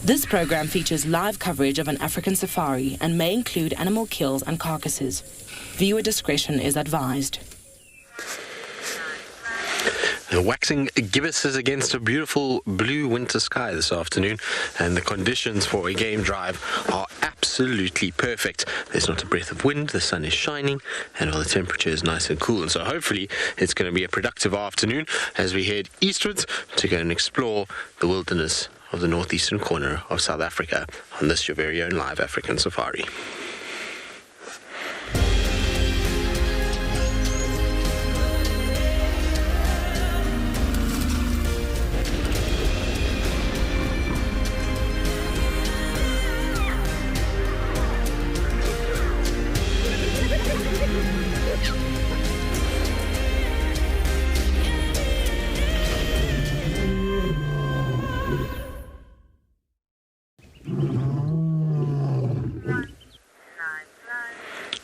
This program features live coverage of an African safari and may include animal kills and carcasses. Viewer discretion is advised. Waxing gibbouses against a beautiful blue winter sky this afternoon, and the conditions for a game drive are absolutely perfect. There's not a breath of wind, the sun is shining, and all the temperature is nice and cool. And so hopefully it's going to be a productive afternoon as we head eastwards to go and explore the wilderness of the northeastern corner of South Africa on this your very own live African safari.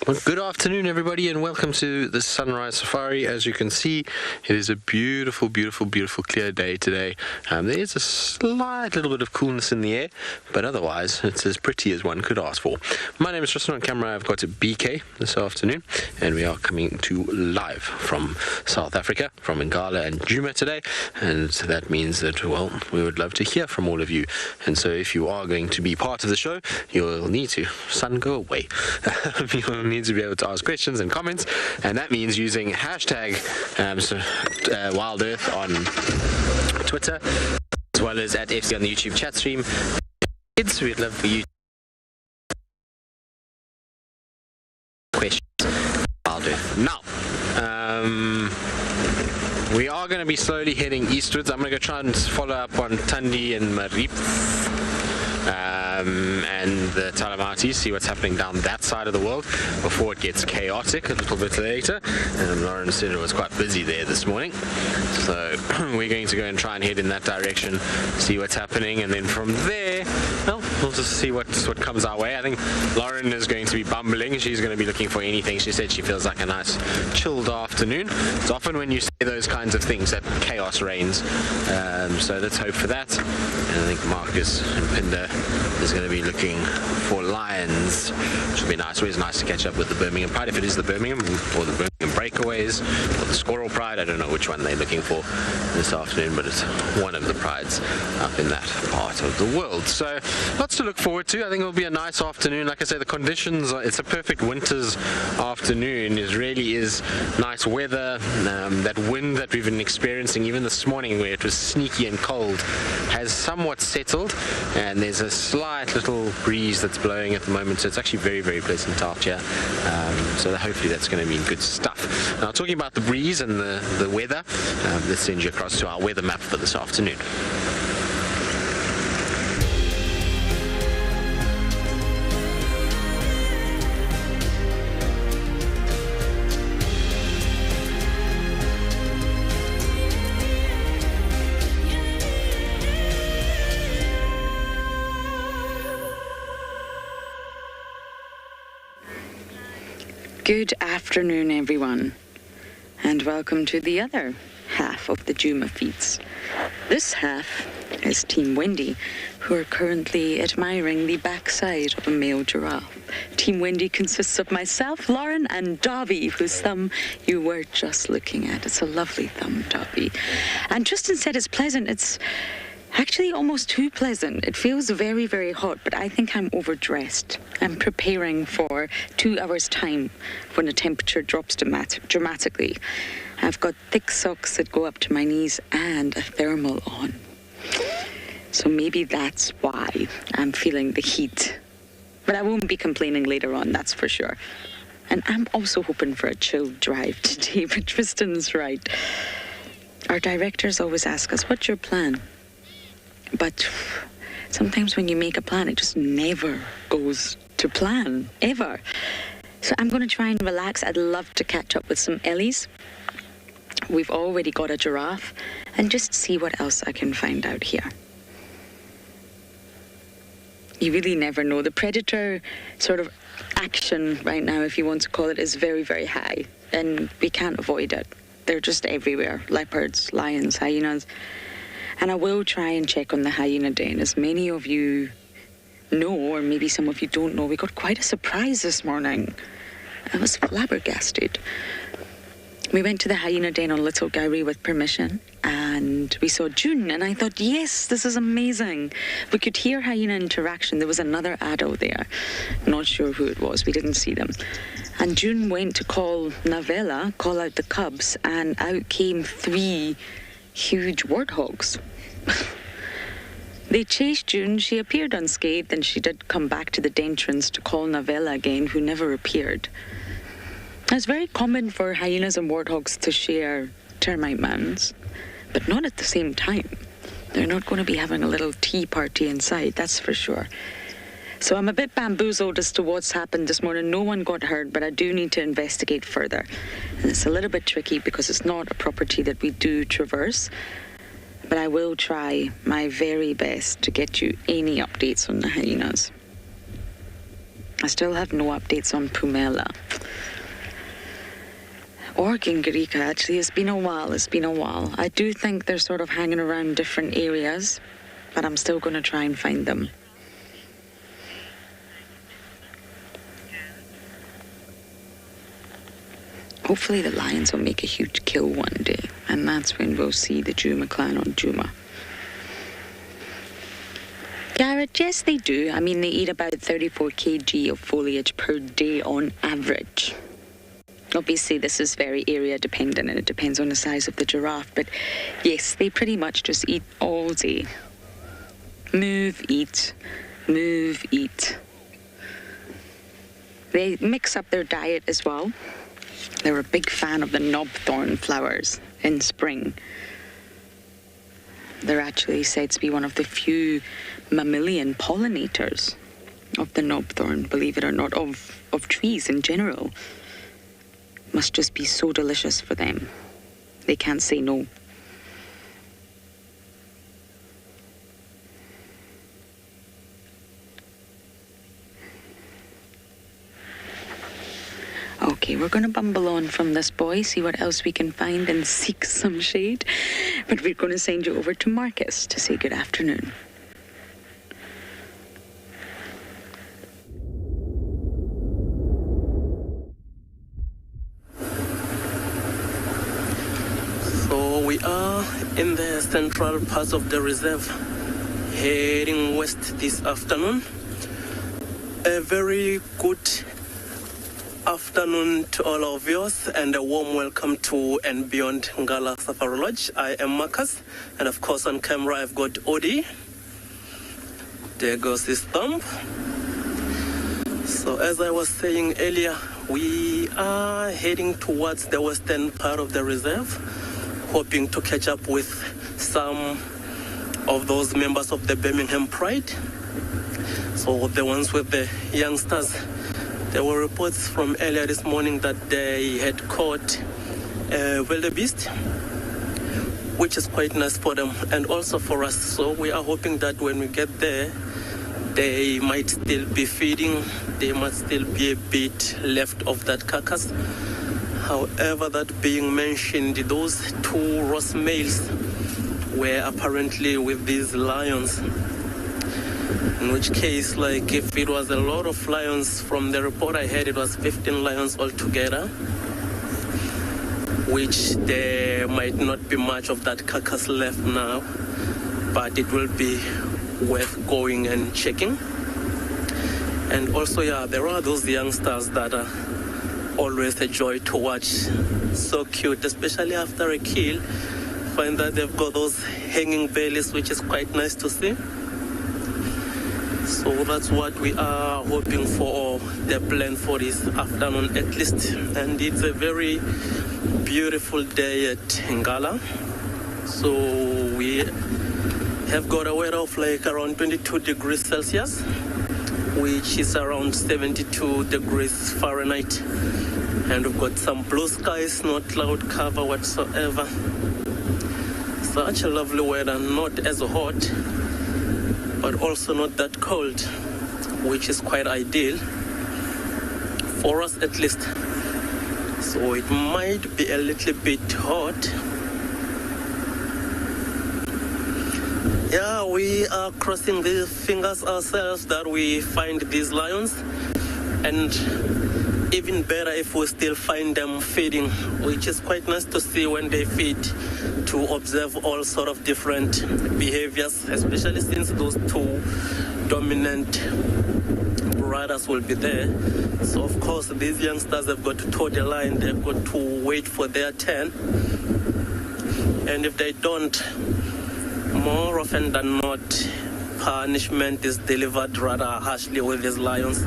Well, good afternoon, everybody, and welcome to the Sunrise Safari. As you can see, it is a beautiful, beautiful, beautiful clear day today. There is a slight little bit of coolness in the air, but otherwise it's as pretty as one could ask for. My name is Tristan. On camera I've got BK this afternoon, and we are coming to live from South Africa, from Ngala and Djuma today, and that means that, well, we would love to hear from all of you. And so if you are going to be part of the show, you'll need to, sun, go away. You'll need to be able to ask questions and comments, and that means using hashtag WildEarth on Twitter, as well as at FC on the YouTube chat stream. Kids, we'd love for you questions. WildEarth. Now, we are going to be slowly heading eastwards. I'm going to go try and follow up on Tundi and Marip. And the Talamati, see what's happening down that side of the world before it gets chaotic a little bit later. Lauren said it was quite busy there this morning, so we're going to go and try and head in that direction, see what's happening, and then from there, well, we'll just see what comes our way. I think Lauren is going to be bumbling. She's going to be looking for anything. She said she feels like a nice chilled afternoon. It's often when you say those kinds of things that chaos reigns, so let's hope for that. And I think Marcus and Phinda is going to be looking for lions, which will be nice. Always nice to catch up with the Birmingham Pride, if it is the Birmingham, or the Birmingham Breakaways, or the Squirrel Pride. I don't know which one they're looking for this afternoon, but it's one of the prides up in that part of the world. So lots to look forward to. I think it'll be a nice afternoon. Like I say, the conditions, it's a perfect winter's afternoon. It really is nice weather. That wind that we've been experiencing even this morning, where it was sneaky and cold, has somewhat settled, and there's a slight little breeze that's blowing at the moment, so it's actually very, very pleasant out here. So hopefully that's going to mean good stuff. Now, talking about the breeze and the weather, let's send you across to our weather map for this afternoon. Good afternoon, everyone, and welcome to the other half of the Djuma feats. This half is Team Wendy, who are currently admiring the backside of a male giraffe. Team Wendy consists of myself, Lauren, and Dobby, whose thumb you were just looking at. It's a lovely thumb, Dobby. And Tristan said it's pleasant. It's actually almost too pleasant. It feels very, very hot, but I think I'm overdressed. I'm preparing for 2 hours' time when the temperature drops dramatically. I've got thick socks that go up to my knees and a thermal on. So maybe that's why I'm feeling the heat. But I won't be complaining later on, that's for sure. And I'm also hoping for a chilled drive today, but Tristan's right. Our directors always ask us, what's your plan? But sometimes when you make a plan, it just never goes to plan, ever. So I'm going to try and relax. I'd love to catch up with some Ellies. We've already got a giraffe, and just see what else I can find out here. You really never know. The predator sort of action right now, if you want to call it, is very, very high, and we can't avoid it. They're just everywhere. Leopards, lions, hyenas. And I will try and check on the hyena den. As many of you know, or maybe some of you don't know, we got quite a surprise this morning. I was flabbergasted. We went to the hyena den on Little Gowrie with permission, and we saw June, and I thought, yes, this is amazing. We could hear hyena interaction. There was another adult there. Not sure who it was. We didn't see them. And June went to call Navella, call out the cubs, and out came 3 huge warthogs. They chased June. She appeared unscathed, and she did come back to the entrance to call Navella again, who never appeared. It's very common for hyenas and warthogs to share termite mounds, but not at the same time. They're not going to be having a little tea party inside, that's for sure. So I'm a bit bamboozled as to what's happened this morning. No one got hurt, but I do need to investigate further. And it's a little bit tricky because it's not a property that we do traverse, but I will try my very best to get you any updates on the hyenas. I still have no updates on Pumela. Or Gingarika, actually. It's been a while. I do think they're sort of hanging around different areas, but I'm still going to try and find them. Hopefully the lions will make a huge kill one day, and that's when we'll see the Djuma clan on Djuma. Garrett, yes they do. I mean, they eat about 34 kg of foliage per day on average. Obviously, this is very area dependent and it depends on the size of the giraffe, but yes, they pretty much just eat all day. Move, eat, move, eat. They mix up their diet as well. They're a big fan of the knobthorn flowers in spring. They're actually said to be one of the few mammalian pollinators of the knobthorn, believe it or not, of trees in general. Must just be so delicious for them. They can't say no. Okay, we're going to bumble on from this boy, see what else we can find and seek some shade. But we're going to send you over to Marcus to say good afternoon. We are in the central part of the reserve, heading west this afternoon. A very good afternoon to all our viewers and a warm welcome to andBeyond Ngala Safari Lodge. I am Marcus, and of course on camera I've got Odie. There goes his thumb. So as I was saying earlier, we are heading towards the western part of the reserve, hoping to catch up with some of those members of the Birmingham Pride. So the ones with the youngsters. There were reports from earlier this morning that they had caught a wildebeest, which is quite nice for them and also for us. So we are hoping that when we get there, they might still be feeding. There might still be a bit left of that carcass. However, that being mentioned, those 2 ross males were apparently with these lions. In which case, like if it was a lot of lions, from the report I heard, it was 15 lions altogether, which there might not be much of that carcass left now, but it will be worth going and checking. And also, yeah, there are those youngsters that are always a joy to watch. So cute, especially after a kill. Find that they've got those hanging bellies, which is quite nice to see. So that's what we are hoping for, the plan for this afternoon at least. And it's a very beautiful day at Ngala. So we have got a weather of like around 22 degrees Celsius, which is around 72 degrees Fahrenheit. And we've got some blue skies, no cloud cover whatsoever. Such a lovely weather, not as hot, but also not that cold, which is quite ideal for us at least. So it might be a little bit hot, we are crossing the fingers ourselves that we find these lions, and even better if we still find them feeding, which is quite nice to see when they feed, to observe all sort of different behaviors, especially since those two dominant brothers will be there. So of course these youngsters have got to toe the line, they've got to wait for their turn, and if they don't, more often than not, punishment is delivered rather harshly with these lions.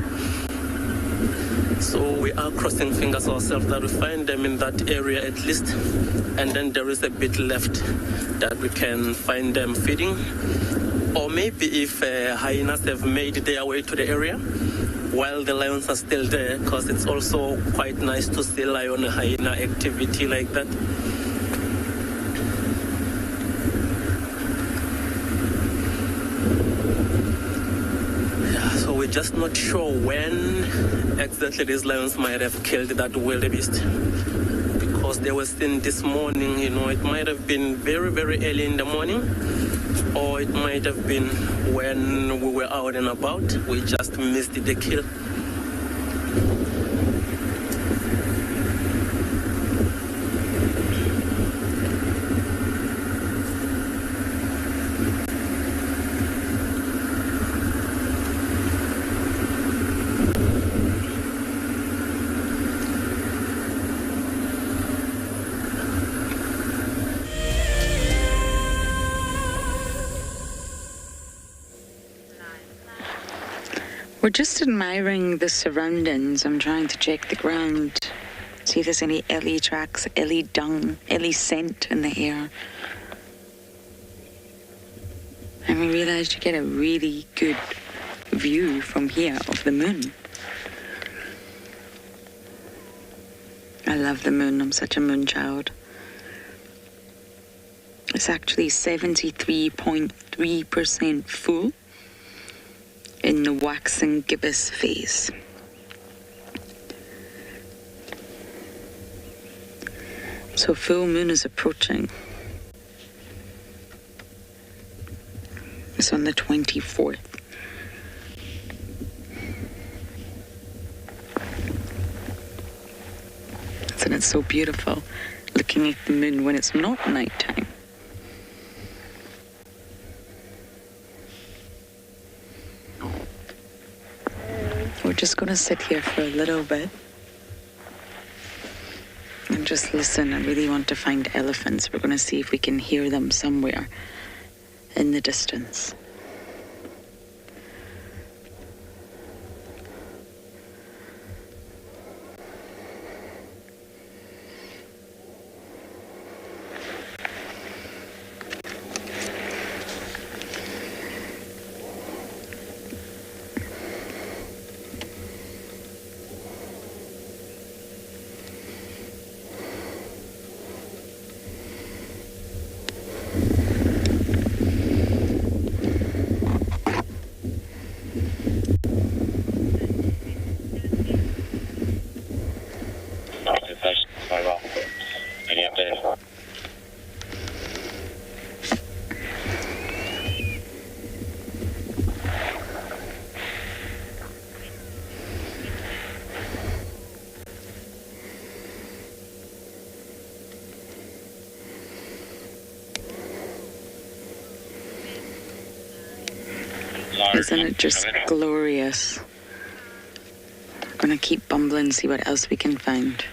So we are crossing fingers ourselves that we find them in that area at least, and then there is a bit left that we can find them feeding. Or maybe if hyenas have made their way to the area while the lions are still there, because it's also quite nice to see lion hyena activity like that. We're just not sure when exactly these lions might have killed that wildebeest, because they were seen this morning. It might have been very, very early in the morning, or it might have been when we were out and about. We just missed the kill. We're just admiring the surroundings. I'm trying to check the ground, see if there's any ellie tracks, ellie dung, ellie scent in the air. And we realized you get a really good view from here of the moon. I love the moon. I'm such a moon child. It's actually 73.3% full in the waxing gibbous phase. So full moon is approaching. It's on the 24th. And it's so beautiful looking at the moon when it's not nighttime. We're just going to sit here for a little bit and just listen. I really want to find elephants. We're going to see if we can hear them somewhere in the distance. Isn't it just glorious? We're gonna keep bumbling and see what else we can find.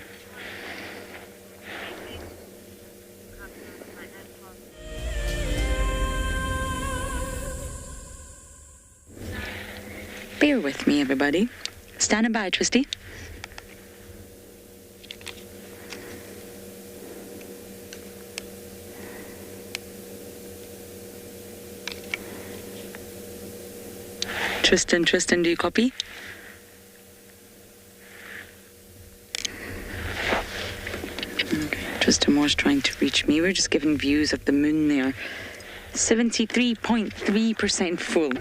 Bear with me, everybody. Standing by, Tristy. Tristan, do you copy? Okay, Tristan was trying to reach me. We're just giving views of the moon there. 73.3% full.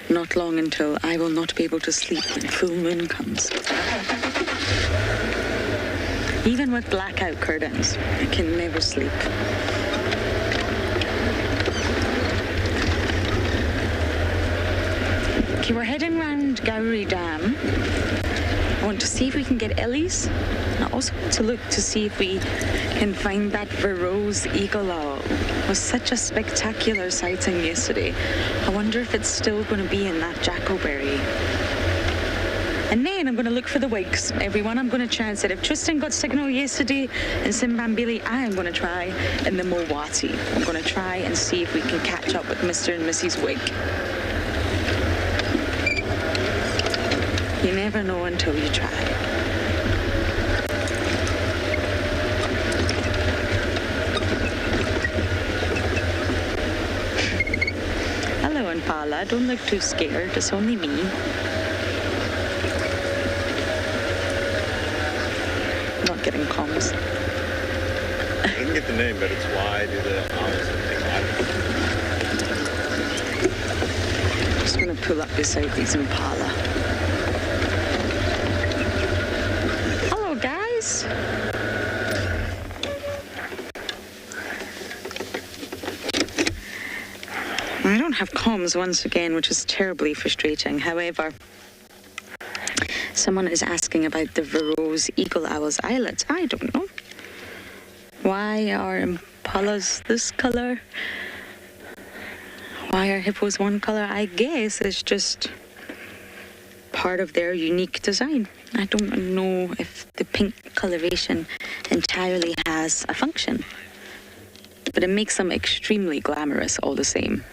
Not long until I will not be able to sleep when full moon comes. Even with blackout curtains, I can never sleep. Okay, we're heading around Gowrie Dam. I want to see if we can get Ellie's. And I also want to look to see if we can find that Verreaux's eagle owl. It was such a spectacular sighting yesterday. I wonder if it's still going to be in that Jackoberry. And then I'm going to look for the wigs, everyone. I'm going to try and set. If Tristan got signal yesterday in Simbambili, I am going to try in the Mowati. I'm going to try and see if we can catch up with Mr. and Mrs. Wig. You never know until you try. Hello, Impala. Don't look too scared. It's only me. Not getting comms. I didn't get the name, but it's why do the owls think Just going to pull up beside these Impala. Hello, guys. I don't have comms once again, which is terribly frustrating. However, someone is asking about the Verreaux's eagle owl's islets. I don't know. Why are impalas this color? Why are hippos one color? I guess it's just part of their unique design. I don't know if the pink coloration entirely has a function, but it makes them extremely glamorous all the same.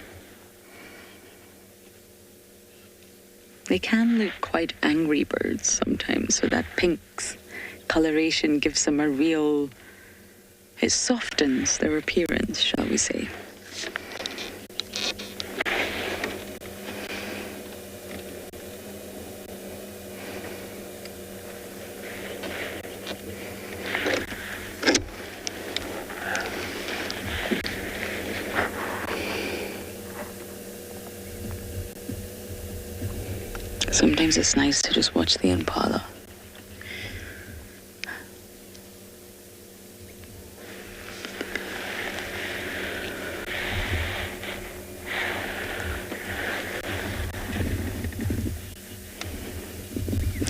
They can look quite angry birds sometimes, so that pink's coloration gives them a real... It softens their appearance, shall we say. Sometimes it's nice to just watch the impala.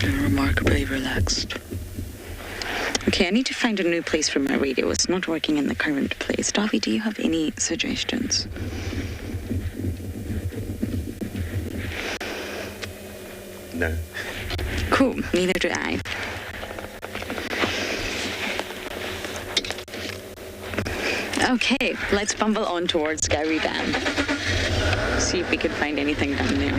They're remarkably relaxed. Okay, I need to find a new place for my radio. It's not working in the current place. Davy, do you have any suggestions? No. Cool, neither do I. Okay, let's bumble on towards Gowrie Dam. See if we can find anything down there.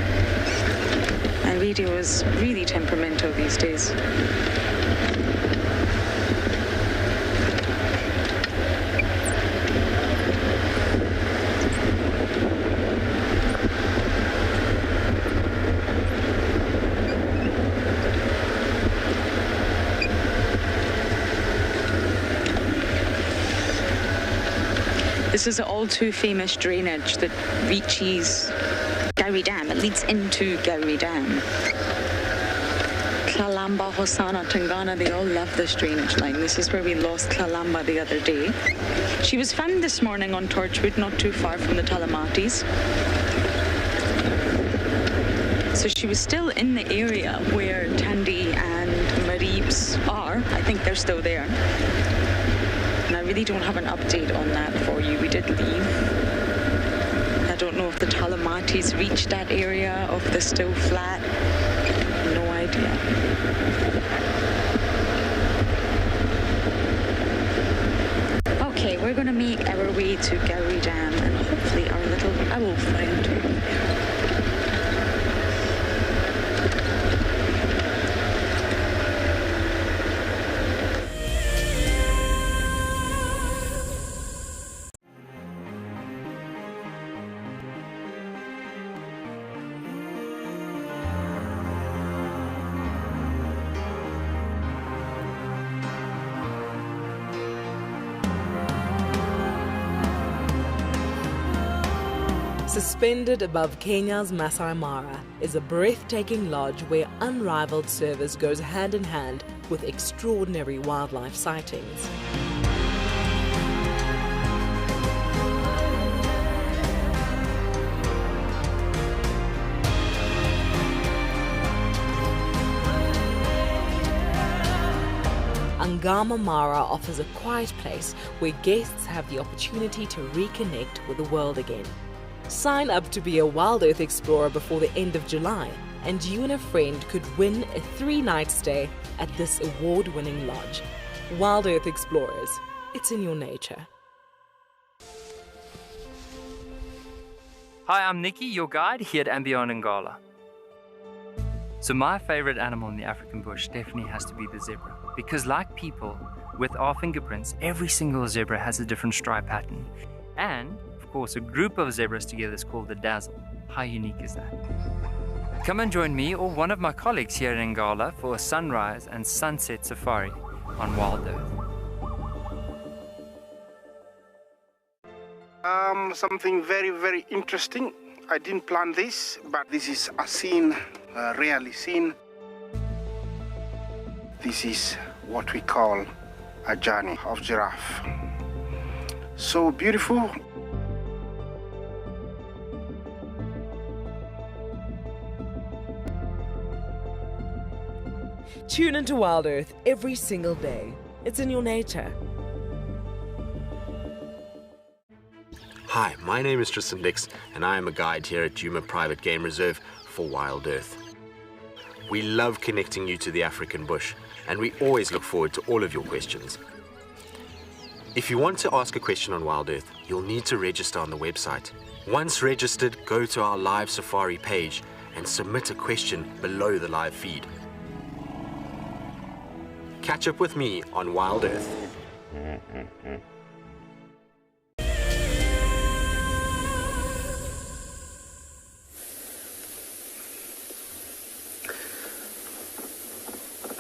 My radio is really temperamental these days. This is an all too famous drainage that reaches Gowrie Dam. It leads into Gowrie Dam. Klalamba, Hosanna, Tangana, they all love this drainage line. This is where we lost Klalamba the other day. She was found this morning on Torchwood, not too far from the Talamatis. So she was still in the area where Tandy and Mareebs are. I think they're still there. And I really don't have an update on that for you. We did leave. I don't know if the Talamatis reached that area, or if they're still flat. No idea. Okay, we're going to make our way to Gowrie Dam and hopefully our little owl friend. Suspended above Kenya's Masai Mara is a breathtaking lodge where unrivaled service goes hand in hand with extraordinary wildlife sightings. Ngama Mara offers a quiet place where guests have the opportunity to reconnect with the world again. Sign up to be a WildEarth explorer before the end of July, and you and a friend could win a 3-night stay at this award-winning lodge. WildEarth Explorers, it's in your nature. Hi, I'm Nikki, your guide here at andBeyond in Ngala. So my favorite animal in the African bush definitely has to be the zebra, because like people, with our fingerprints, every single zebra has a different stripe pattern. And, of course, a group of zebras together is called the dazzle. How unique is that? Come and join me or one of my colleagues here in Ngala for a sunrise and sunset safari on WildEarth. Something very, very interesting. I didn't plan this, but this is a scene rarely seen. This is what we call a journey of giraffe. So beautiful. Tune into WildEarth every single day. It's in your nature. Hi, my name is Tristan Dix, and I am a guide here at Djuma Private Game Reserve for WildEarth. We love connecting you to the African bush, and we always look forward to all of your questions. If you want to ask a question on WildEarth, you'll need to register on the website. Once registered, go to our live safari page and submit a question below the live feed. Catch up with me on WildEarth.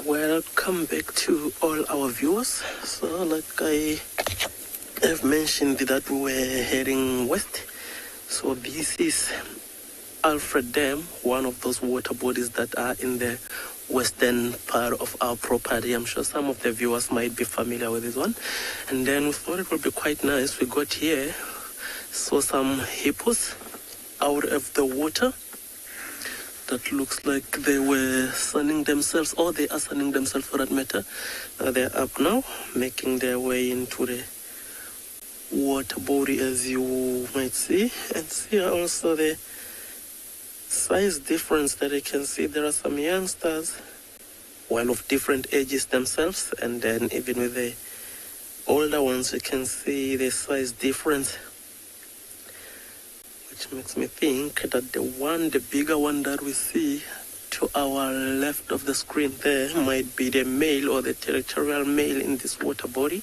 Welcome back to all our viewers. So like I have mentioned that we were heading west. So this is Alfred Dam, one of those water bodies that are in the western part of our property. I'm sure some of the viewers might be familiar with this one. And then we thought it would be quite nice. We got here, saw some hippos out of the water. That looks like they were sunning themselves, or they are sunning themselves for that matter. They're up now, making their way into the water body, as you might see. And see also the size difference that you can see. There are some youngsters, well, of different ages themselves, and then even with the older ones, you can see the size difference. Which makes me think that the bigger one that we see to our left of the screen there might be the male or the territorial male in this water body.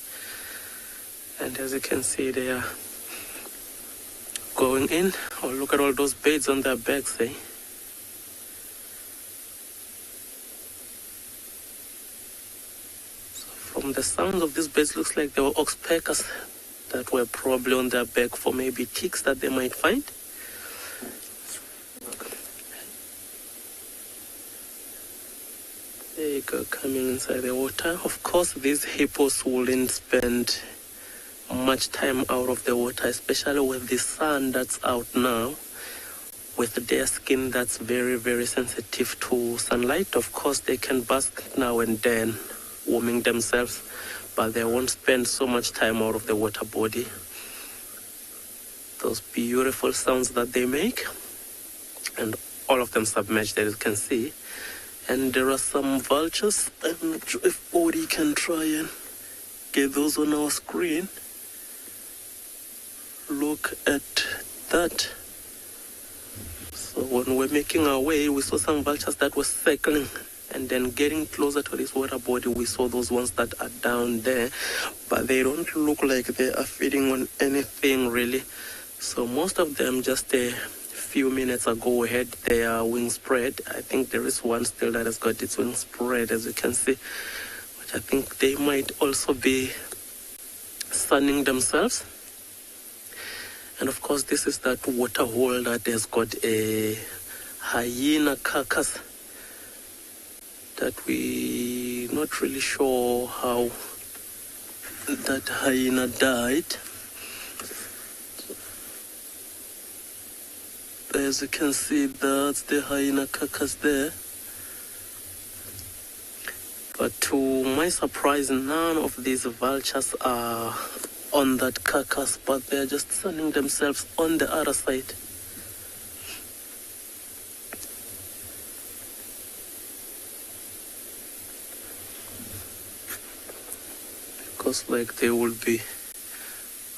And as you can see, they are going in. Oh, look at all those beads on their backs, eh? So from the sound of these beads, looks like they were oxpeckers that were probably on their back for maybe ticks that they might find. There you go, coming inside the water. Of course, these hippos wouldn't spend much time out of the water, especially with the sun that's out now, with their skin that's very, very sensitive to sunlight. Of course, they can bask now and then, warming themselves, but they won't spend so much time out of the water body. Those beautiful sounds that they make, and all of them submerged, as you can see. And there are some vultures. I'm not sure if Odie can try and get those on our screen. Look at that. So when we're making our way, we saw some vultures that were circling, and then getting closer to this water body, we saw those ones that are down there, but they don't look like they are feeding on anything really. So most of them just a few minutes ago had their wings spread. I think there is one still that has got its wings spread, as you can see, which I think they might also be sunning themselves. And of course, this is that water hole that has got a hyena carcass that we not really sure how that hyena died. As you can see, that's the hyena carcass there. But to my surprise, none of these vultures are on that carcass, but they're just sunning themselves on the other side. Because like they will be,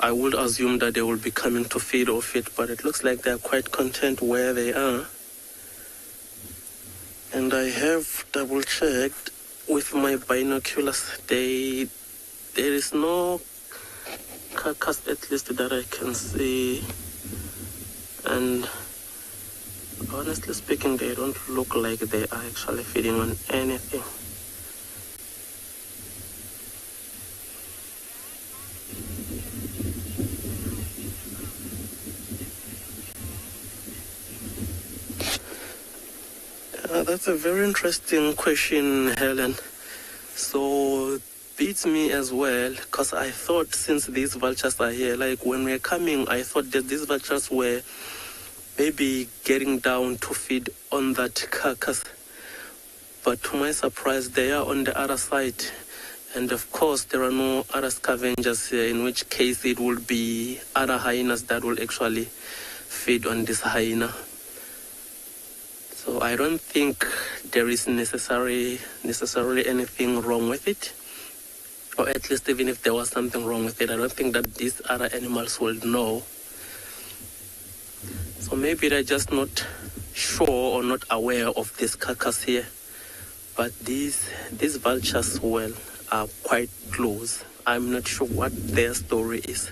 I would assume that they will be coming to feed off it, but it looks like they're quite content where they are. And I have double checked with my binoculars. There is no carcass, at least that I can see. And honestly speaking, they don't look like they are actually feeding on anything. That's a very interesting question, Helen. So beats me as well, because I thought since these vultures are here, like when we're coming, I thought that these vultures were maybe getting down to feed on that carcass. But to my surprise, they are on the other side. And of course, there are no other scavengers here, in which case it will be other hyenas that will actually feed on this hyena. So I don't think there is necessarily anything wrong with it. Or at least even if there was something wrong with it, I don't think that these other animals will know. So maybe they're just not sure or not aware of this carcass here. But these vultures, well, are quite close. I'm not sure what their story is.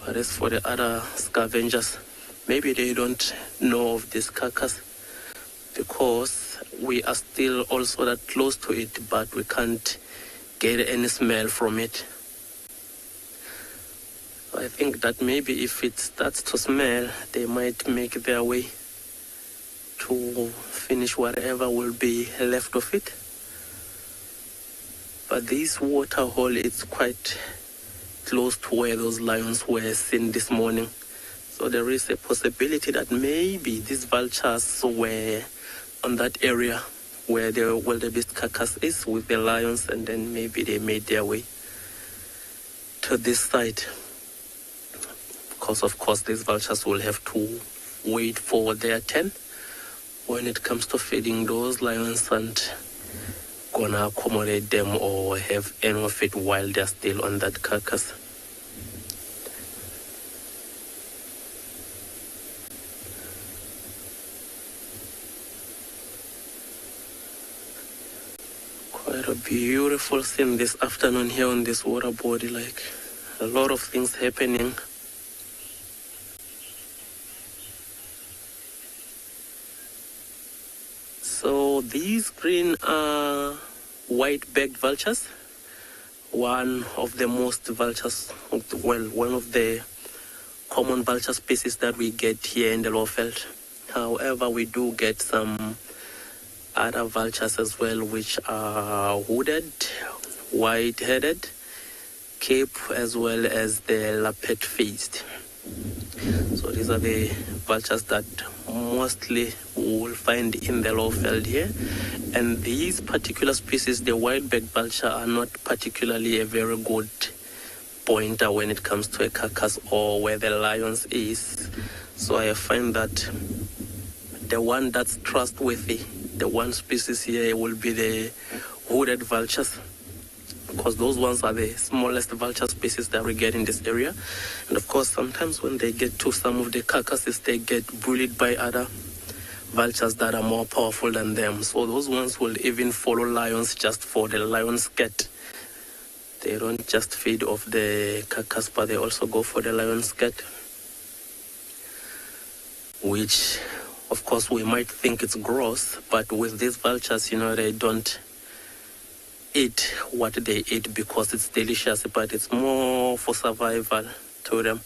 But as for the other scavengers, maybe they don't know of this carcass, because we are still also that close to it, but we can't get any smell from it. So I think that maybe if it starts to smell, they might make their way to finish whatever will be left of it. But this water hole is quite close to where those lions were seen this morning. So there is a possibility that maybe these vultures were on that area where the wildebeest carcass is with the lions, and then maybe they made their way to this side. Because of course these vultures will have to wait for their turn when it comes to feeding those lions and gonna accommodate them or have any of it while they're still on that carcass. Quite a beautiful scene this afternoon here on this water body, like a lot of things happening. So these green are white-backed vultures, one of the most vultures, well, one of the common vulture species that we get here in the Lowveld. However, we do get some other vultures as well, which are hooded, white-headed, cape, as well as the lappet-faced. So these are the vultures that mostly we will find in the Lowveld here. And these particular species, the white-backed vulture, are not particularly a very good pointer when it comes to a carcass or where the lions is. So I find that the one that's trustworthy, the one species here, will be the hooded vultures, because those ones are the smallest vulture species that we get in this area. And of course, sometimes when they get to some of the carcasses, they get bullied by other vultures that are more powerful than them. So those ones will even follow lions just for the lion's scat. They don't just feed off the carcass, but they also go for the lion's scat, which of course we might think it's gross, but with these vultures, they don't eat what they eat because it's delicious, but it's more for survival to them.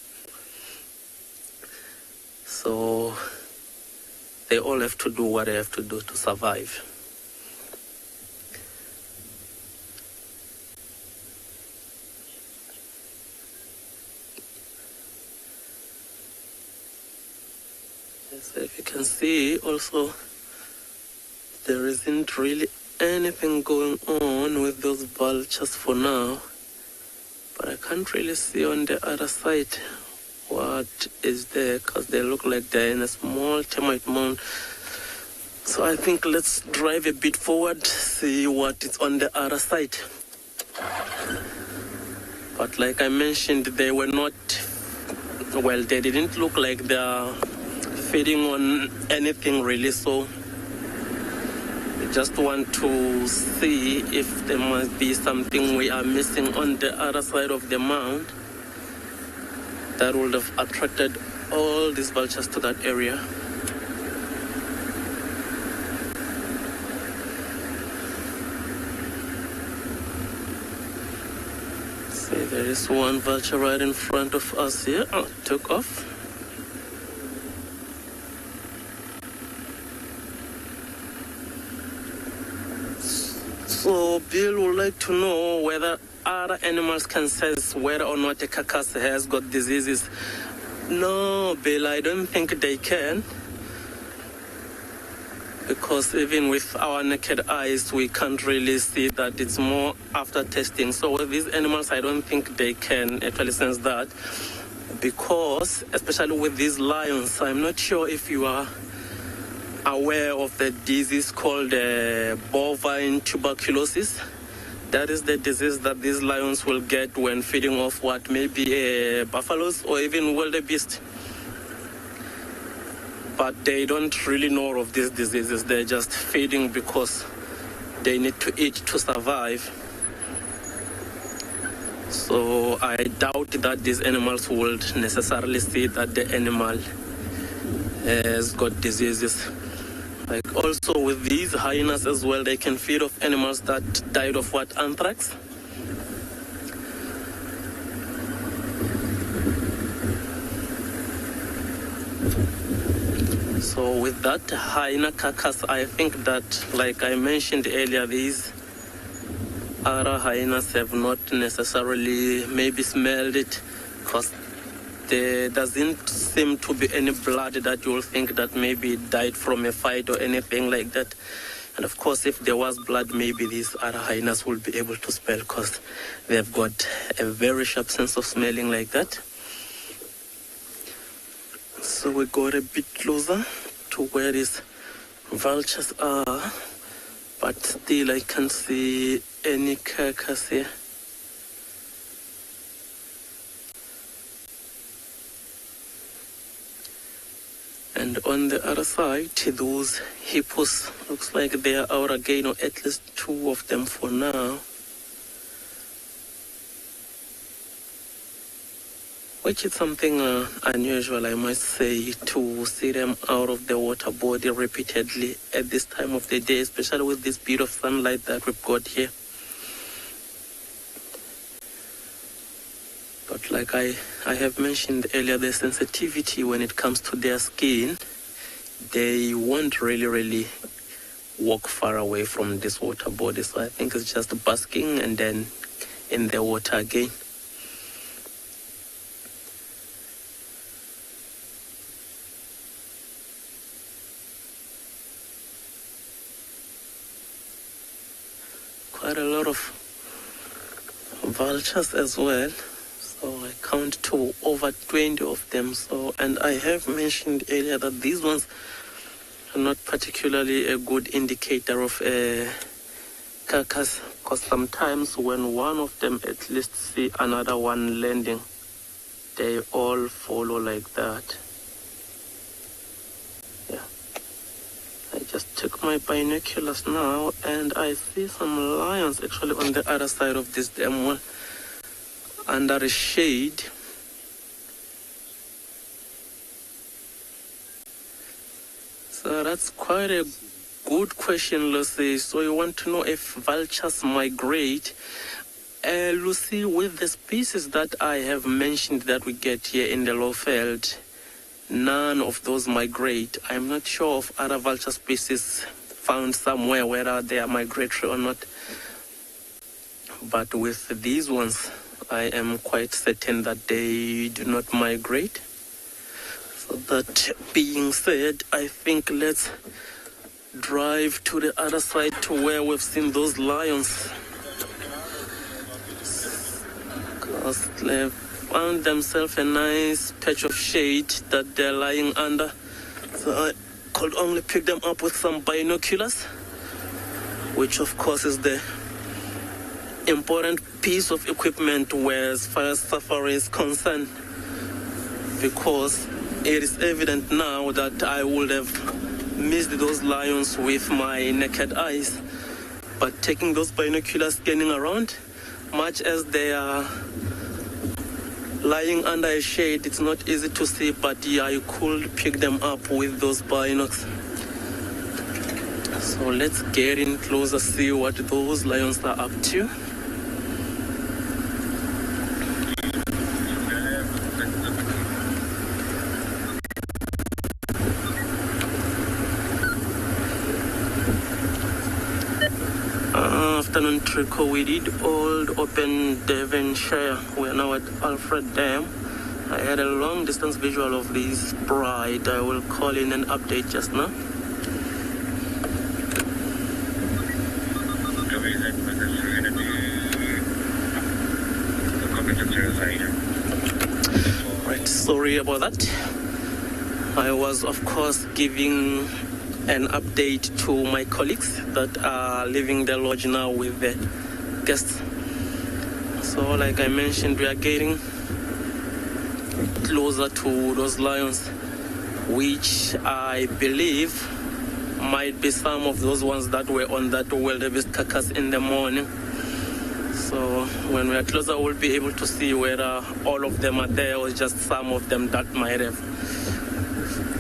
So they all have to do what they have to do to survive. So if you can see also, there isn't really anything going on with those vultures for now, but I can't really see on the other side what is there, because they look like they're in a small termite mound. So I think let's drive a bit forward, see what is on the other side. But like I mentioned, they were not, well, they didn't look like they're feeding on anything really, so I just want to see if there must be something we are missing on the other side of the mound that would have attracted all these vultures to that area. See, there is one vulture right in front of us here. Oh, took off. So Bill would like to know whether other animals can sense whether or not a carcass has got diseases. No, Bill, I don't think they can. Because even with our naked eyes, we can't really see that. It's more after testing. So with these animals, I don't think they can actually sense that. Because, especially with these lions, I'm not sure if you are aware of the disease called bovine tuberculosis. That is the disease that these lions will get when feeding off what may be buffaloes or even wildebeest. But they don't really know of these diseases. They're just feeding because they need to eat to survive. So I doubt that these animals will necessarily see that the animal has got diseases. Like also with these hyenas as well, they can feed off animals that died of what, anthrax? So with that hyena carcass, I think that, like I mentioned earlier, these other hyenas have not necessarily maybe smelled it, because there doesn't seem to be any blood that you will think that maybe it died from a fight or anything like that. And of course, if there was blood, maybe these other hyenas will be able to smell, because they've got a very sharp sense of smelling like that. So we got a bit closer to where these vultures are, but still I can't see any carcass here. And on the other side, those hippos, looks like they are out again, or at least two of them for now. Which is something unusual, I must say, to see them out of the water body repeatedly at this time of the day, especially with this bit of sunlight that we've got here. But like I have mentioned earlier, the sensitivity when it comes to their skin, they won't really walk far away from this water body. So I think it's just basking and then in the water again. Quite a lot of vultures as well. So I count to over 20 of them. So, and I have mentioned earlier that these ones are not particularly a good indicator of a carcass, because sometimes when one of them at least see another one landing, they all follow like that. Yeah. I just took my binoculars now and I see some lions actually on the other side of this dam wall, under a shade. So that's quite a good question, Lucy. So you want to know if vultures migrate. Lucy, with the species that I have mentioned that we get here in the Lowveld, none of those migrate. I'm not sure of other vulture species found somewhere, whether they are migratory or not. But with these ones, I am quite certain that they do not migrate. So that being said, I think let's drive to the other side to where we've seen those lions. Because they've found themselves a nice patch of shade that they're lying under. So I could only pick them up with some binoculars, which of course is the important piece of equipment where as far as safari is concerned, because it is evident now that I would have missed those lions with my naked eyes. But taking those binoculars, scanning around, much as they are lying under a shade, it's not easy to see, but yeah, you could pick them up with those binocs. So let's get in closer, see what those lions are up to. Afternoon trickle, we did Old Open Devonshire. We are now at Alfred Dam. I had a long distance visual of this bride. I will call in an update just now. Right, sorry about that. I was of course giving an update to my colleagues that are leaving the lodge now with the guests. So like I mentioned, we are getting closer to those lions, which I believe might be some of those ones that were on that wildebeest carcass in the morning. So when we are closer, we'll be able to see whether all of them are there or just some of them that might have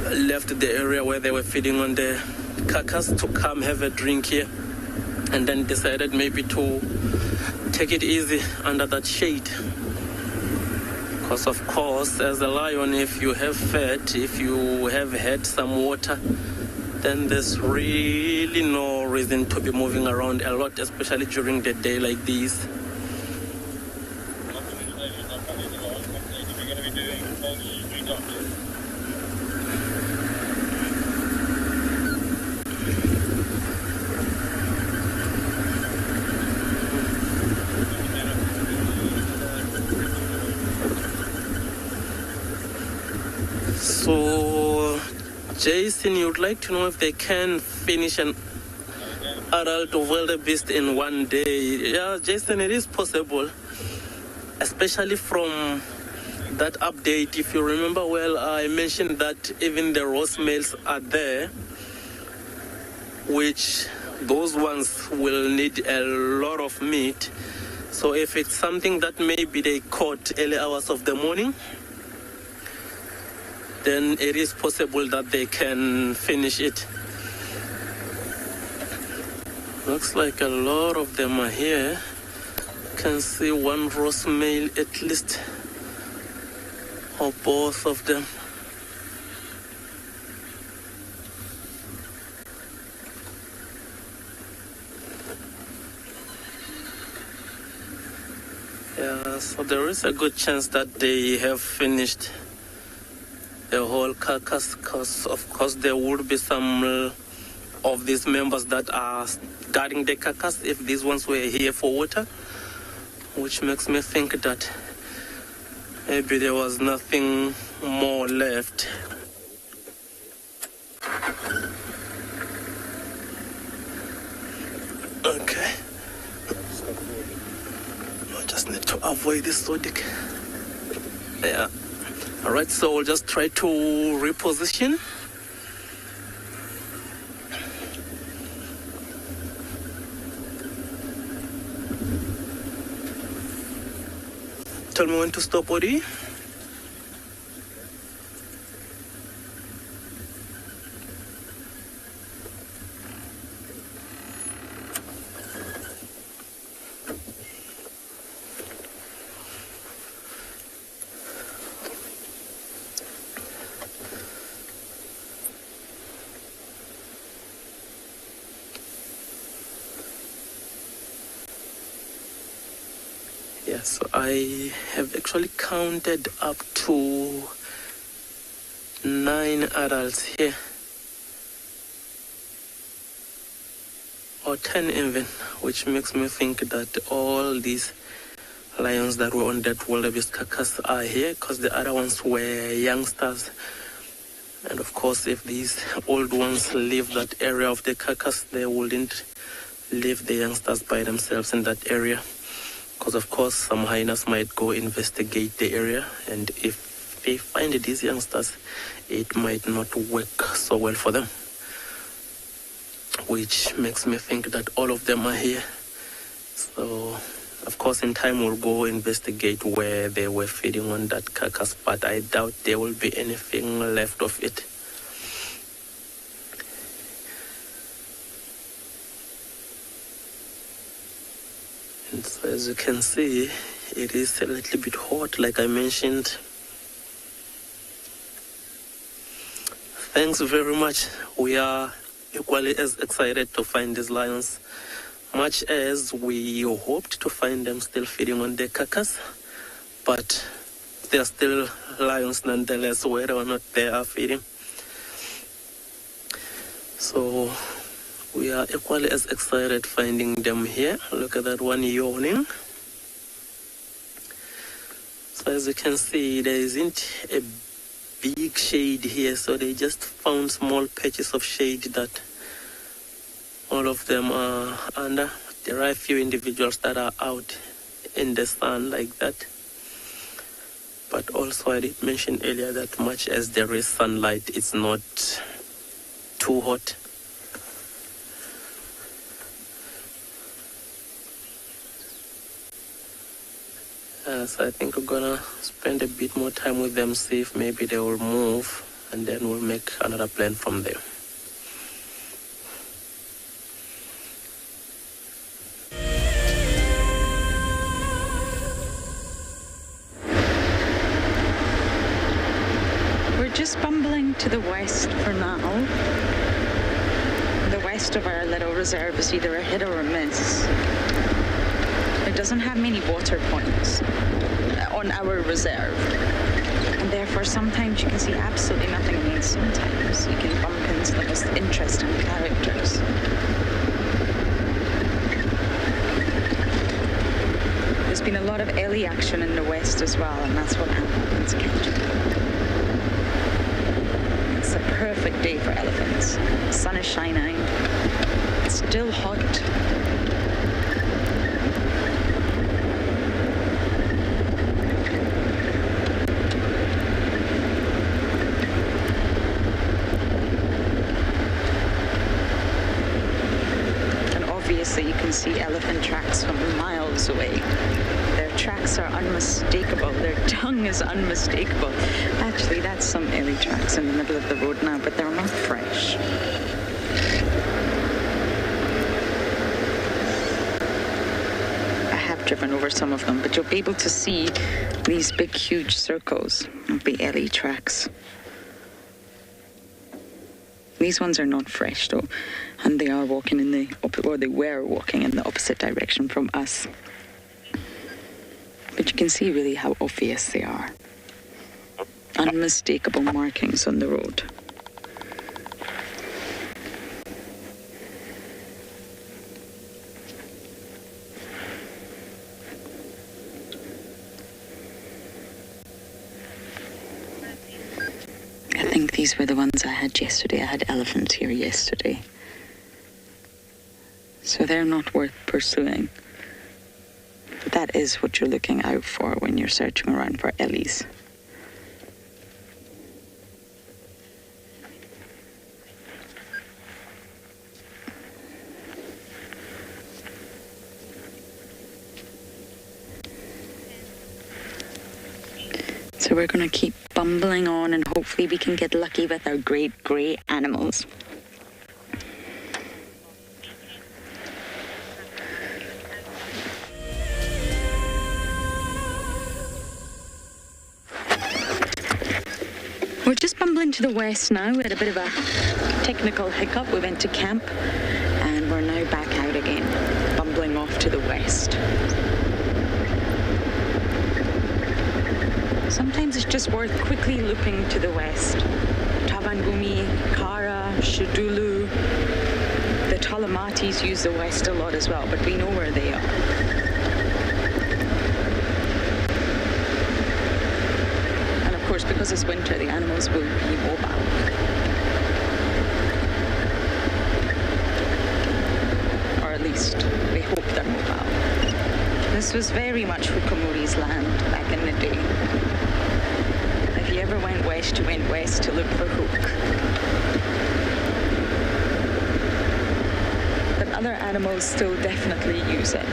left the area where they were feeding on the carcass to come have a drink here, and then decided maybe to take it easy under that shade. Because of course, as a lion, if you have fed, if you have had some water, then there's really no reason to be moving around a lot, especially during the day like this. So, Jason, you'd like to know if they can finish an adult wildebeest in one day. Yeah, Jason, it is possible, especially from that update. If you remember well, I mentioned that even the roast males are there, which those ones will need a lot of meat. So if it's something that maybe they caught early hours of the morning, then it is possible that they can finish it. Looks like a lot of them are here. You can see one roast male at least, or both of them. Yeah, so there is a good chance that they have finished the whole carcass, because of course there would be some of these members that are guarding the carcass if these ones were here for water, which makes me think that maybe there was nothing more left. Okay. I just need to avoid this zodiac. Yeah. Alright, so we'll just try to reposition. Tell me when to stop, Odi. So I have actually counted up to 9 adults here. or 10 even, which makes me think that all these lions that were on that wildebeest carcass are here, because the other ones were youngsters. And of course, if these old ones leave that area of the carcass, they wouldn't leave the youngsters by themselves in that area, because of course some hyenas might go investigate the area, and if they find these youngsters, it might not work so well for them, which makes me think that all of them are here. So of course in time we'll go investigate where they were feeding on that carcass, but I doubt there will be anything left of it. And so as you can see, it is a little bit hot, like I mentioned. Thanks very much. We are equally as excited to find these lions, much as we hoped to find them still feeding on the carcass, but they are still lions nonetheless, whether or not they are feeding. So we are equally as excited finding them here. Look at that one yawning. So as you can see, there isn't a big shade here, so they just found small patches of shade that all of them are under. There are a few individuals that are out in the sun like that. But also I did mention earlier that much as there is sunlight, it's not too hot. So I think we're gonna spend a bit more time with them, see if maybe they will move, and then we'll make another plan from there. We're just bumbling to the west for now. The west of our little reserve is either a hit or a miss. It doesn't have many water points on our reserve, and therefore sometimes you can see absolutely nothing, and sometimes you can bump into the most interesting characters. There's been a lot of ellie action in the west as well, and that's what elephants catch. It's a perfect day for elephants. The sun is shining. It's still hot. So you can see elephant tracks from miles away. Their tracks are unmistakable. Their tongue is unmistakable. Actually, that's some ellie tracks in the middle of the road now, but they're not fresh. I have driven over some of them, but you'll be able to see these big, huge circles of the ellie tracks. These ones are not fresh though, and they are walking in the they were walking in the opposite direction from us. But you can see really how obvious they are. Unmistakable markings on the road. I think these were the ones I had yesterday. I had elephants here yesterday. So they're not worth pursuing. But that is what you're looking out for when you're searching around for ellies. So we're going to keep bumbling on, and hopefully we can get lucky with our great grey animals. We're just bumbling to the west now. We had a bit of a technical hiccup. We went to camp and we're now back out again, bumbling off to the west. Sometimes it's just worth quickly looking to the west. Tavangumi, Kara, Shidulu, the Talamati Talamartis use the west a lot as well, but we know where they are. And of course, because it's winter, the animals will be mobile. Or at least we hope they're mobile. This was very much Hukamuri's land back in the day. If you ever went west, you went west to look for hook. But other animals still definitely use it.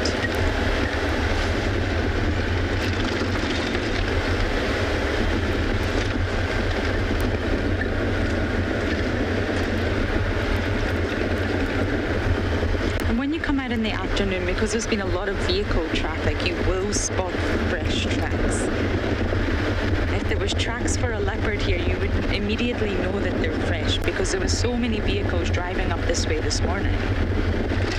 In the afternoon, because there's been a lot of vehicle traffic, you will spot fresh tracks. If there was tracks for a leopard here, you would immediately know that they're fresh, because there were so many vehicles driving up this way this morning.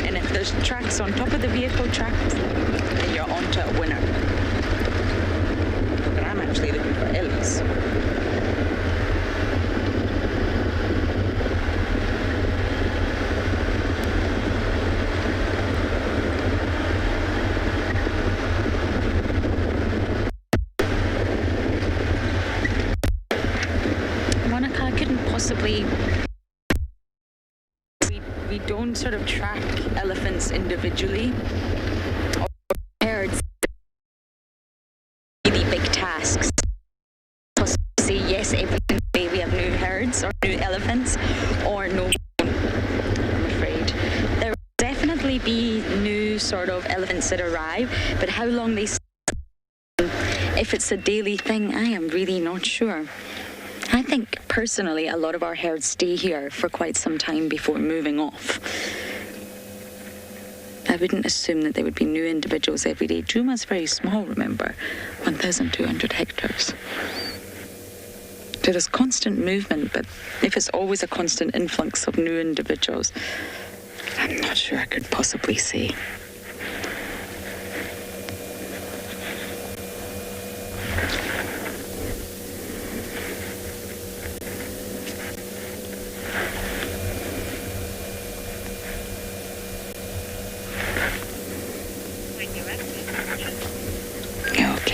And if there's tracks on top of the vehicle tracks, then you're onto a winner. But I'm actually looking for Ellies. We don't sort of track elephants individually or herds. Really big tasks. Say yes, every day we have new herds or new elephants, or no. I'm afraid there will definitely be new sort of elephants that arrive, but how long they stay, if it's a daily thing, I am really not sure. I think, personally, a lot of our herds stay here for quite some time before moving off. I wouldn't assume that there would be new individuals every day. Djuma's very small, remember, 1,200 hectares. There is constant movement, but if it's always a constant influx of new individuals, I'm not sure I could possibly say.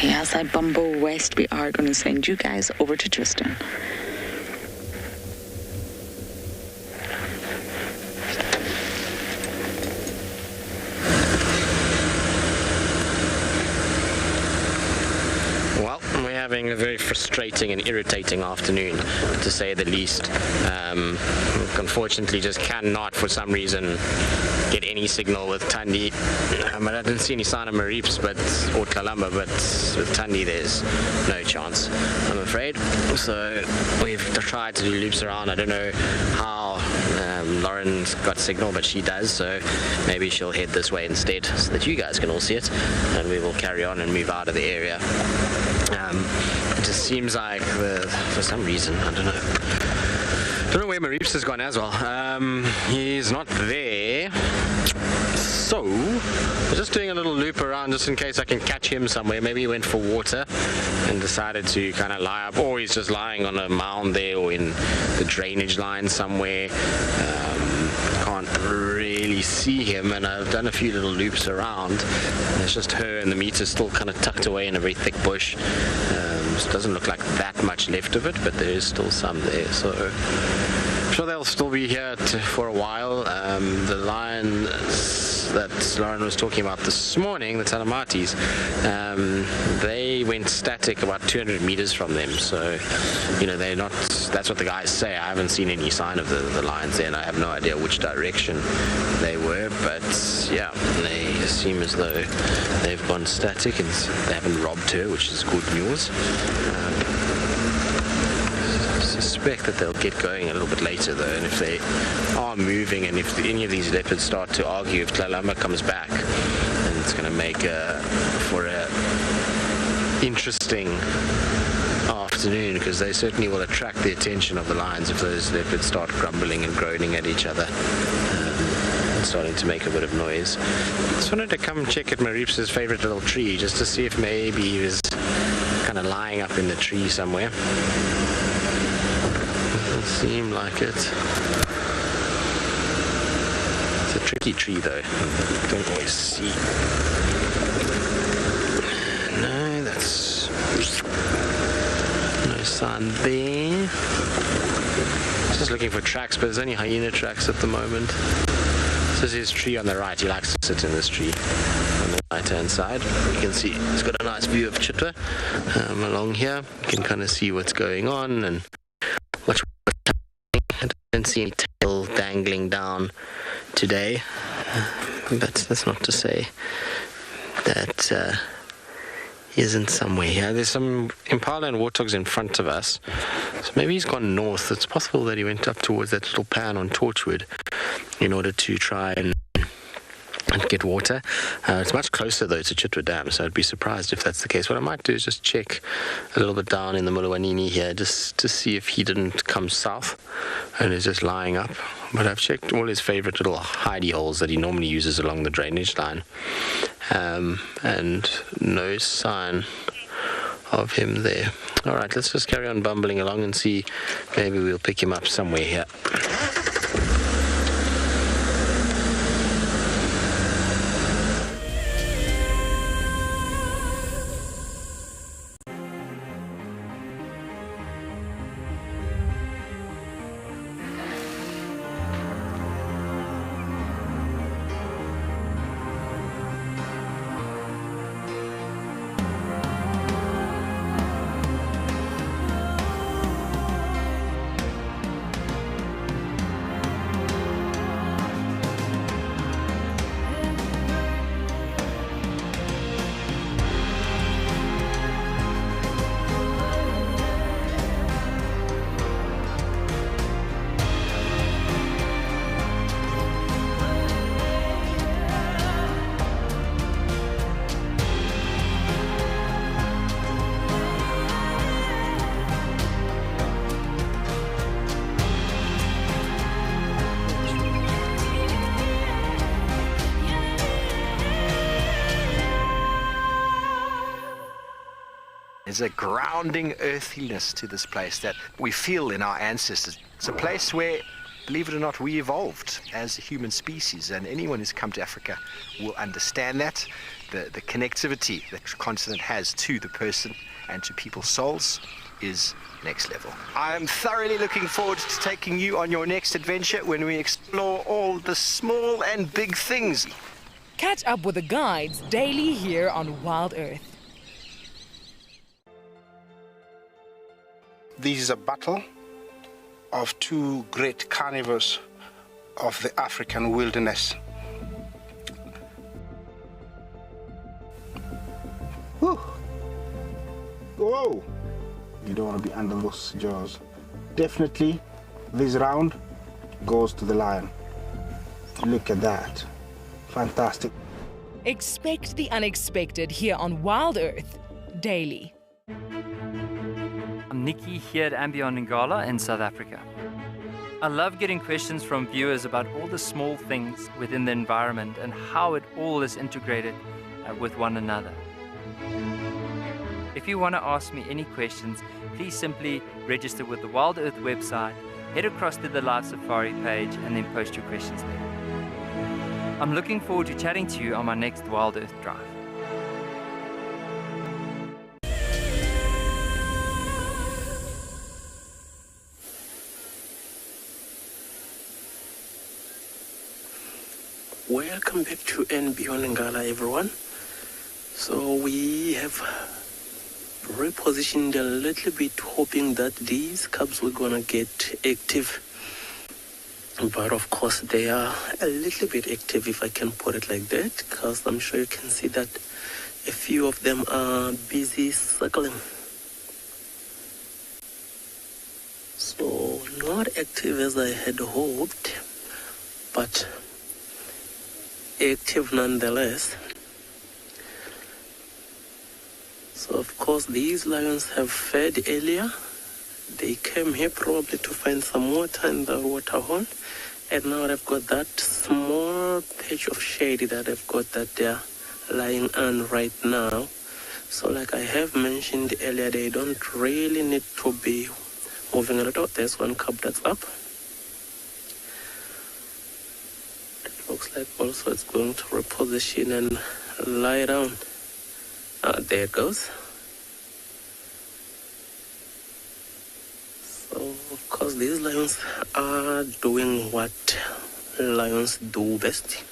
As I bumble west, we are going to send you guys over to Tristan. Well, we're having a very frustrating and irritating afternoon, to say the least. Unfortunately, just cannot, for some reason, get any signal with Thandi. I didn't see any sign of Marips or Kalamba, but with Thandi there's no chance, I'm afraid. So we've tried to do loops around. I don't know how Lauren's got signal, but she does, so maybe she'll head this way instead so that you guys can all see it, and we will carry on and move out of the area. It just seems like for some reason, I don't know where Marips has gone as well. He's not there. So, we're just doing a little loop around just in case I can catch him somewhere. Maybe he went for water and decided to kind of lie up, or he's just lying on a mound there or in the drainage line somewhere. Can't really see him, and I've done a few little loops around. It's just her, and the meat is still kind of tucked away in a very thick bush. It doesn't look like that much left of it, but there is still some there, so I'm sure they'll still be here for a while. The lions that Lauren was talking about this morning, the Talamartis, they went static about 200 meters from them, so they're not, that's what the guys say. I haven't seen any sign of the lions there, and I have no idea which direction they were, but yeah, they seem as though they've gone static and they haven't robbed her, which is good news. I suspect that they'll get going a little bit later though, and if they are moving, and if any of these leopards start to argue, if Kalamba comes back, then it's going to make for a interesting afternoon, because they certainly will attract the attention of the lions if those leopards start grumbling and groaning at each other. Starting to make a bit of noise. Just wanted to come check at Marips' favorite little tree just to see if maybe he was kind of lying up in the tree somewhere. Doesn't seem like it. It's a tricky tree though. Don't always see. No, that's no sign there. Just looking for tracks, but there's only hyena tracks at the moment. This is his tree on the right. He likes to sit in this tree on the right hand side. You can see it's got a nice view of Chitwa along here. You can kind of see what's going on and what's happening. I don't see any tail dangling down today, but that's not to say that he isn't somewhere here. There's some impala and warthogs in front of us, so maybe he's gone north. It's possible that he went up towards that little pan on Torchwood in order to try and get water. It's much closer though to Tswalu Dam, so I'd be surprised if that's the case. What I might do is just check a little bit down in the Mulawanini here, just to see if he didn't come south and is just lying up. But I've checked all his favorite little hidey holes that he normally uses along the drainage line, and no sign of him there. All right, let's just carry on bumbling along and see. Maybe we'll pick him up somewhere here. There's a grounding earthiness to this place that we feel in our ancestors. It's a place where, believe it or not, we evolved as a human species, and anyone who's come to Africa will understand that. The connectivity that the continent has to the person and to people's souls is next level. I am thoroughly looking forward to taking you on your next adventure when we explore all the small and big things. Catch up with the guides daily here on WildEarth. This is a battle of two great carnivores of the African wilderness. Whew. Whoa! You don't want to be under those jaws. Definitely, this round goes to the lion. Look at that. Fantastic. Expect the unexpected here on WildEarth daily. I'm Nikki here at andBeyond Ngala in South Africa. I love getting questions from viewers about all the small things within the environment and how it all is integrated with one another. If you want to ask me any questions, please simply register with the WildEarth website, head across to the Live Safari page, and then post your questions there. I'm looking forward to chatting to you on my next WildEarth drive. Welcome back to andBeyond Ngala, everyone. So we have repositioned a little bit, hoping that these cubs were gonna get active. But of course they are a little bit active, if I can put it like that, because I'm sure you can see that a few of them are busy circling. So not active as I had hoped, but active nonetheless. So of course these lions have fed earlier. They came here probably to find some water in the water hole, and now they've got that small patch of shade that they've got that they're lying on right now. So like I have mentioned earlier, they don't really need to be moving a lot. There's one cub that's up. Looks like also it's going to reposition and lie down. There it goes. So, of course, these lions are doing what lions do best,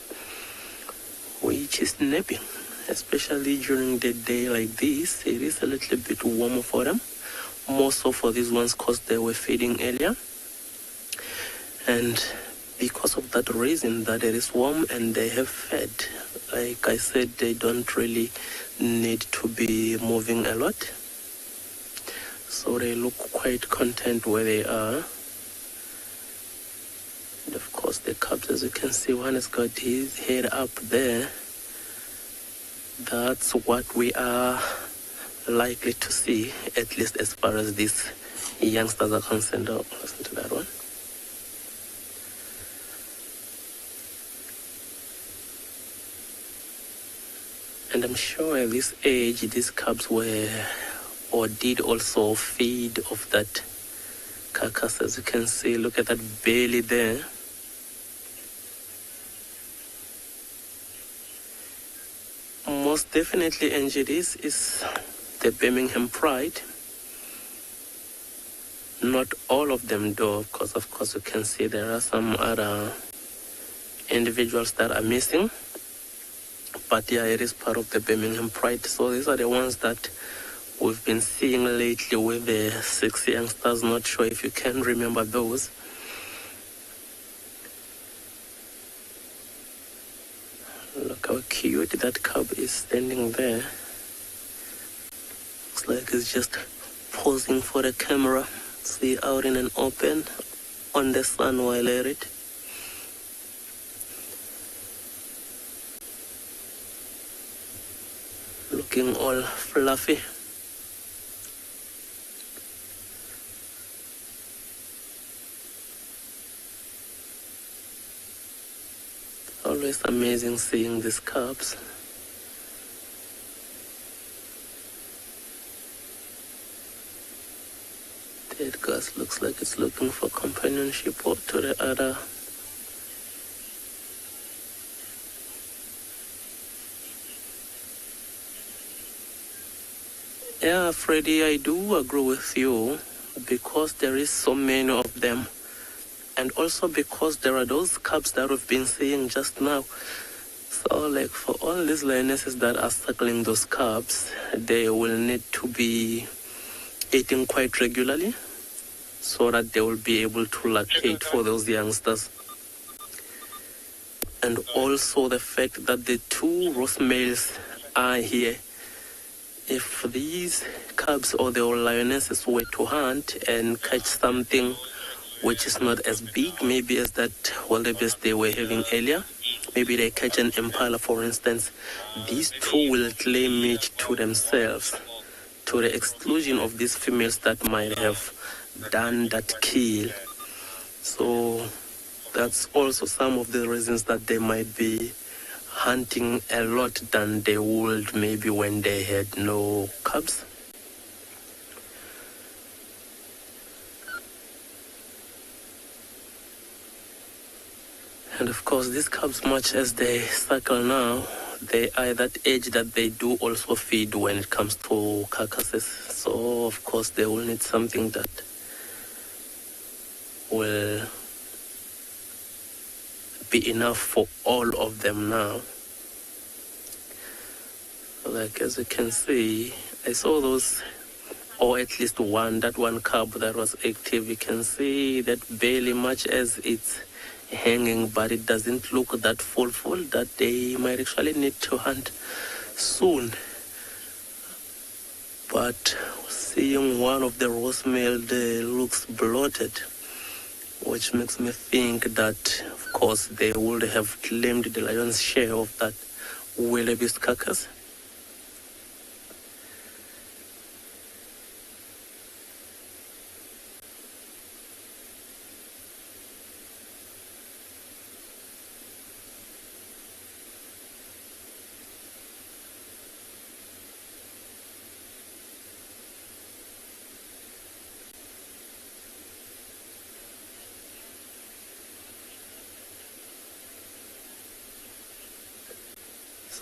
which is napping. Especially during the day like this, it is a little bit warmer for them. More so for these ones because they were feeding earlier. And because of that reason that it is warm and they have fed, like I said, they don't really need to be moving a lot. So they look quite content where they are. And of course the cubs, as you can see, one has got his head up there. That's what we are likely to see, at least as far as these youngsters are concerned. Oh, listen to that one. And I'm sure at this age, these cubs were or did also feed off that carcass. As you can see, look at that belly there. Most definitely, Angie, this is the Birmingham Pride. Not all of them do, because of course you can see there are some other individuals that are missing. But yeah, it is part of the Birmingham Pride. So these are the ones that we've been seeing lately with the 6 youngsters. Not sure if you can remember those. Look how cute that cub is standing there. Looks like he's just posing for the camera. See, out in an open on the sun while at it. Looking all fluffy. Always amazing seeing these cubs. That gas looks like it's looking for companionship or to the other. Yeah, Freddie, I do agree with you because there is so many of them. And also because there are those cubs that we've been seeing just now. So like for all these lionesses that are circling those cubs, they will need to be eating quite regularly so that they will be able to lactate for those youngsters. And also the fact that the 2 roast males are here. If these cubs or the lionesses were to hunt and catch something which is not as big, maybe as that wildebeest they were having earlier, maybe they catch an impala, for instance, these 2 will claim it to themselves, to the exclusion of these females that might have done that kill. So that's also some of the reasons that they might be hunting a lot than they would maybe when they had no cubs. And of course, these cubs, much as they circle now, they are at that age that they do also feed when it comes to carcasses. So, of course, they will need something that will be enough for all of them now. Like, as you can see, I saw those, or at least that one cub that was active. You can see that belly, much as it's hanging, but it doesn't look that full that they might actually need to hunt soon. But seeing one of the roast male there looks bloated, which makes me think that of course they would have claimed the lion's share of that wildebeest carcass.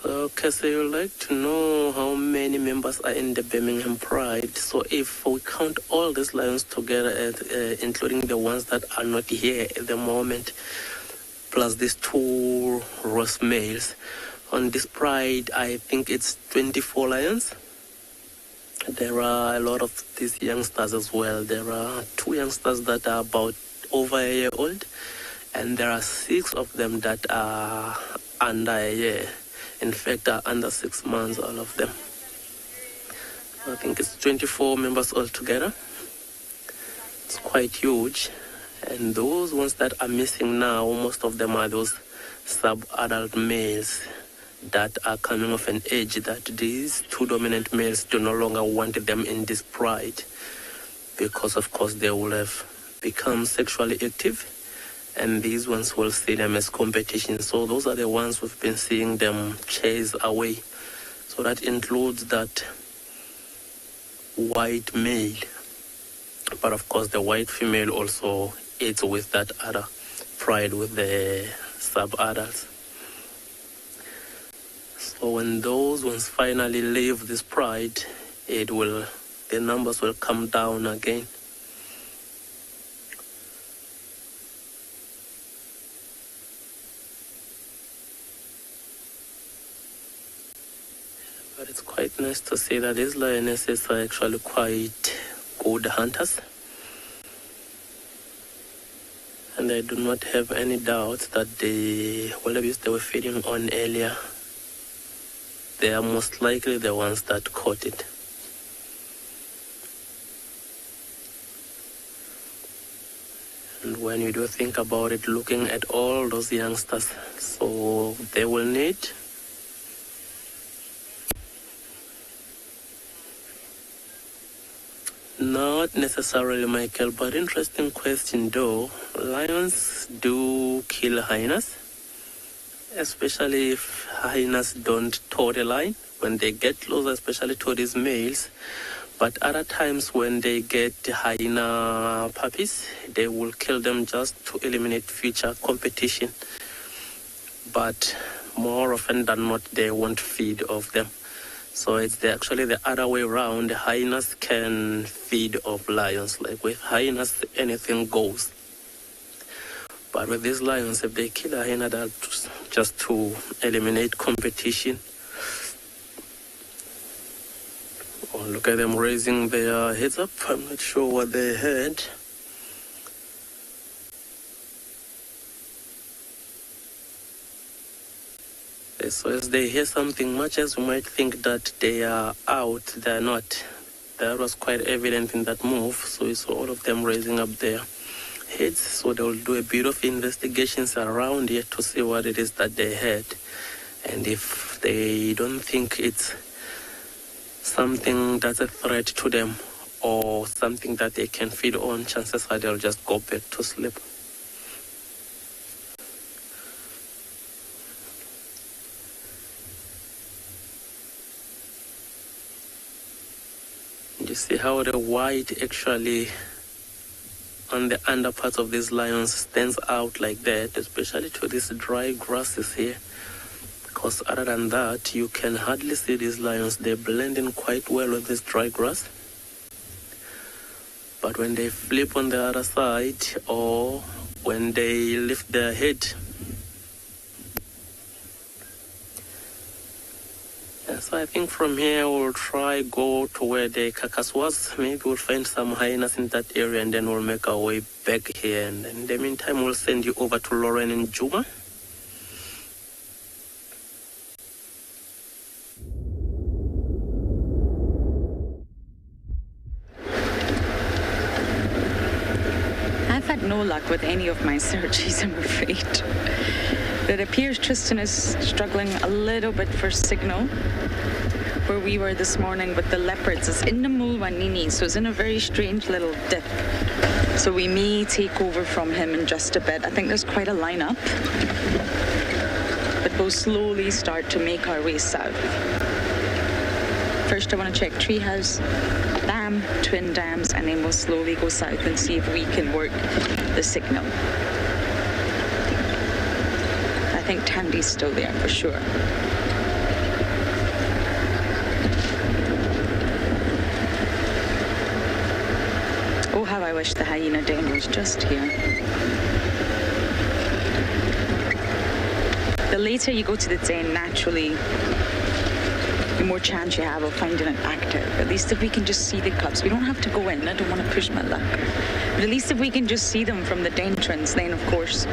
So, Cassie, you'd like to know how many members are in the Birmingham Pride. So if we count all these lions together, including the ones that are not here at the moment, plus these 2 roast males, on this Pride, I think it's 24 lions. There are a lot of these youngsters as well. There are 2 youngsters that are about over a year old, and there are 6 of them that are under a year. In fact, are under 6 months, all of them. I think it's 24 members altogether. It's quite huge. And those ones that are missing now, most of them are those sub-adult males that are coming of an age that these 2 dominant males do no longer want them in this Pride, because, of course, they will have become sexually active. And these ones will see them as competition. So those are the ones we've been seeing them chase away. So that includes that white male. But of course the white female also eats with that other Pride, with the sub-adults. So when those ones finally leave this Pride, the numbers will come down again. But it's quite nice to see that these lionesses are actually quite good hunters. And I do not have any doubt that the wildebeest they were feeding on earlier, they are most likely the ones that caught it. And when you do think about it, looking at all those youngsters, so they will need not necessarily, Michael, but interesting question though. Lions do kill hyenas, especially if hyenas don't tow the line when they get closer, especially to these males. But other times when they get hyena puppies, they will kill them just to eliminate future competition. But more often than not, they won't feed off them. So it's actually the other way around. Hyenas can feed off lions. Like with hyenas, anything goes. But with these lions, if they kill a hyena, that's just to eliminate competition. Oh, look at them raising their heads up. I'm not sure what they had. So as they hear something, much as we might think that they are out, they're not. That was quite evident in that move. So we saw all of them raising up their heads. So they'll do a bit of investigations around here to see what it is that they had. And if they don't think it's something that's a threat to them or something that they can feed on, chances are they'll just go back to sleep. You see how the white actually on the underparts of these lions stands out like that, especially to these dry grasses here. Because other than that, you can hardly see these lions. They blend in quite well with this dry grass. But when they flip on the other side or when they lift their head, so I think from here we'll try go to where the carcass was. Maybe we'll find some hyenas in that area and then we'll make our way back here. And in the meantime, we'll send you over to Lauren and Djuma. I've had no luck with any of my searches, I'm afraid. It appears Tristan is struggling a little bit for signal. Where we were this morning with the leopards is in the Mulwanini, so it's in a very strange little dip. So we may take over from him in just a bit. I think there's quite a lineup. But we'll slowly start to make our way south. First I want to check Treehouse, Dam, Twin Dams, and then we'll slowly go south and see if we can work the signal. I think Tandy's still there for sure. wish the hyena den was just here. The later you go to the den, naturally, the more chance you have of finding it active. At least if we can just see the cubs. We don't have to go in. I don't want to push my luck. But at least if we can just see them from the den entrance, then of course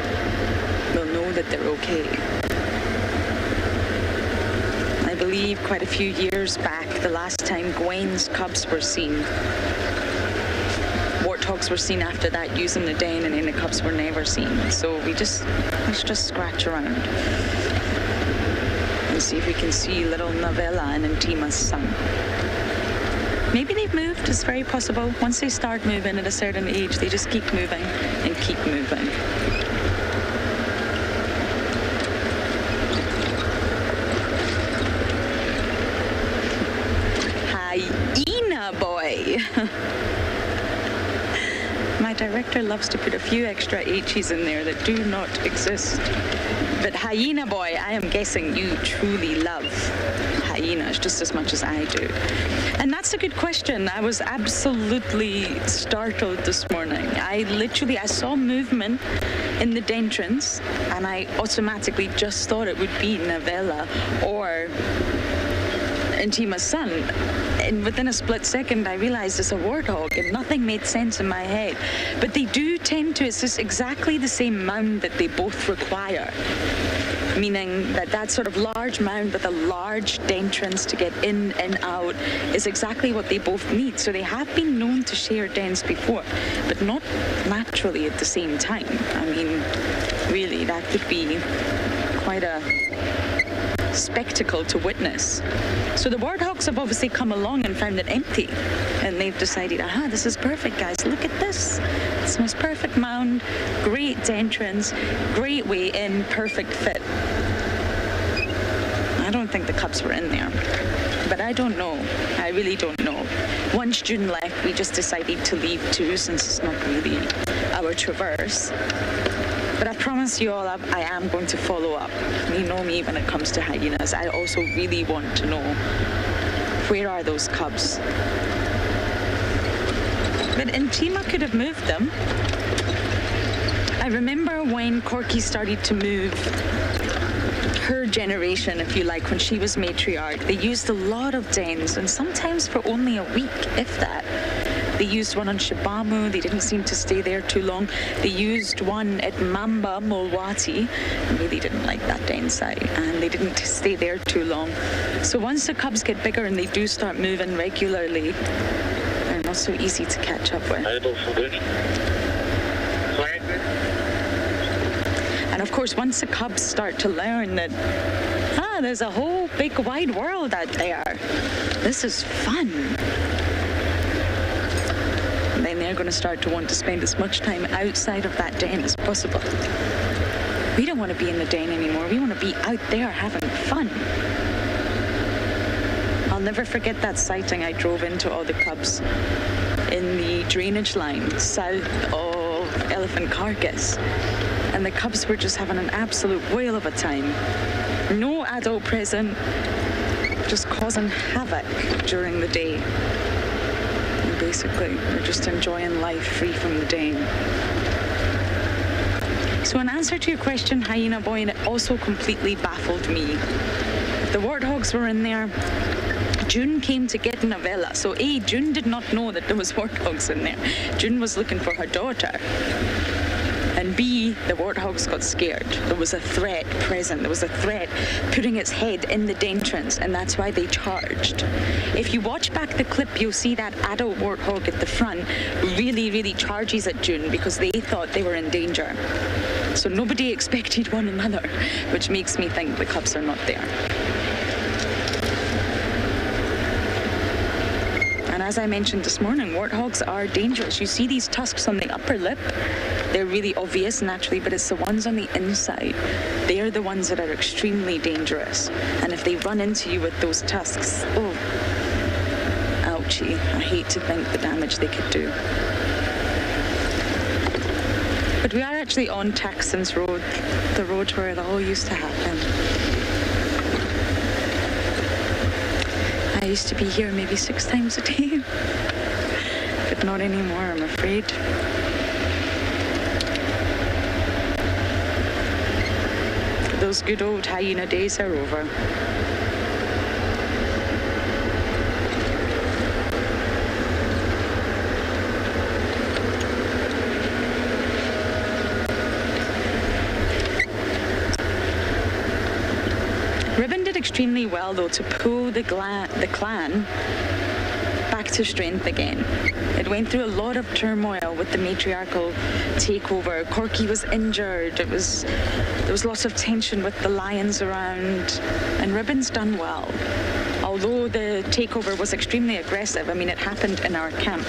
we'll know that they're okay. I believe quite a few years back, the last time Gwen's cubs were seen, warthogs were seen after that using the den, and then the cubs were never seen. So let's just scratch around and see if we can see little Novella and Intima's son. Maybe they've moved, it's very possible. Once they start moving at a certain age, they just keep moving and keep moving. Hyena boy! My director loves to put a few extra H's in there that do not exist. But hyena boy, I am guessing you truly love hyenas just as much as I do. And that's a good question. I was absolutely startled this morning. I saw movement in the entrance, and I automatically just thought it would be Novella or Intima's son. And within a split second, I realized it's a warthog, and nothing made sense in my head. But they do tend to, it's just exactly the same mound that they both require. Meaning that sort of large mound with a large entrance to get in and out is exactly what they both need. So they have been known to share dens before, but not naturally at the same time. I mean, really, that could be quite a spectacle to witness. So the warthogs have obviously come along and found it empty, and they've decided, this is perfect, guys, look at this. It's the most perfect mound, great entrance, great way in, perfect fit. I don't think the cubs were in there, but I don't know. I really don't know. Once June left, we just decided to leave too, since it's not really our traverse. But I promise you all, I am going to follow up. You know me when it comes to hyenas. I also really want to know, where are those cubs? But Intima could have moved them. I remember when Corky started to move, her generation, if you like, when she was matriarch, they used a lot of dens, and sometimes for only a week, if that. They used one on Shabamu. They didn't seem to stay there too long. They used one at Mamba, Mulwati. I really didn't like that den site, and they didn't stay there too long. So once the cubs get bigger and they do start moving regularly, they're not so easy to catch up with. And of course, once the cubs start to learn that, there's a whole big wide world out there, this is fun, then they're going to start to want to spend as much time outside of that den as possible. We don't want to be in the den anymore. We want to be out there having fun. I'll never forget that sighting. I drove into all the cubs in the drainage line south of Elephant Carcass, and the cubs were just having an absolute whale of a time. No adult present, just causing havoc during the day. Basically, we're just enjoying life free from the den. So in answer to your question, Hyena Boy, and it also completely baffled me. If the warthogs were in there, June came to get Novella. So A, June did not know that there was warthogs in there. June was looking for her daughter. And B, the warthogs got scared. There was a threat present. There was a threat putting its head in the entrance, and that's why they charged. If you watch back the clip, you'll see that adult warthog at the front really, really charges at June because they thought they were in danger. So nobody expected one another, which makes me think the cubs are not there. And as I mentioned this morning, warthogs are dangerous. You see these tusks on the upper lip. They're really obvious naturally, but it's the ones on the inside. They're the ones that are extremely dangerous. And if they run into you with those tusks, ouchie. I hate to think the damage they could do. But we are actually on Taxon's Road, the road where it all used to happen. I used to be here maybe 6 times a day. But Not anymore, I'm afraid. Those good old hyena days are over. Ribbon did extremely well, though, to pull the clan back to strength again. It went through a lot of turmoil with the matriarchal takeover. Corky was injured. There was lots of tension with the lions around, and Ribbon's done well. Although the takeover was extremely aggressive, I mean, it happened in our camp.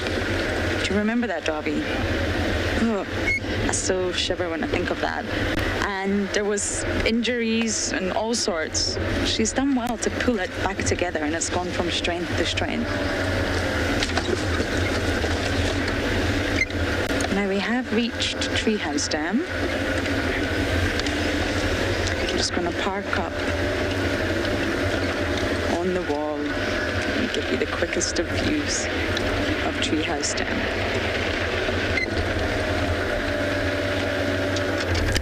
Do you remember that, Dobby? Oh, I still shiver when I think of that. And there was injuries and all sorts. She's done well to pull it back together, and it's gone from strength to strength. Now we have reached Treehouse Dam. I'm just going to park up on the wall and give you the quickest of views of Treehouse Dam.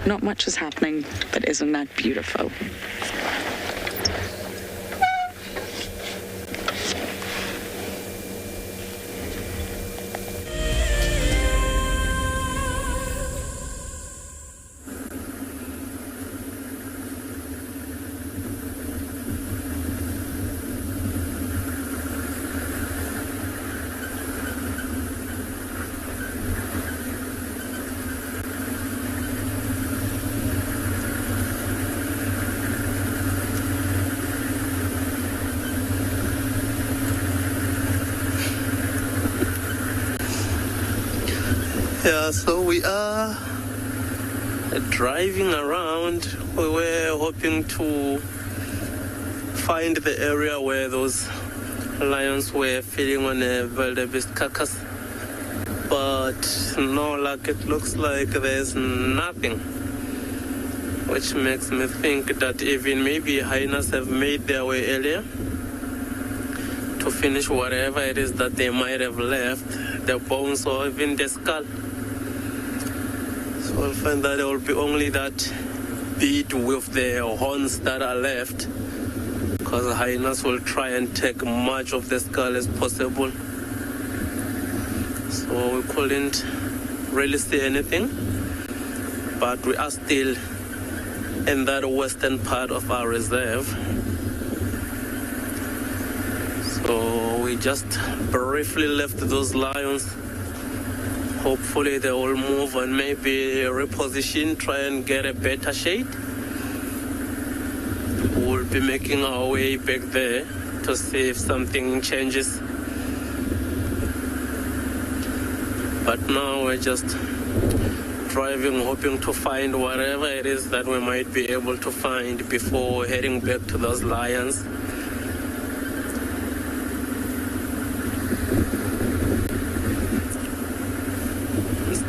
Not much is happening, but isn't that beautiful? Yeah, so we are driving around. We were hoping to find the area where those lions were feeding on a wildebeest carcass. But no luck, it looks like there's nothing. Which makes me think that even maybe hyenas have made their way earlier to finish whatever it is that they might have left, the bones or even the skull. So we'll find that there will be only that bit with the horns that are left, because hyenas will try and take much of the skull as possible. So we couldn't really see anything, but we are still in that western part of our reserve. So we just briefly left those lions. Hopefully they will move and maybe reposition, try and get a better shade. We'll be making our way back there to see if something changes. But now we're just driving, hoping to find whatever it is that we might be able to find before heading back to those lions.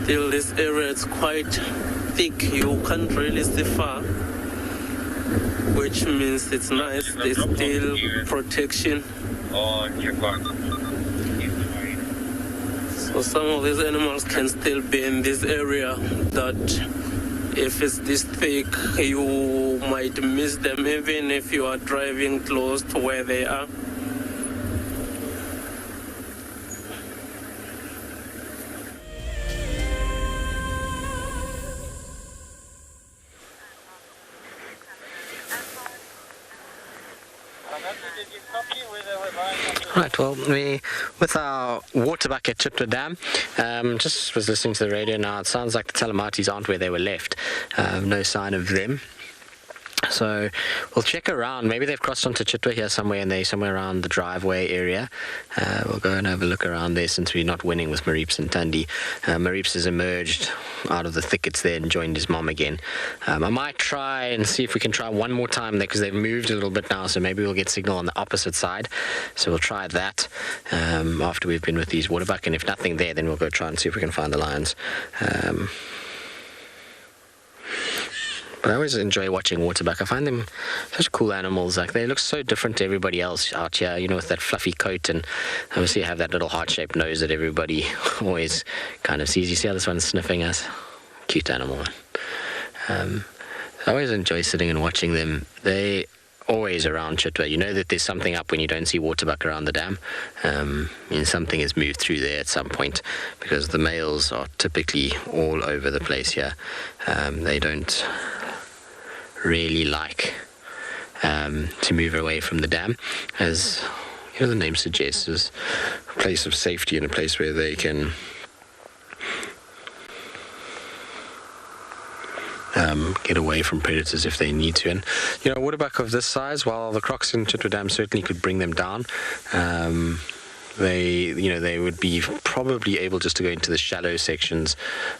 Still, this area is quite thick. You can't really see far, which means it's nice. There's still protection. So some of these animals can still be in this area that if it's this thick, you might miss them even if you are driving close to where they are. Right, well, we, with our water bucket Tswalu Dam, just was listening to the radio now. It sounds like the Talamatis aren't where they were left. No sign of them. So we'll check around. Maybe they've crossed onto Tswalu here somewhere, and they're somewhere around the driveway area. We'll go and have a look around there since we're not winning with Marips and Tundi. Marips has emerged out of the thickets there and joined his mom again. I might try and see if we can try one more time there, because they've moved a little bit now, so maybe we'll get signal on the opposite side. So we'll try that after we've been with these water buck, and if nothing there, then we'll go try and see if we can find the lions. But I always enjoy watching waterbuck. I find them such cool animals. Like, they look so different to everybody else out here, you know, with that fluffy coat, and obviously have that little heart-shaped nose that everybody always kind of sees. You see how this one's sniffing us? Cute animal. I always enjoy sitting and watching them. They always around Chitwa. You know that there's something up when you don't see waterbuck around the dam. Something has moved through there at some point, because the males are typically all over the place here. They don't really like to move away from the dam, as you know the name suggests, is a place of safety and a place where they can get away from predators if they need to. And you know, waterbuck of this size, while the crocs in Chitwa Dam certainly could bring them down, they would be probably able just to go into the shallow sections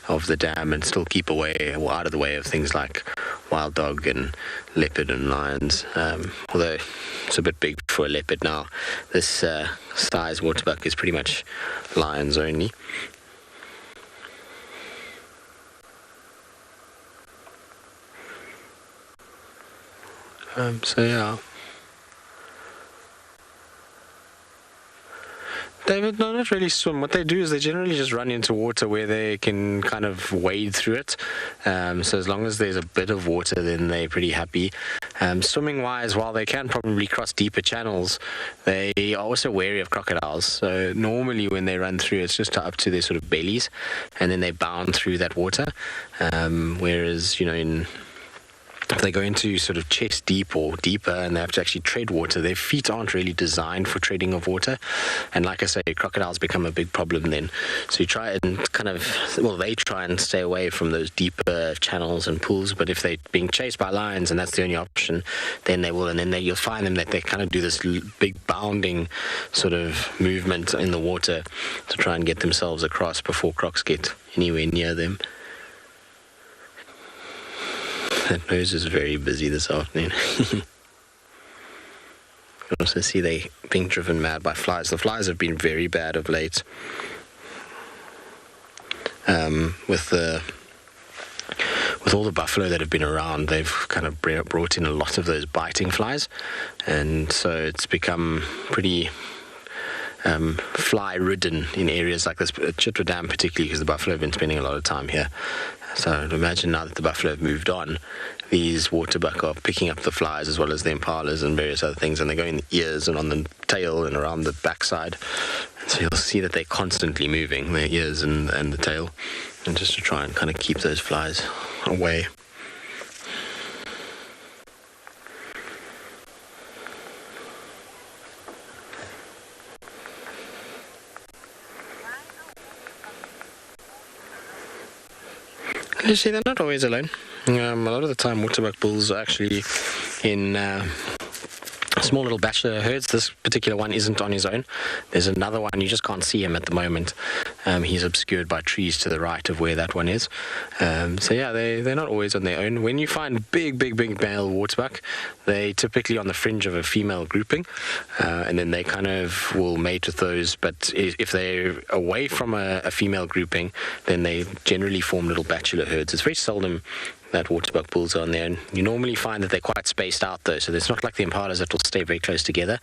of the dam and still keep away or out of the way of things like wild dog and leopard and lions. Although it's a bit big for a leopard now, this size waterbuck is pretty much lions only. So yeah. David, no, not really swim. What they do is they generally just run into water where they can kind of wade through it. So as long as there's a bit of water, then they're pretty happy. Swimming-wise, while they can probably cross deeper channels, they are also wary of crocodiles. So normally when they run through, it's just up to their sort of bellies, and then they bound through that water. Whereas, you know, if they go into sort of chest deep or deeper and they have to actually tread water, their feet aren't really designed for treading of water. And like I say, crocodiles become a big problem then. So you try and they try and stay away from those deeper channels and pools. But if they're being chased by lions and that's the only option, then they will. And then you'll find them that they kind of do this big bounding sort of movement in the water to try and get themselves across before crocs get anywhere near them. That nose is very busy this afternoon. You can also see they being driven mad by flies. The flies have been very bad of late. With all the buffalo that have been around, they've kind of brought in a lot of those biting flies, and so it's become pretty fly-ridden in areas like this, Chitwa Dam particularly, because the buffalo have been spending a lot of time here. So I'd imagine now that the buffalo have moved on, these waterbuck are picking up the flies as well as the impalas and various other things, and they go in the ears and on the tail and around the backside. And so you'll see that they're constantly moving, their ears and the tail, and just to try and kind of keep those flies away. You see, they're not always alone. A lot of the time, waterbuck bulls are actually in small little bachelor herds. This particular one isn't on his own. There's another one, you just can't see him at the moment. He's obscured by trees to the right of where that one is. So yeah, they're not always on their own. When you find big male waterbuck, they typically on the fringe of a female grouping, and then they kind of will mate with those. But if they're away from a female grouping, then they generally form little bachelor herds. It's very seldom that waterbuck bulls are on there, and you normally find that they're quite spaced out though, so it's not like the impalas that will stay very close together.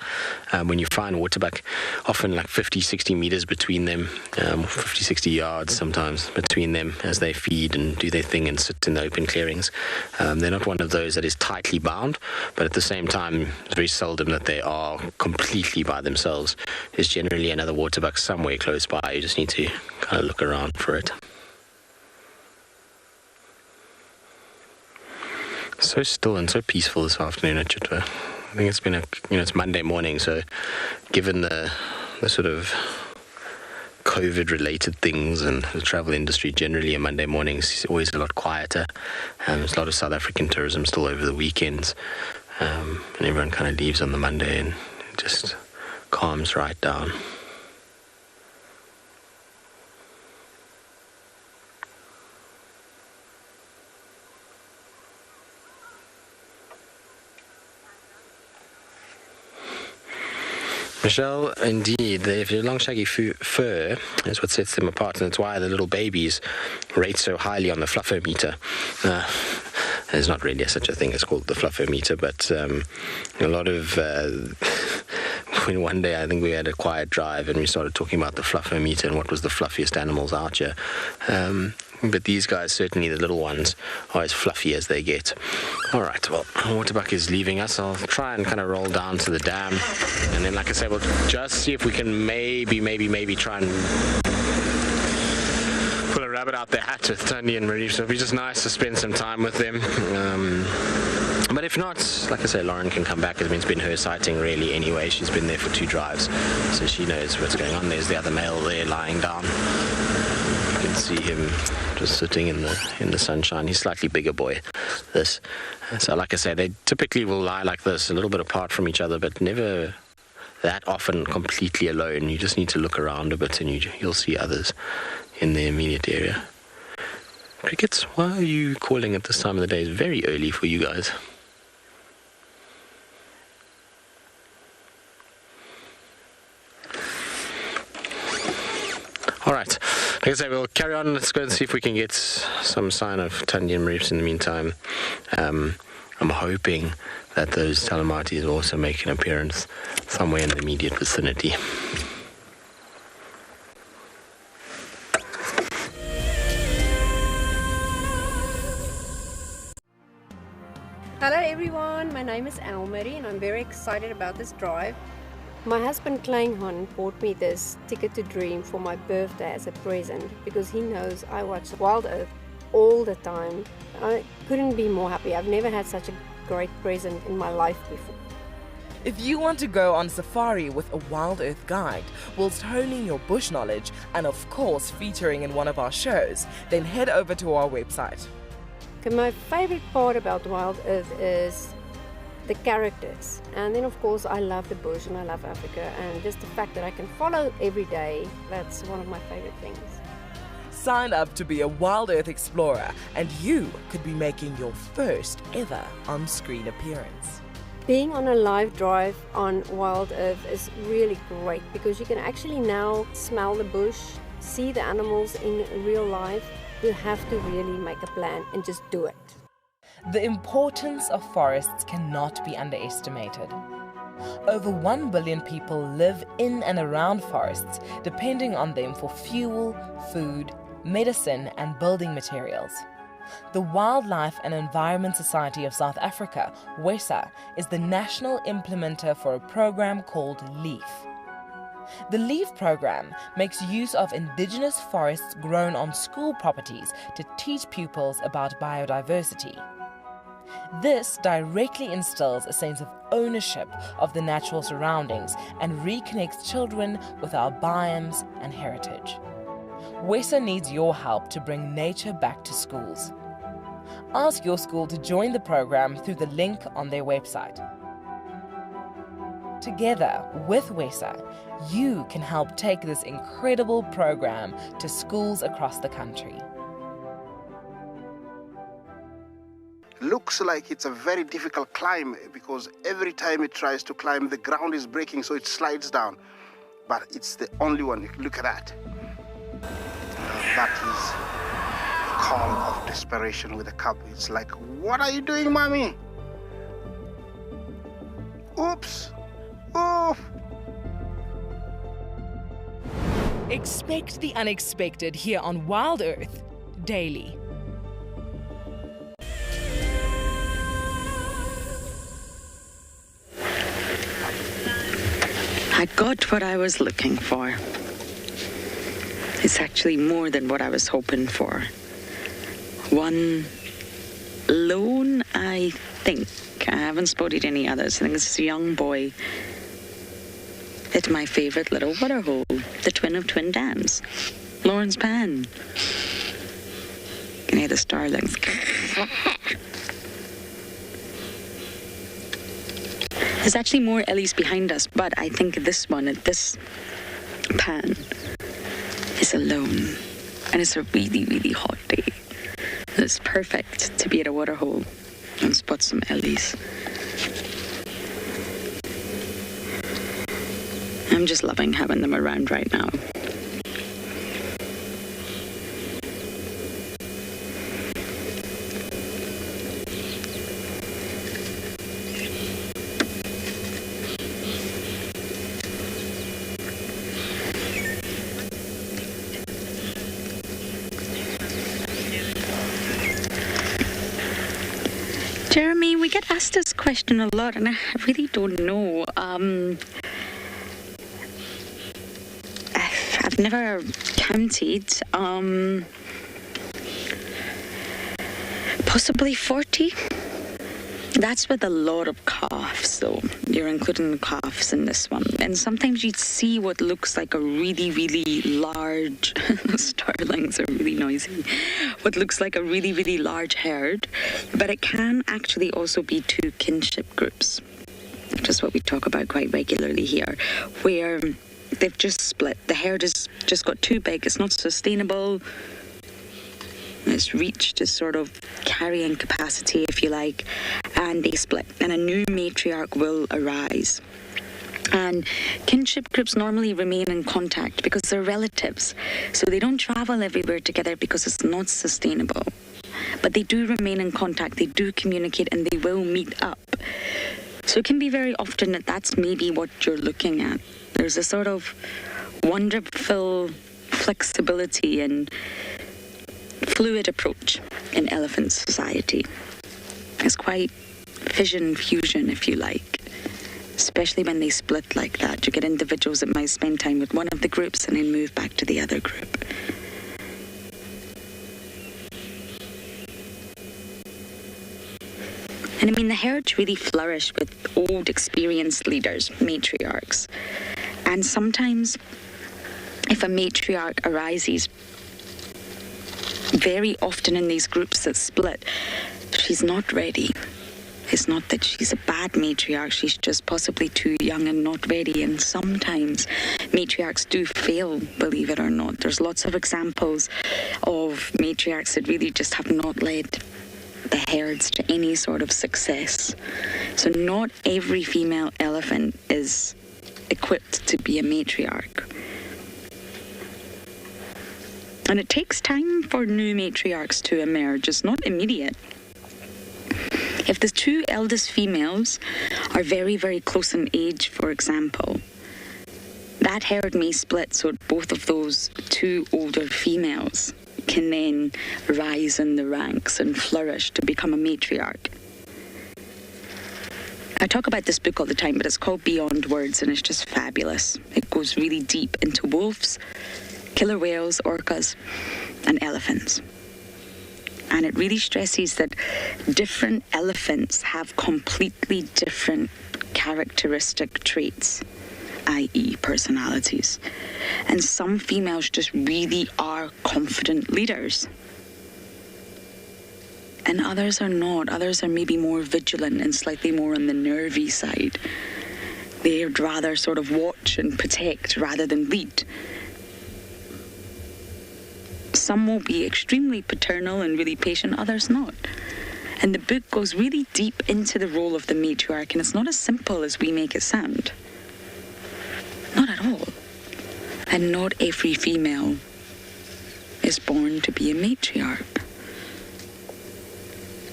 When you find waterbuck, often like 50-60 meters between them, 50-60 yards sometimes between them as they feed and do their thing and sit in the open clearings. They're not one of those that is tightly bound, but at the same time it's very seldom that they are completely by themselves. There's generally another waterbuck somewhere close by. You just need to kind of look around for it. So still and so peaceful this afternoon at Chitwa. I think it's been it's Monday morning, so given the sort of COVID-related things and the travel industry generally, a Monday morning is always a lot quieter. There's a lot of South African tourism still over the weekends, and everyone kind of leaves on the Monday and it just calms right down. Michelle, indeed, their long shaggy fur is what sets them apart, and it's why the little babies rate so highly on the fluffometer. There's not really such a thing as called the fluffometer, but a lot of... One day I think we had a quiet drive and we started talking about the fluffometer and what was the fluffiest animals out here. But these guys, certainly the little ones, are as fluffy as they get. All right, well, Waterbuck is leaving us. I'll try and kind of roll down to the dam. And then, like I say, we'll just see if we can maybe try and pull a rabbit out their hat with Tundi and Marie. So it'll be just nice to spend some time with them. But if not, like I say, Lauren can come back. It's been her sighting really anyway. She's been there for 2 drives, so she knows what's going on. There's the other male there lying down. You can see him just sitting in the sunshine. He's a slightly bigger boy, this. So like I say, they typically will lie like this, a little bit apart from each other, but never that often completely alone. You just need to look around a bit and you'll see others in the immediate area. Crickets, why are you calling at this time of the day? It's very early for you guys. All right, like I say, we'll carry on. Let's go and see if we can get some sign of Tundi and Reefs in the meantime. I'm hoping that those Talamatis will also make an appearance somewhere in the immediate vicinity. Hello everyone, my name is Elmarie and I'm very excited about this drive. My husband Kleinhan bought me this Ticket to Dream for my birthday as a present because he knows I watch WildEarth all the time. I couldn't be more happy. I've never had such a great present in my life before. If you want to go on safari with a WildEarth guide, whilst honing your bush knowledge and of course featuring in one of our shows, then head over to our website. Okay, my favorite part about WildEarth is the characters, and then of course I love the bush and I love Africa, and just the fact that I can follow every day, that's one of my favorite things. Sign up to be a WildEarth explorer and you could be making your first ever on-screen appearance. Being on a live drive on WildEarth is really great because you can actually now smell the bush, see the animals in real life. You have to really make a plan and just do it. The importance of forests cannot be underestimated. Over 1 billion people live in and around forests, depending on them for fuel, food, medicine, and building materials. The Wildlife and Environment Society of South Africa, WESA, is the national implementer for a program called LEAF. The LEAF program makes use of indigenous forests grown on school properties to teach pupils about biodiversity. This directly instills a sense of ownership of the natural surroundings and reconnects children with our biomes and heritage. WESA needs your help to bring nature back to schools. Ask your school to join the program through the link on their website. Together with WESA, you can help take this incredible program to schools across the country. Looks like it's a very difficult climb because every time it tries to climb, the ground is breaking, so it slides down. But it's the only one. Look at that. That is a call of desperation with a cub. It's like, what are you doing, mommy? Oops. Oof. Expect the unexpected here on WildEarth daily. I got what I was looking for. It's actually more than what I was hoping for. One lone, I think. I haven't spotted any others. I think this is a young boy at my favourite little waterhole, the twin of twin dams, Lawrence Pan. You can hear the starlings. There's actually more ellies behind us, but I think this one, this pan, is alone. And it's a really, really hot day. It's perfect to be at a waterhole and spot some ellies. I'm just loving having them around right now. Jeremy, we get asked this question a lot, and I really don't know. I've never counted. Possibly 40. That's with a lot of calves, though. You're including the calves in this one. And sometimes you'd see what looks like a really, really large... Starlings are really noisy. What looks like a really, really large herd. But it can actually also be two kinship groups, which is what we talk about quite regularly here, where they've just split. The herd has just got too big. It's not sustainable. It's reached its sort of carrying capacity, if you like, and they split, and a new matriarch will arise. And kinship groups normally remain in contact because they're relatives, so they don't travel everywhere together because it's not sustainable. But they do remain in contact, they do communicate, and they will meet up. So it can be very often that that's maybe what you're looking at. There's a sort of wonderful flexibility and fluid approach in elephant society. It's quite fission fusion, if you like, especially when they split like that. You get individuals that might spend time with one of the groups and then move back to the other group. And I mean, the herds really flourish with old, experienced leaders, matriarchs. And sometimes, if a matriarch arises, very often in these groups that split, she's not ready. It's not that she's a bad matriarch, she's just possibly too young and not ready. And sometimes matriarchs do fail, believe it or not. There's lots of examples of matriarchs that really just have not led the herds to any sort of success. So not every female elephant is equipped to be a matriarch. And it takes time for new matriarchs to emerge. It's not immediate. If the two eldest females are very, very close in age, for example, that herd may split so both of those two older females can then rise in the ranks and flourish to become a matriarch. I talk about this book all the time, but it's called Beyond Words, and it's just fabulous. It goes really deep into wolves, killer whales, orcas, and elephants. And it really stresses that different elephants have completely different characteristic traits, i.e. personalities. And some females just really are confident leaders. And others are not. Others are maybe more vigilant and slightly more on the nervy side. They'd rather sort of watch and protect rather than lead. Some will be extremely paternal and really patient, others not. And the book goes really deep into the role of the matriarch, and it's not as simple as we make it sound. Not at all. And not every female is born to be a matriarch.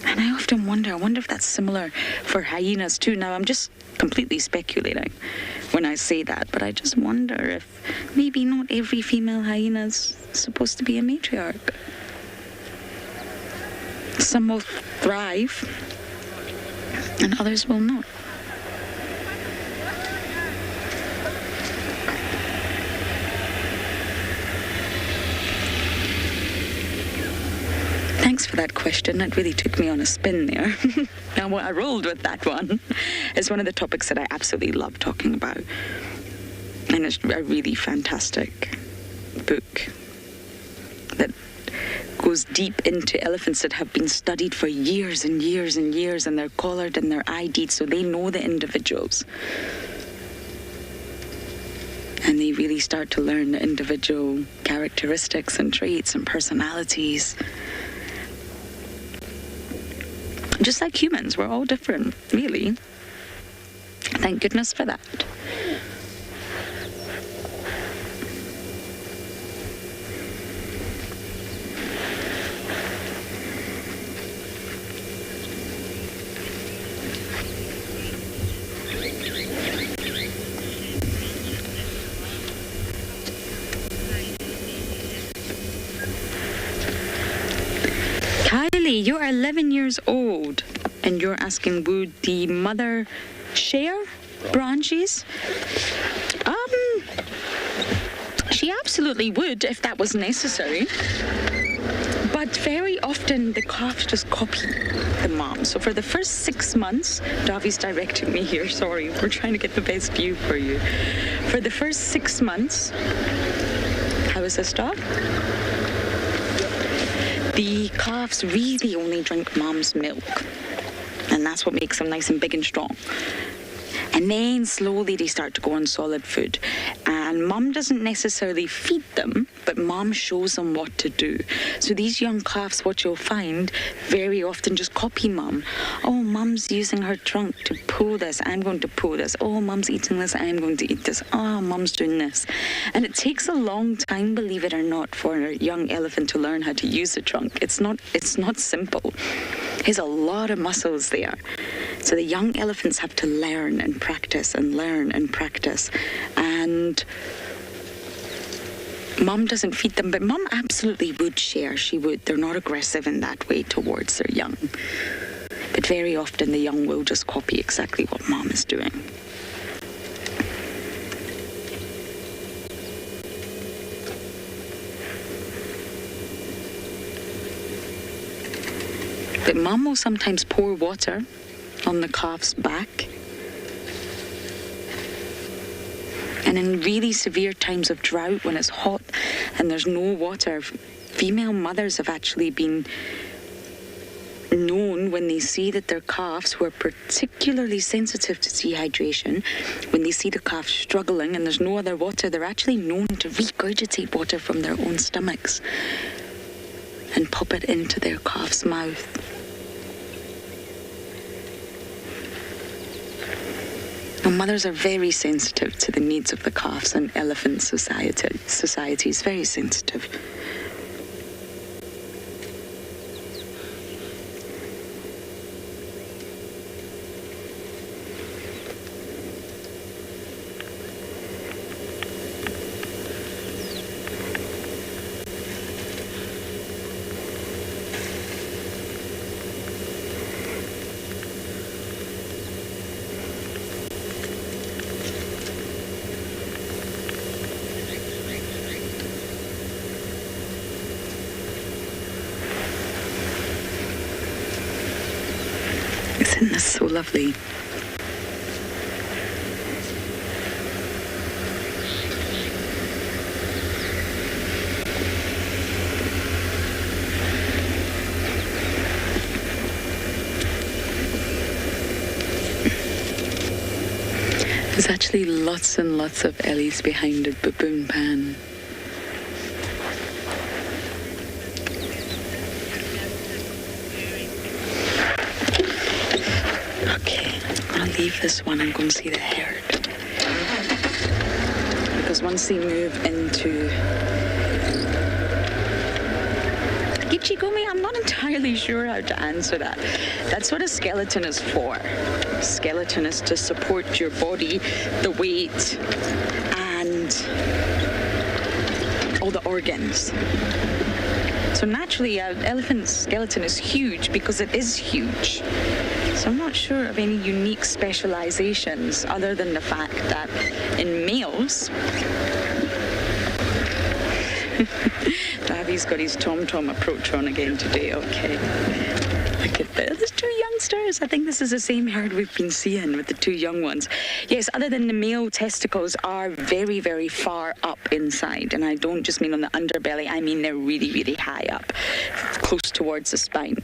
And I often wonder if that's similar for hyenas too. Now, I'm just completely speculating when I say that, but I just wonder if maybe not every female hyena is supposed to be a matriarch. Some will thrive, and others will not. Thanks for that question. That really took me on a spin there. Now, I rolled with that one. It's one of the topics that I absolutely love talking about. And it's a really fantastic book that goes deep into elephants that have been studied for years and years and years, and they're collared and they're ID'd, so they know the individuals. And they really start to learn the individual characteristics and traits and personalities. Just like humans, we're all different, really. Thank goodness for that. you are 11 years old, and you're asking, would the mother share branches? She absolutely would if that was necessary. But very often the calves just copy the mom. So for the first 6 months, Davi's directing me here, sorry, we're trying to get the best view for you. For the first 6 months, how is this, Dav? The calves really only drink mom's milk. And that's what makes them nice and big and strong. And then slowly they start to go on solid food. And mom doesn't necessarily feed them, but mom shows them what to do. So these young calves, what you'll find, very often just copy mom. Oh, mom's using her trunk to pull this. I'm going to pull this. Oh, mom's eating this. I'm going to eat this. Oh, mom's doing this. And it takes a long time, believe it or not, for a young elephant to learn how to use the trunk. It's not simple. There's a lot of muscles there. So the young elephants have to learn and practice and learn and practice. And mom doesn't feed them, but mom absolutely would share. She would. They're not aggressive in that way towards their young. But very often the young will just copy exactly what mom is doing. But mom will sometimes pour water on the calf's back. And in really severe times of drought, when it's hot and there's no water, female mothers have actually been known, when they see that their calves, who are particularly sensitive to dehydration, when they see the calf struggling and there's no other water, they're actually known to regurgitate water from their own stomachs and pop it into their calf's mouth. Now, mothers are very sensitive to the needs of the calves, and elephant society is very sensitive. Isn't this so lovely? There's actually lots and lots of Ellies behind a baboon pan. Leave this one and go and see the herd, because once they move into Gichigumi, I'm not entirely sure how to answer that. That's what a skeleton is for. Skeleton is to support your body, the weight, and all the organs. So naturally, an elephant's skeleton is huge because it is huge. So I'm not sure of any unique specializations other than the fact that in males, Davi's got his tom-tom approach on again today, okay. Look at this, there's two youngsters. I think this is the same herd we've been seeing with the two young ones. Yes, other than the male testicles are very, very far up inside. And I don't just mean on the underbelly, I mean they're really, really high up, close towards the spine.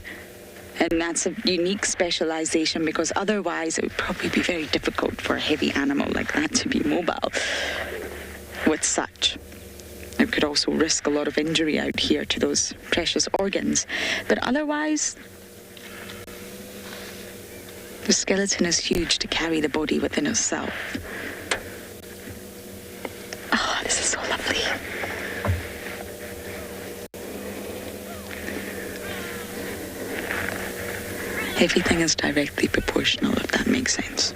And that's a unique specialization, because otherwise it would probably be very difficult for a heavy animal like that to be mobile with such. It could also risk a lot of injury out here to those precious organs. But otherwise, the skeleton is huge to carry the body within itself. Oh, this is so lovely. Everything is directly proportional, if that makes sense.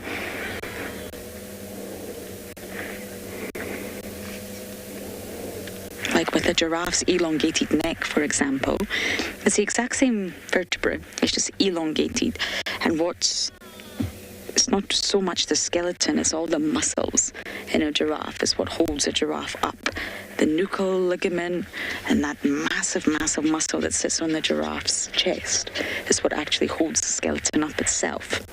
Like with a giraffe's elongated neck, for example, it's the exact same vertebra. It's just elongated. And it's not so much the skeleton, it's all the muscles in a giraffe is what holds a giraffe up. The nuchal ligament and that massive, massive muscle that sits on the giraffe's chest is what actually holds the skeleton up itself.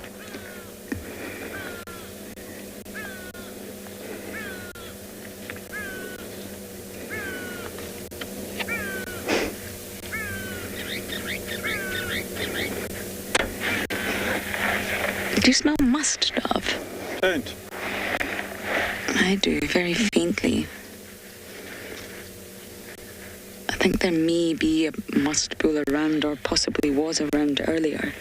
Do you smell must, Dove? Don't. I do, very faintly. I think there may be a must pool around, or possibly was around earlier.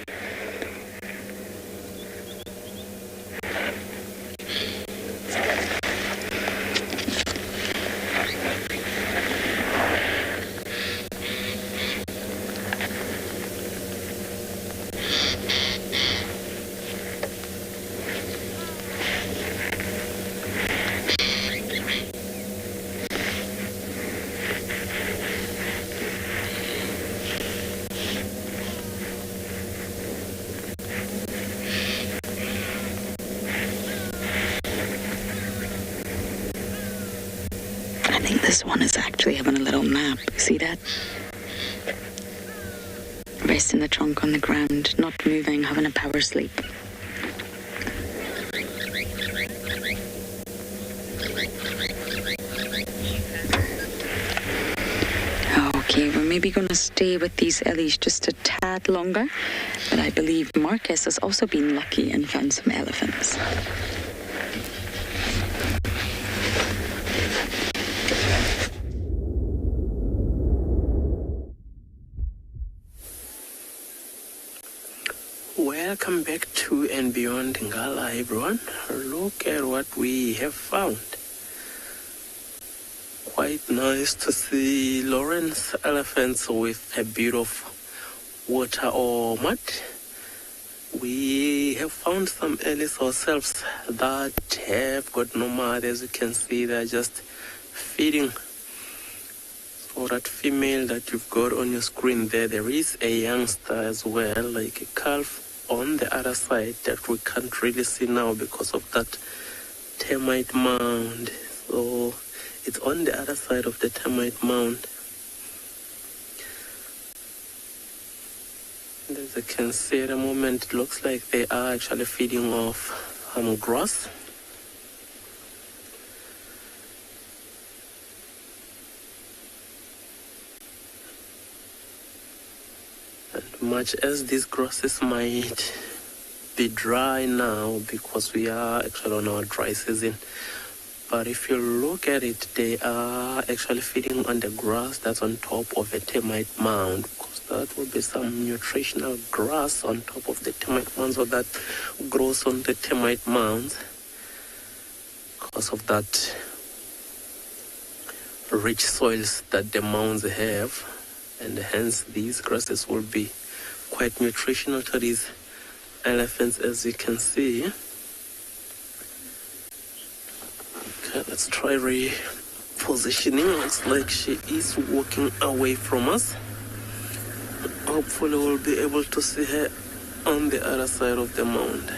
This one is actually having a little nap. See that? Resting the trunk on the ground, not moving, having a power sleep. Okay, we're maybe going to stay with these ellies just a tad longer, but I believe Marcus has also been lucky and found some elephants. Welcome back to and Beyond Ngala, everyone. Look at what we have found. Quite nice to see Lawrence elephants with a bit of water or mud. We have found some ellis ourselves that have got no mud. As you can see, they're just feeding. So that female that you've got on your screen there is a youngster as well, like a calf on the other side that we can't really see now because of that termite mound. So it's on the other side of the termite mound. And as you can see at the moment, it looks like they are actually feeding off grass. Much as these grasses might be dry now because we are actually on our dry season, but if you look at it, they are actually feeding on the grass that's on top of a termite mound, because that will be some nutritional grass on top of the termite mounds, or that grows on the termite mounds because of that rich soils that the mounds have, and hence these grasses will be quite nutritional to these elephants, as you can see. Okay, let's try repositioning. Looks like she is walking away from us. Hopefully we'll be able to see her on the other side of the mound.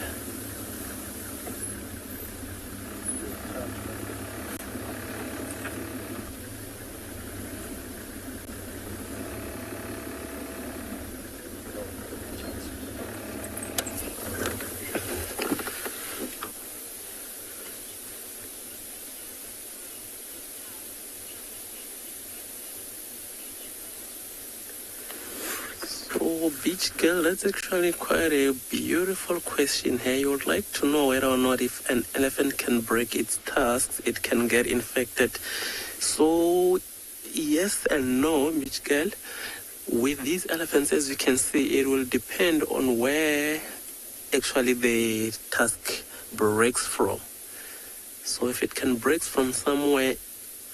Beach girl, that's actually quite a beautiful question here. You would like to know whether or not if an elephant can break its tusks, it can get infected. So yes and no, beach girl. With these elephants, as you can see, it will depend on where actually the tusk breaks from. So if it can break from somewhere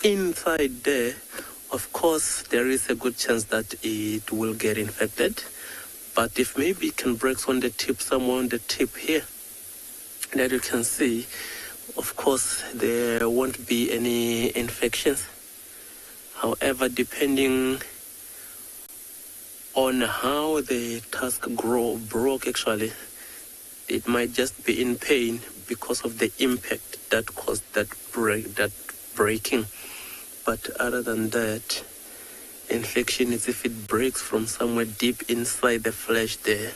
inside there, of course there is a good chance that it will get infected. But if maybe it can break on the tip, somewhere on the tip here, that you can see, of course there won't be any infections. However, depending on how the tusk broke actually, it might just be in pain because of the impact that caused that breaking. But other than that, infection is if it breaks from somewhere deep inside the flesh there.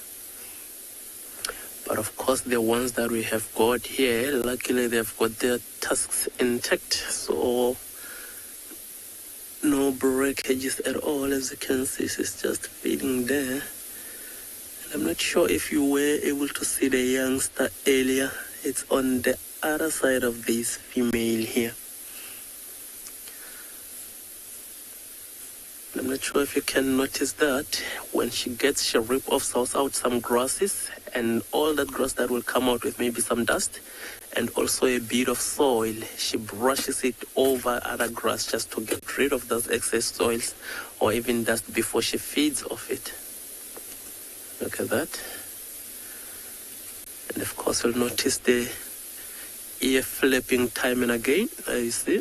But of course, the ones that we have got here, luckily they've got their tusks intact, so no breakages at all. As you can see, she's just feeding there. And I'm not sure if you were able to see the youngster earlier. It's on the other side of this female here. I'm not sure if you can notice that when she rip off out some grasses, and all that grass that will come out with maybe some dust and also a bit of soil. She brushes it over other grass just to get rid of those excess soils or even dust before she feeds off it. Look at that. And of course you'll notice the ear flapping time and again, you see.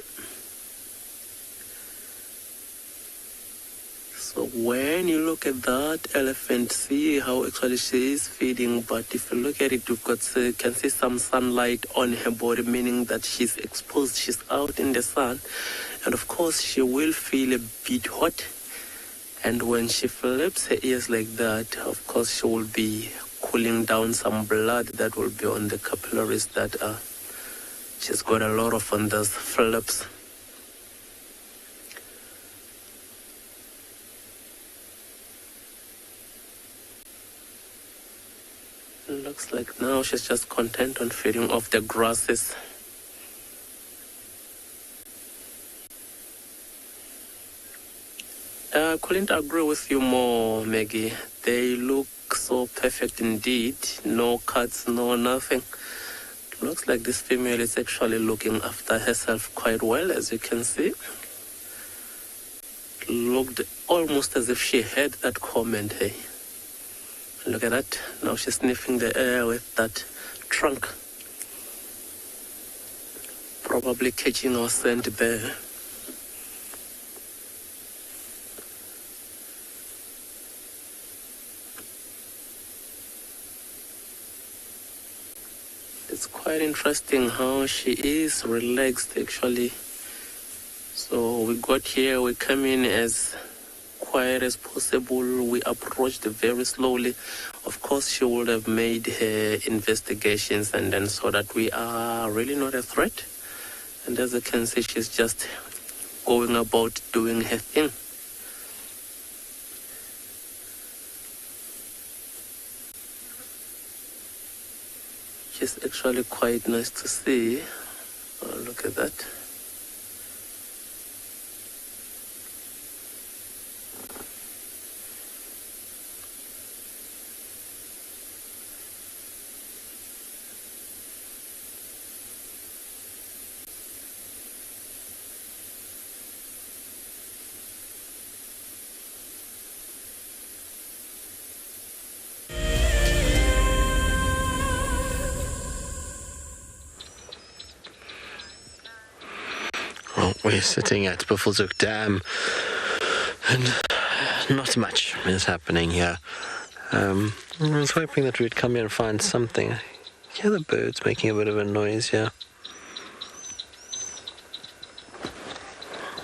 So when you look at that elephant, see how actually she is feeding, but if you look at it, you can see some sunlight on her body, meaning that she's exposed, she's out in the sun, and of course she will feel a bit hot. And when she flaps her ears like that, of course she will be cooling down some blood that will be on the capillaries that she's got a lot of on those flaps. Looks like now she's just content on feeding off the grasses. I couldn't agree with you more, Maggie. They look so perfect indeed. No cuts, no nothing. Looks like this female is actually looking after herself quite well, as you can see. Looked almost as if she heard that comment, hey. Look at that. Now she's sniffing the air with that trunk. Probably catching our scent there. It's quite interesting how she is relaxed actually. So we got here, we come in as quiet as possible. We approached very slowly. Of course, she would have made her investigations and then saw that we are really not a threat. And as you can see, she's just going about doing her thing. She's actually quite nice to see. Oh, look at that. We're sitting at Buffelshoek Dam and not much is happening here. I was hoping that we'd come here and find something. Hear the birds making a bit of a noise here.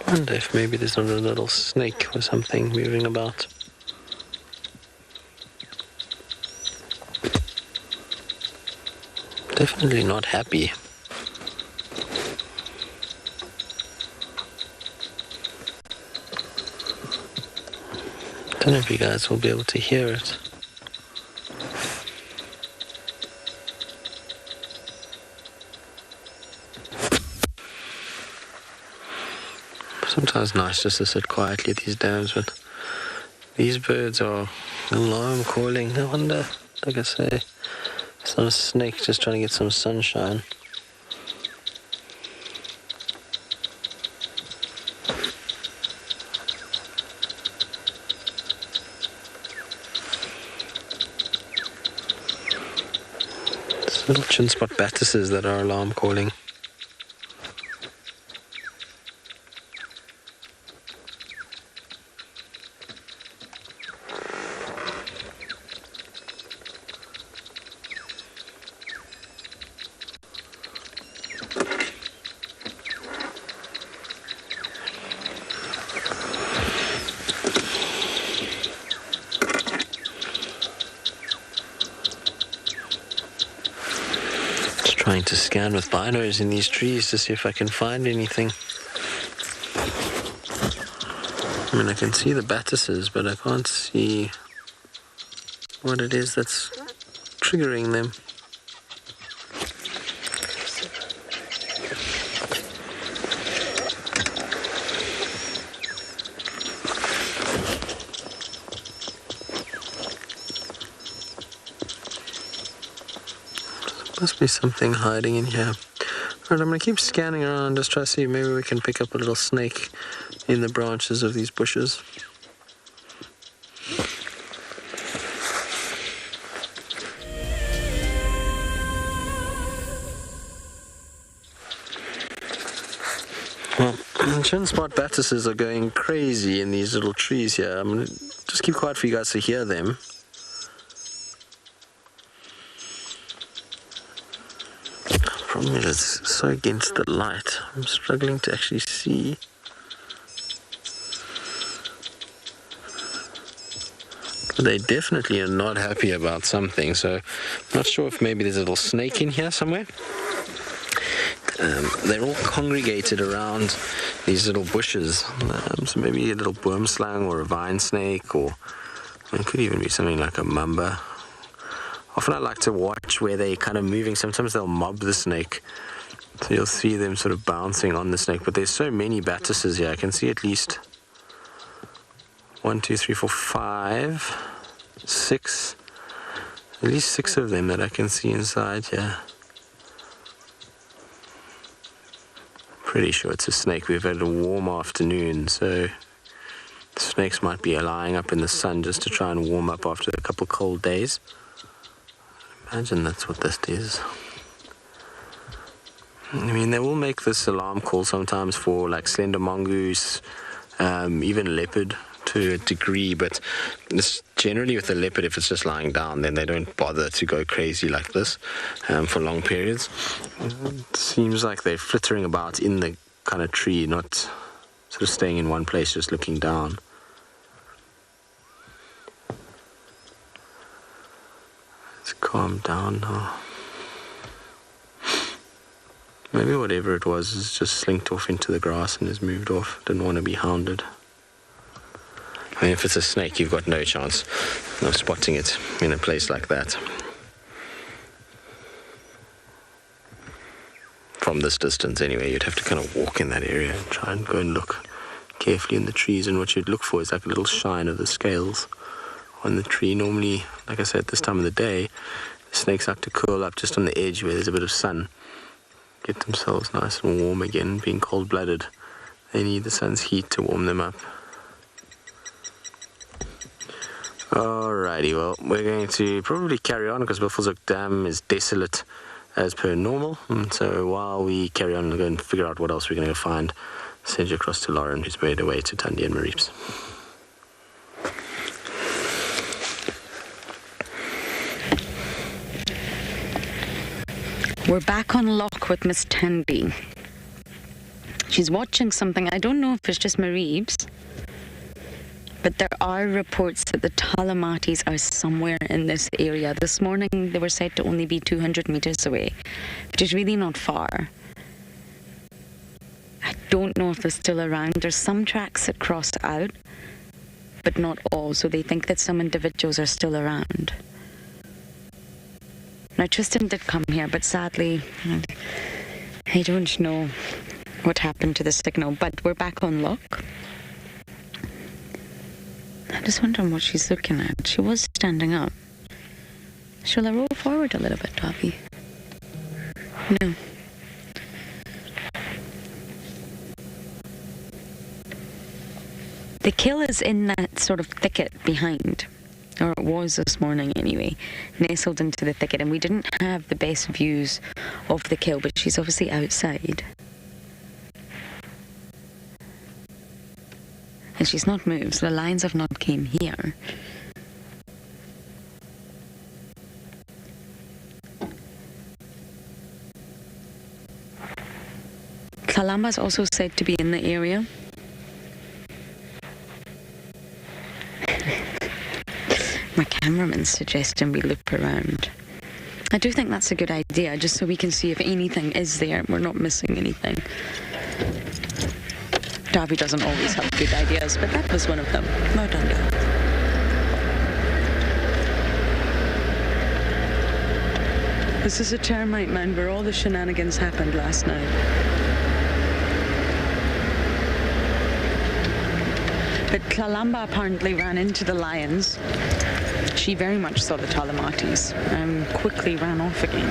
I wonder if maybe there's not a little snake or something moving about. Definitely not happy. I don't know if you guys will be able to hear it. Sometimes nice just to sit quietly at these dams, but these birds are alarm calling. I wonder, like I say, some snake just trying to get some sunshine. Little chin spot batises that are alarm calling. Trying to scan with binos in these trees to see if I can find anything. I mean, I can see the batises, but I can't see what it is that's triggering them. Must be something hiding in here. Alright, I'm going to keep scanning around, just try to see if maybe we can pick up a little snake in the branches of these bushes. Well, chin spot batises are going crazy in these little trees here. I'm going to just keep quiet for you guys to hear them. Problem is, it's so against the light. I'm struggling to actually see. They definitely are not happy about something, so I'm not sure if maybe there's a little snake in here somewhere. They're all congregated around these little bushes, so maybe a little boomslang or a vine snake, or it could even be something like a mamba. Often I like to watch where they're kind of moving. Sometimes they'll mob the snake, so you'll see them sort of bouncing on the snake, but there's so many batises here. I can see at least 1, 2, 3, 4, 5, 6, at least 6 of them that I can see inside here. Pretty sure it's a snake. We've had a warm afternoon, so snakes might be lying up in the sun just to try and warm up after a couple cold days. Imagine that's what this is. I mean, they will make this alarm call sometimes for like slender mongoose, even leopard to a degree, but it's generally with the leopard, if it's just lying down, then they don't bother to go crazy like this for long periods. It seems like they're flittering about in the kind of tree, not sort of staying in one place, just looking down. It's calmed down now. Maybe whatever it was has just slinked off into the grass and has moved off. Didn't want to be hounded. I mean, if it's a snake, you've got no chance of spotting it in a place like that. From this distance anyway, you'd have to kind of walk in that area and try and go and look carefully in the trees, and what you'd look for is like a little shine of the scales on the tree. Normally, like I said, at this time of the day, the snakes like to curl up just on the edge where there's a bit of sun, get themselves nice and warm again. Being cold-blooded, they need the sun's heat to warm them up. Alrighty, well, we're going to probably carry on because Tswalu Dam is desolate as per normal, and so while we carry on and go and figure out what else we're going to go find, send you across to Lauren, who's made her way to Tundi and Mareeps. We're back on lock with Miss Tundi. She's watching something. I don't know if it's just Mareeps, but there are reports that the Talamatis are somewhere in this area. This morning they were said to only be 200 meters away, which is really not far. I don't know if they're still around. There's some tracks that cross out, but not all, so they think that some individuals are still around. Now, Tristan did come here, but sadly, I don't know what happened to the signal, but we're back on lock. I'm just wondering what she's looking at. She was standing up. Shall I roll forward a little bit, Bobby? No. The kill is in that sort of thicket behind, or it was this morning anyway, nestled into the thicket, and we didn't have the best views of the kill, but she's obviously outside. And she's not moved, so the lions have not came here. Kalama's also said to be in the area. My cameraman's suggesting we loop around. I do think that's a good idea, just so we can see if anything is there. We're not missing anything. Darby doesn't always have good ideas, but that was one of them. Well done, Darby. This is a termite mound where all the shenanigans happened last night. But Kalamba apparently ran into the lions. She very much saw the Talamatis and quickly ran off again.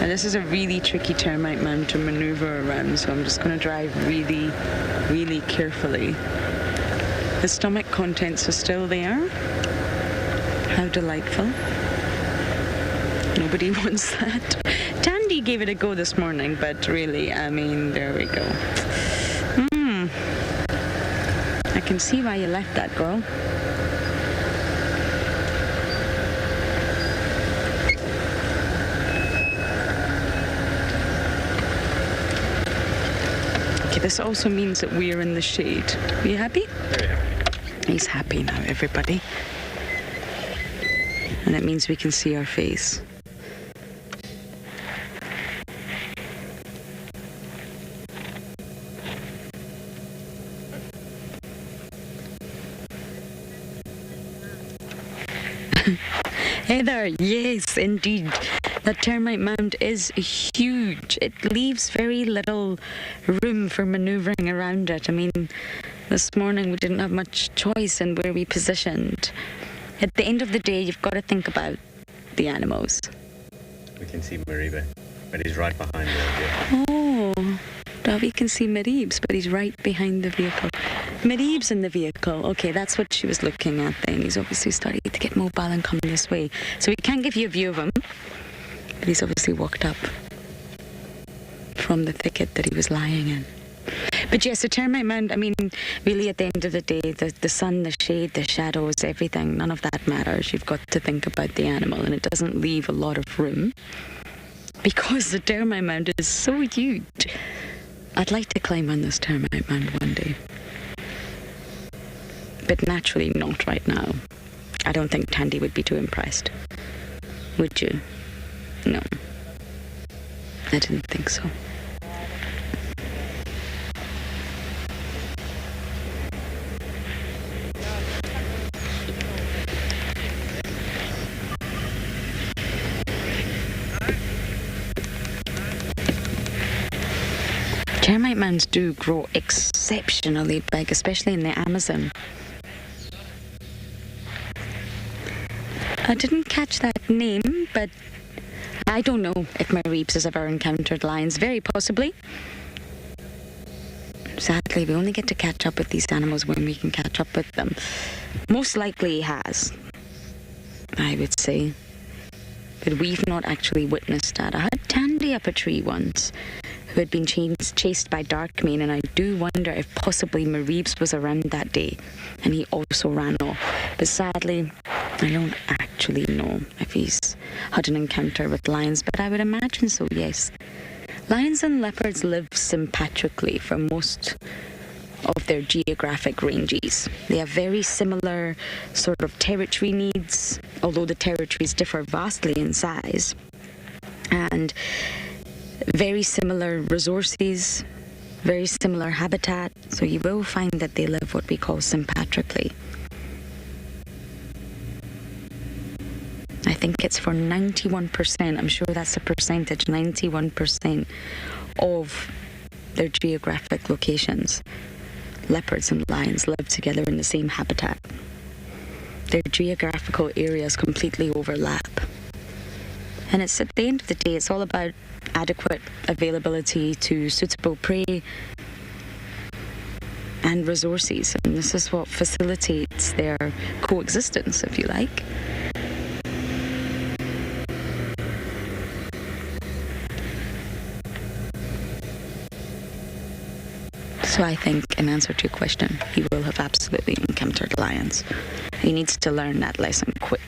And this is a really tricky termite mound to maneuver around, so I'm just going to drive really, really carefully. The stomach contents are still there. How delightful. Nobody wants that. Tandy gave it a go this morning, but really, I mean, there we go. I can see why you left that, girl. Okay, this also means that we're in the shade. Are you happy? Very happy. He's happy now, everybody. And it means we can see our face. Heather, yes, indeed. The termite mound is huge. It leaves very little room for manoeuvring around it. I mean, this morning we didn't have much choice in where we positioned. At the end of the day, you've got to think about the animals. We can see Mariba, but he's right behind the vehicle. Oh, Davy can see Maribs, but he's right behind the vehicle. Marib's in the vehicle. Okay, that's what she was looking at then. He's obviously starting to get mobile and come this way. So we can't give you a view of him, but he's obviously walked up from the thicket that he was lying in. But yes, the termite mound, I mean, really at the end of the day, the sun, the shade, the shadows, everything, none of that matters. You've got to think about the animal, and it doesn't leave a lot of room because the termite mound is so huge. I'd like to climb on this termite mound one day. But naturally not right now. I don't think Tandy would be too impressed. Would you? No. I didn't think so. Termite mounds do grow exceptionally big, especially in the Amazon. I didn't catch that name, but I don't know if Maribs has ever encountered lions. Very possibly. Sadly, we only get to catch up with these animals when we can catch up with them. Most likely he has, I would say. But we've not actually witnessed that. I had Tandy up a tree once, who had been chased by Darkmane, and I do wonder if possibly Maribs was around that day and he also ran off. But sadly, I don't actually know if he's had an encounter with lions, but I would imagine so, yes. Lions and leopards live sympatrically for most of their geographic ranges. They have very similar sort of territory needs, although the territories differ vastly in size. And very similar resources, very similar habitat, so you will find that they live what we call sympatrically. I think it's for 91%, I'm sure that's the percentage, 91% of their geographic locations. Leopards and lions live together in the same habitat. Their geographical areas completely overlap. And it's at the end of the day, it's all about adequate availability to suitable prey and resources. And this is what facilitates their coexistence, if you like. So I think, in answer to your question, he will have absolutely encountered lions. He needs to learn that lesson quick.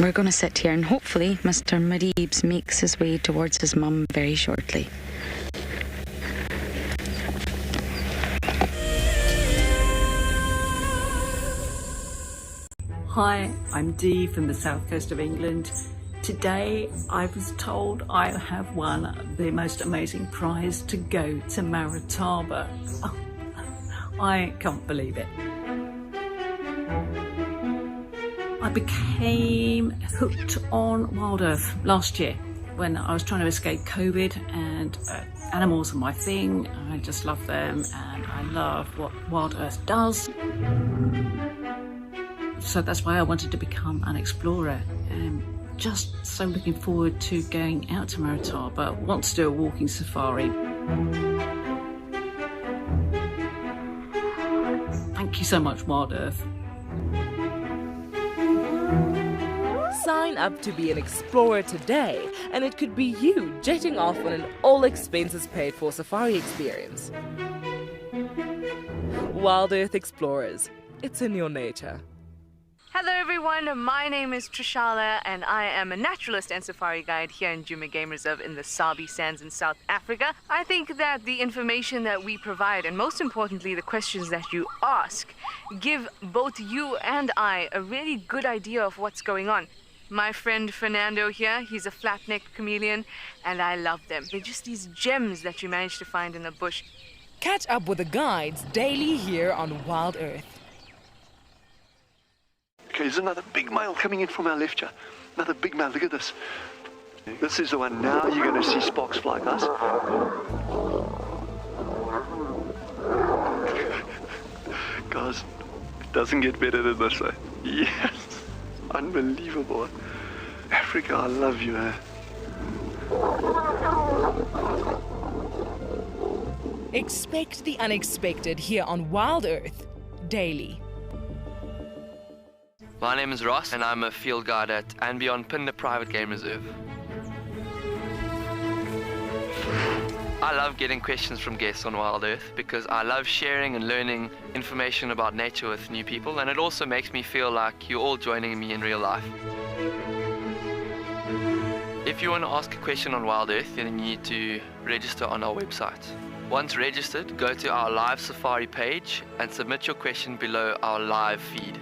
we're going to sit here and hopefully Mr. Mareebs makes his way towards his mum very shortly. Hi, I'm Dee from the south coast of England. Today I was told I have won the most amazing prize to go to Marataba. Oh, I can't believe it. I became hooked on WildEarth last year when I was trying to escape COVID, and animals are my thing. I just love them and I love what WildEarth does. So that's why I wanted to become an explorer. Just so looking forward to going out to Marataba. Want to do a walking safari. Thank you so much, WildEarth. Sign up to be an explorer today, and it could be you jetting off on an all-expenses-paid-for safari experience. WildEarth Explorers. It's in your nature. Hello everyone, my name is Trishala and I am a naturalist and safari guide here in Djuma Game Reserve in the Sabi Sands in South Africa. I think that the information that we provide, and most importantly the questions that you ask, give both you and I a really good idea of what's going on. My friend Fernando here, he's a flat-necked chameleon and I love them. They're just these gems that you manage to find in the bush. Catch up with the guides daily here on WildEarth. Okay, there's another big male coming in from our left here. Another big male, look at this. This is the one. Now you're going to see sparks fly, guys. Guys, it doesn't get better than this, eh? Yes, unbelievable. Africa, I love you, eh? Expect the unexpected here on WildEarth daily. My name is Ross and I'm a field guide at andBeyond Phinda Private Game Reserve. I love getting questions from guests on WildEarth because I love sharing and learning information about nature with new people, and it also makes me feel like you're all joining me in real life. If you want to ask a question on WildEarth, then you need to register on our website. Once registered, go to our live safari page and submit your question below our live feed.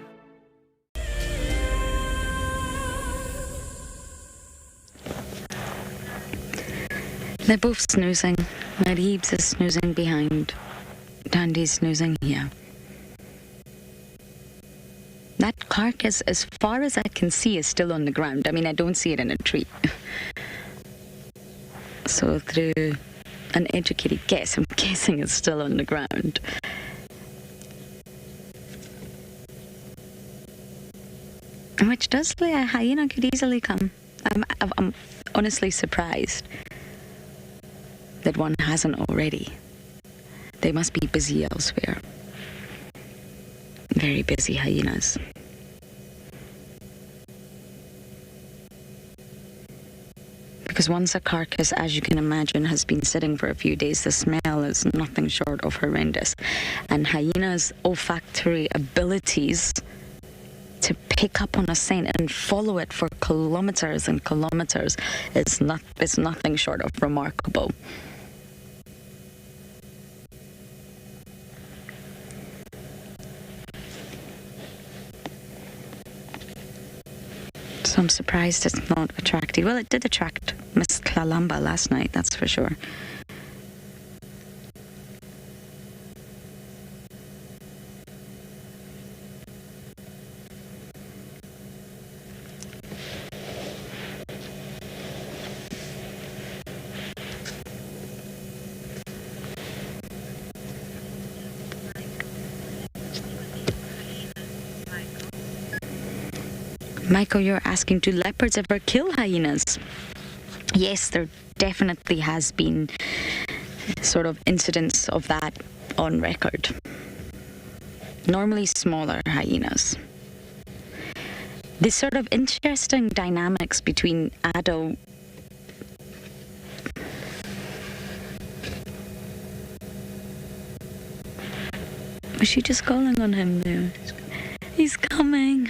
They're both snoozing. Mareebs is snoozing behind. Dandy's snoozing here. That carcass, as far as I can see, is still on the ground. I mean, I don't see it in a tree. So through an educated guess, I'm guessing it's still on the ground. Which does look like a hyena could easily come. I'm honestly surprised that one hasn't already. They must be busy elsewhere. Very busy hyenas. Because once a carcass, as you can imagine, has been sitting for a few days, the smell is nothing short of horrendous. And hyenas' olfactory abilities to pick up on a scent and follow it for kilometers and kilometers is nothing short of remarkable. So I'm surprised it's not attracted. Well, it did attract Miss Kalamba last night, that's for sure. Michael, you're asking, do leopards ever kill hyenas? Yes, there definitely has been sort of incidents of that on record. Normally smaller hyenas. This sort of interesting dynamics between adult Was she just calling on him there? He's coming.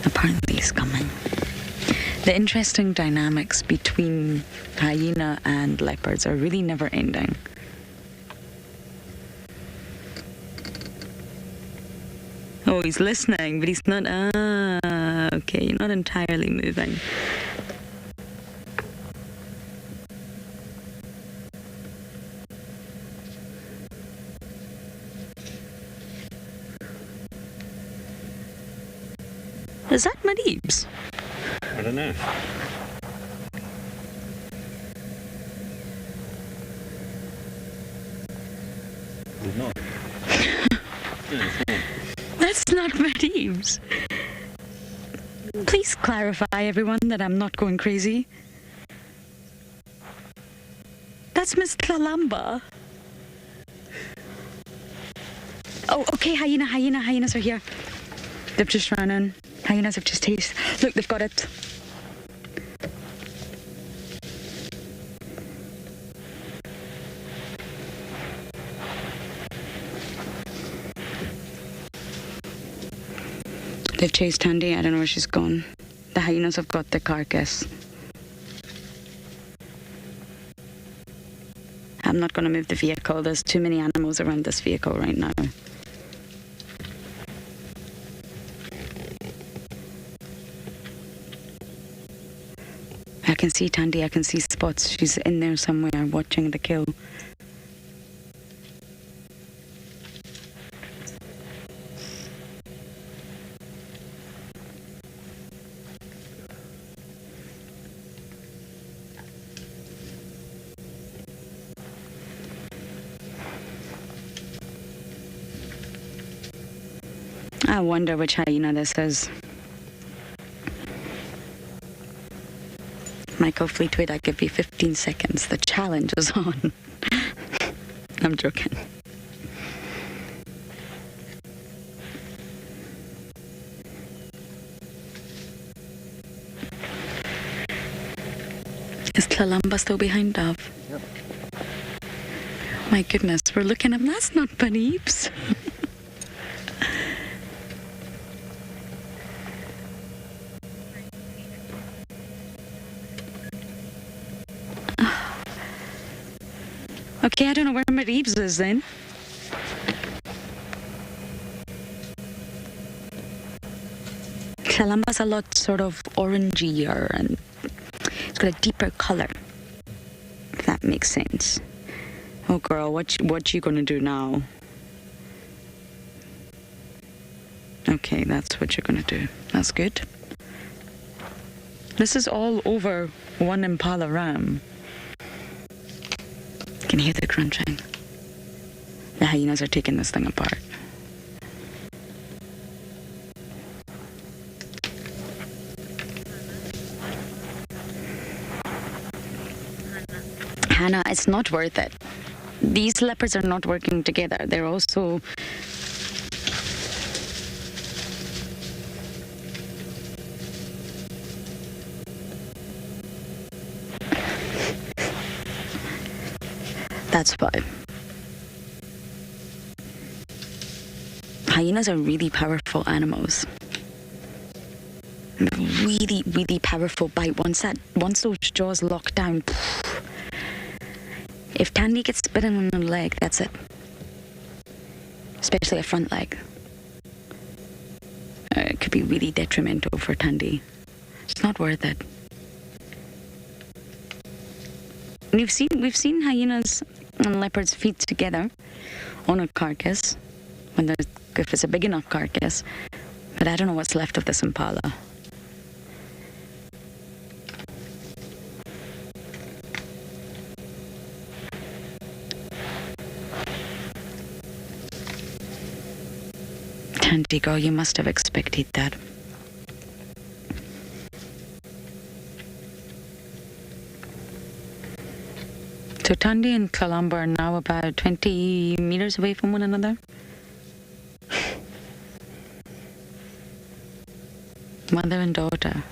Apparently he's coming. The interesting dynamics between hyena and leopards are really never ending. Oh, he's listening, but he's not. Okay, you're not entirely moving. Is that Madeebs? I don't know. It's not. That's not Madeebs. Please clarify, everyone, that I'm not going crazy. That's Miss Tlalamba. Oh, okay, hyenas are here. They've just run in. Hyenas have just tasted. Look, they've got it. They've chased Tandy. I don't know where she's gone. The hyenas have got the carcass. I'm not going to move the vehicle. There's too many animals around this vehicle right now. I can see Tandy. I can see spots. She's in there somewhere watching the kill. I wonder which hyena this is. Michael Fleetwood, I give you 15 seconds. The challenge is on. I'm joking. Is Tlalamba still behind Dove? Yep. My goodness, we're looking at... That's not Paneeps. Okay, I don't know where Madeebs is then. Tlalamba's a lot sort of orangier and it's got a deeper color, if that makes sense. Oh girl, what you gonna do now? Okay, that's what you're gonna do. That's good. This is all over one Impala ram. I can hear the crunching. The hyenas are taking this thing apart. Hannah, it's not worth it. These leopards are not working together. They're also... That's why. Hyenas are really powerful animals. Really, really powerful bite. Once those jaws lock down, if Tandy gets bitten on the leg, that's it. Especially a front leg. It could be really detrimental for Tandy. It's not worth it. We've seen hyenas and leopards feed together on a carcass, if it's a big enough carcass, but I don't know what's left of this impala. Tandy girl, you must have expected that. So Tandy and Tlalamba are now about 20 meters away from one another. Mother and daughter.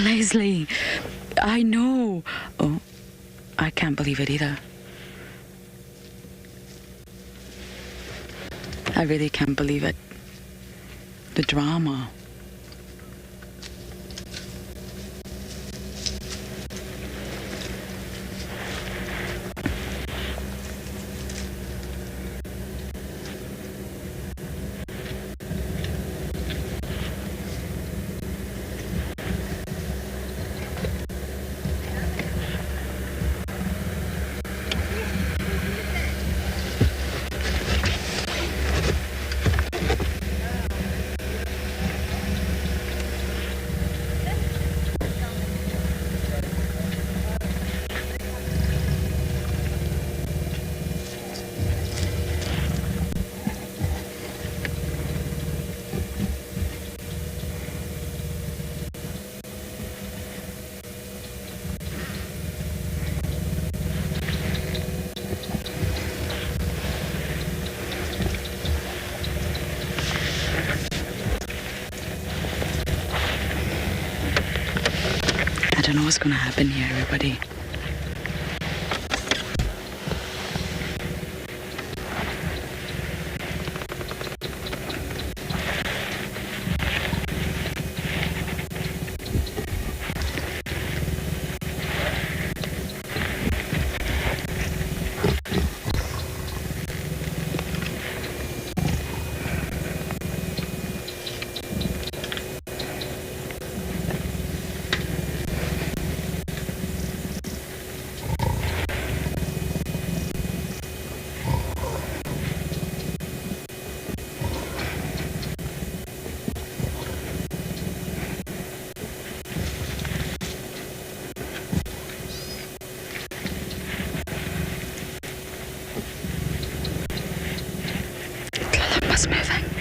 Leslie, I know. Oh, I can't believe it either. I really can't believe it. The drama. I don't know what's going to happen here, everybody. Moving.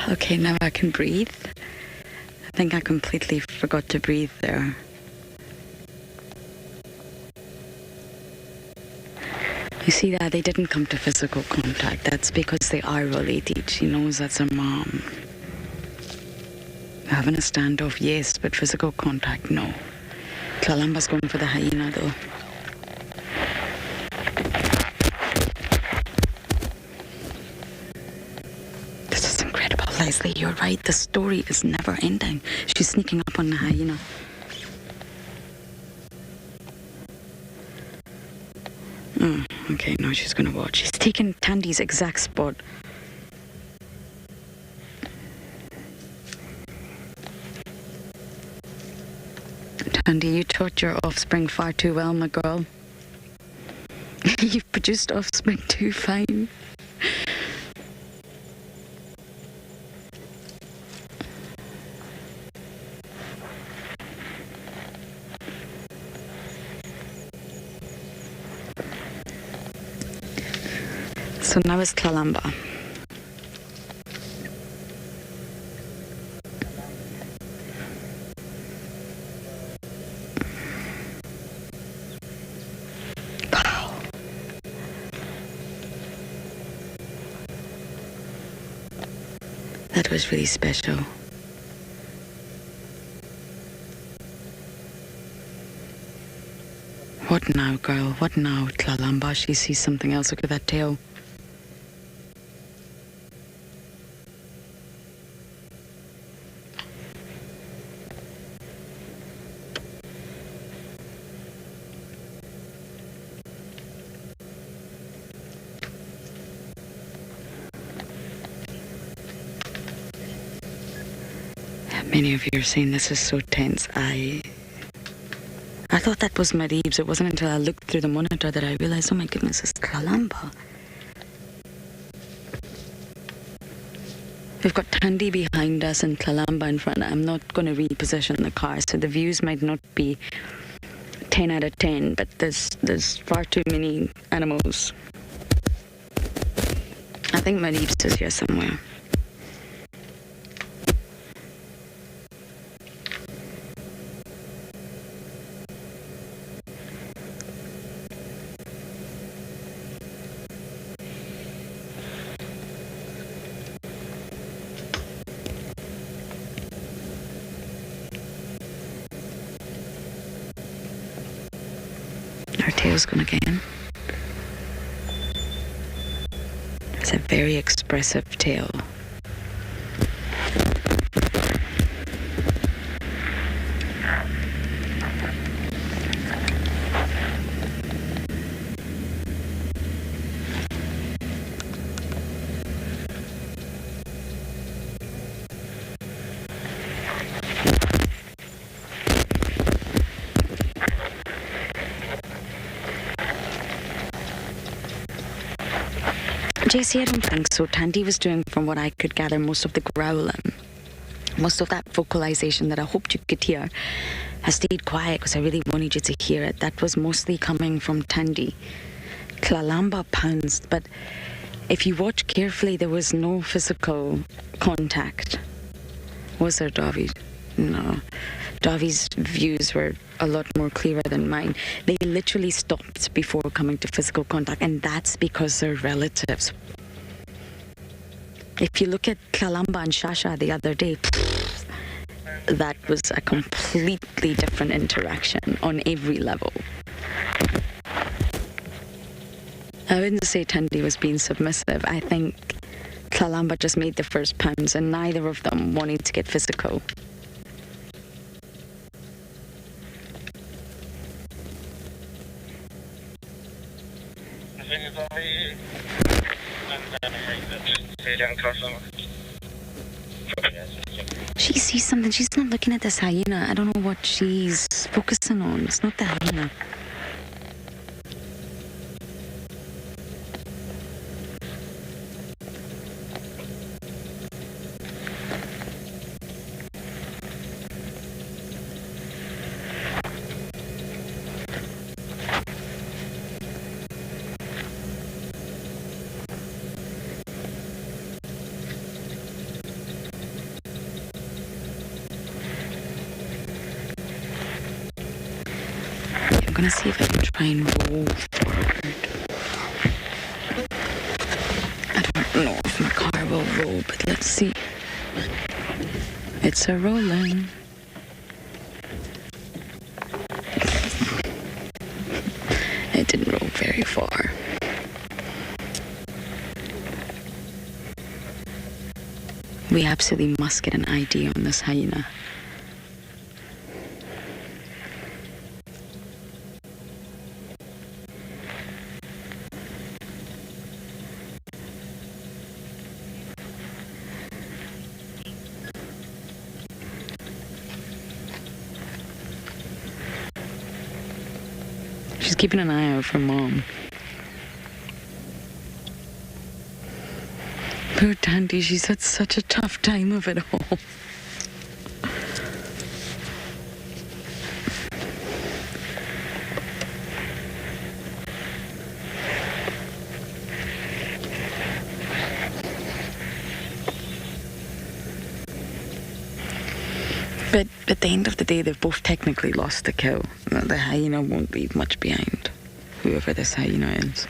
Okay, now I can breathe. I think I completely forgot to breathe there. You see that they didn't come to physical contact. That's because they are related. She knows that's her mom. Having a standoff, yes, but physical contact, no. Tlalamba's going for the hyena, though. Leslie, you're right. The story is never ending. She's sneaking up on the hyena. Oh, okay, now she's gonna watch. She's taken Tandy's exact spot. Tandy, you taught your offspring far too well, my girl. You've produced offspring too fine. So now it's Tlalamba. Wow. That was really special. What now, girl? What now, Tlalamba? She sees something else. Look at that tail. Many of you are saying this is so tense. I thought that was Marib's. It wasn't until I looked through the monitor that I realized, oh my goodness, it's Kalamba. We've got Tandy behind us and Kalamba in front. I'm not going to reposition the car, so the views might not be 10 out of 10, but there's far too many animals. I think Marib's is here somewhere. Her tail's gonna get in. It's a very expressive tail. JC, I don't think so. Tandy was doing, from what I could gather, most of the growling. Most of that vocalization that I hoped you could hear. I stayed quiet because I really wanted you to hear it. That was mostly coming from Tandy. Kalamba pounced, but if you watch carefully, there was no physical contact. Was there, Davi? No. Davi's views were a lot more clearer than mine. They literally stopped before coming to physical contact, and that's because they're relatives. If you look at Kalamba and Shasha the other day, that was a completely different interaction on every level. I wouldn't say Tandy was being submissive. I think Kalamba just made the first pounds, and neither of them wanted to get physical. She sees something. She's not looking at this hyena. I don't know what she's focusing on. It's not the hyena. I'm gonna see if I can try and roll forward. I don't know if my car will roll, but let's see. It's a rolling. It didn't roll very far. We absolutely must get an ID on this hyena. She's keeping an eye out for Mom. Poor Tandy, she's had such a tough time of it all. But at the end of the day, they've both technically lost the kill. The hyena won't leave much behind, whoever this hyena is.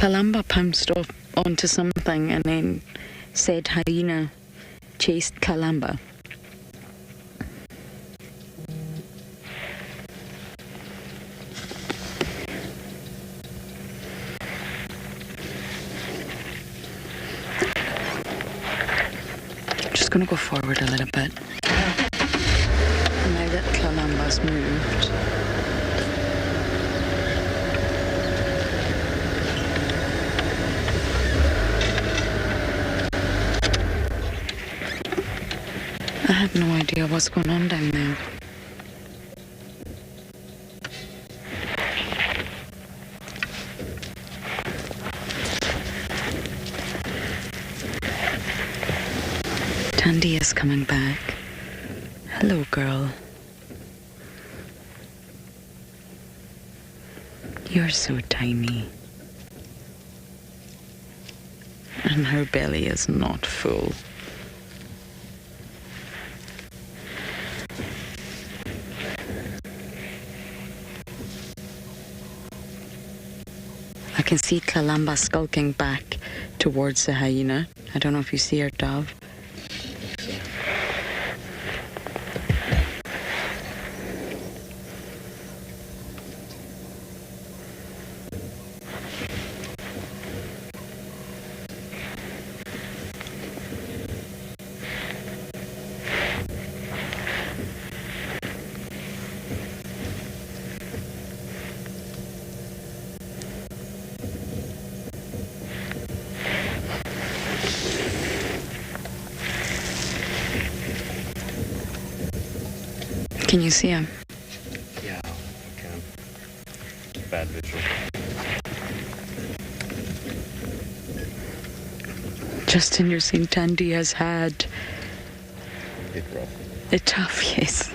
Kalamba pounced off onto something and then said Hyena chased Kalamba. I'm going to go forward a little bit. Now that Kalamba's moved, I have no idea what's going on down there. Tandy is coming back. Hello, girl. You're so tiny. And her belly is not full. I can see Kalamba skulking back towards the hyena. I don't know if you see her, Dove. Can you see him? Yeah, I can. Bad visual. Justin, you're saying Tandy has had a tough, yes.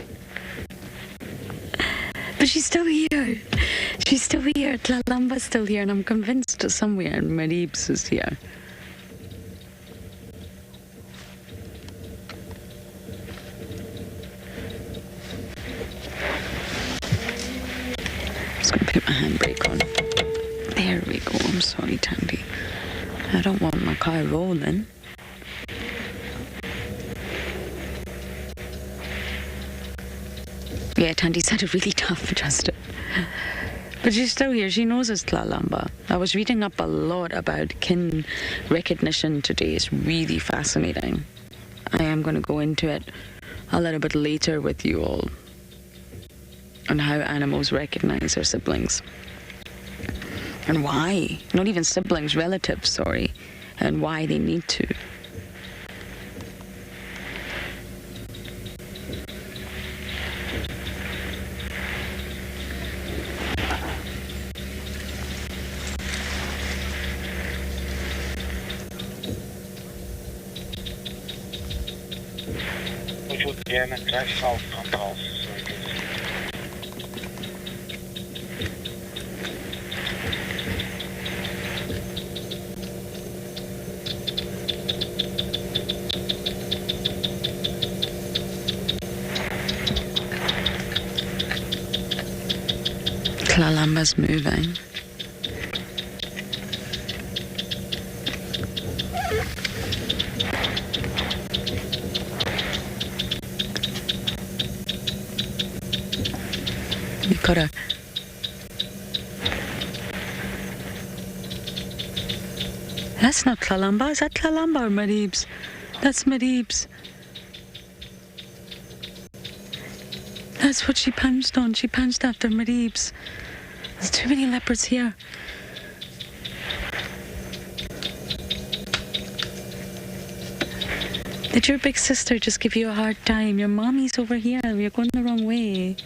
But she's still here. She's still here. Tlalamba's still here, and I'm convinced that somewhere Maribs is here. Put my handbrake on. There we go. I'm sorry, Tandy. I don't want my car rolling. Yeah, Tandy's had a really tough Justin. But she's still here. She knows it's Tlalamba. I was reading up a lot about kin recognition today. It's really fascinating. I am going to go into it a little bit later with you all. On how animals recognize their siblings. And why. Not even siblings, relatives, sorry. And why they need to. Tlalamba's moving. You've got to... That's not Tlalamba. Is that Tlalamba or Maribs? That's Maribs. That's what she pounced on. She pounced after Maribs. There's too many leopards here. Did your big sister just give you a hard time? Your mommy's over here. You're going the wrong way.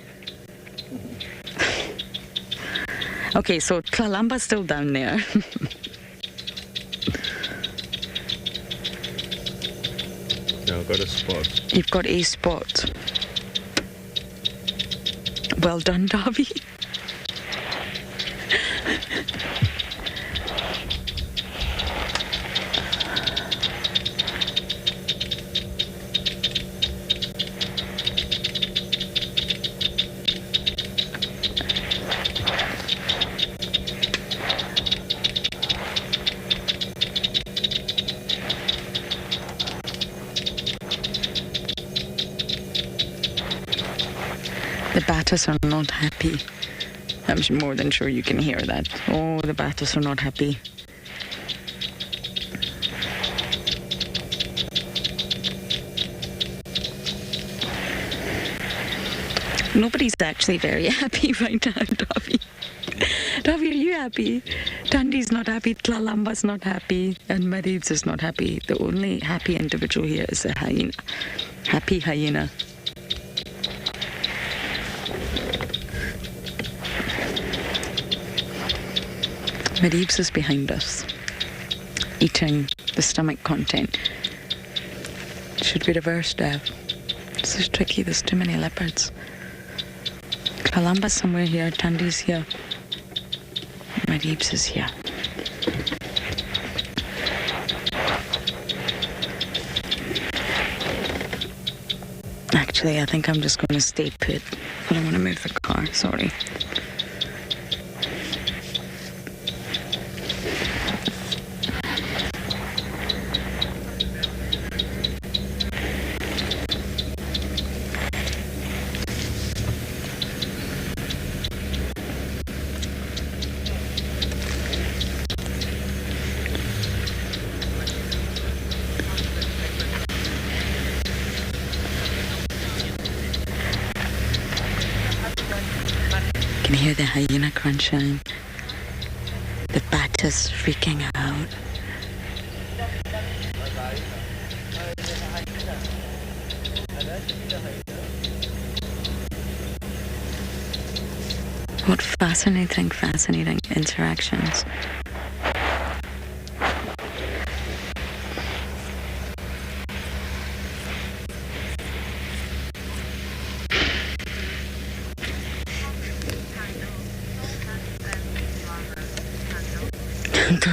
Okay, so Tlalamba's still down there. No, I've got a spot. You've got a spot. Well done, Darby. The batters are not happy. I'm more than sure you can hear that. Oh, the batters are not happy. Nobody's actually very happy right now, Davi. Davi, are you happy? Tandi's not happy, Tlalamba's not happy, and Marib's is not happy. The only happy individual here is a hyena. Happy hyena. Marib's is behind us, eating the stomach content. Should we reverse, Dev? This is tricky, there's too many leopards. Kalamba's somewhere here, Tandi's here. Marib's is here. Actually, I think I'm just going to stay put. I don't want to move the car, sorry. Hear the hyena crunching. The batter's freaking out. What fascinating interactions.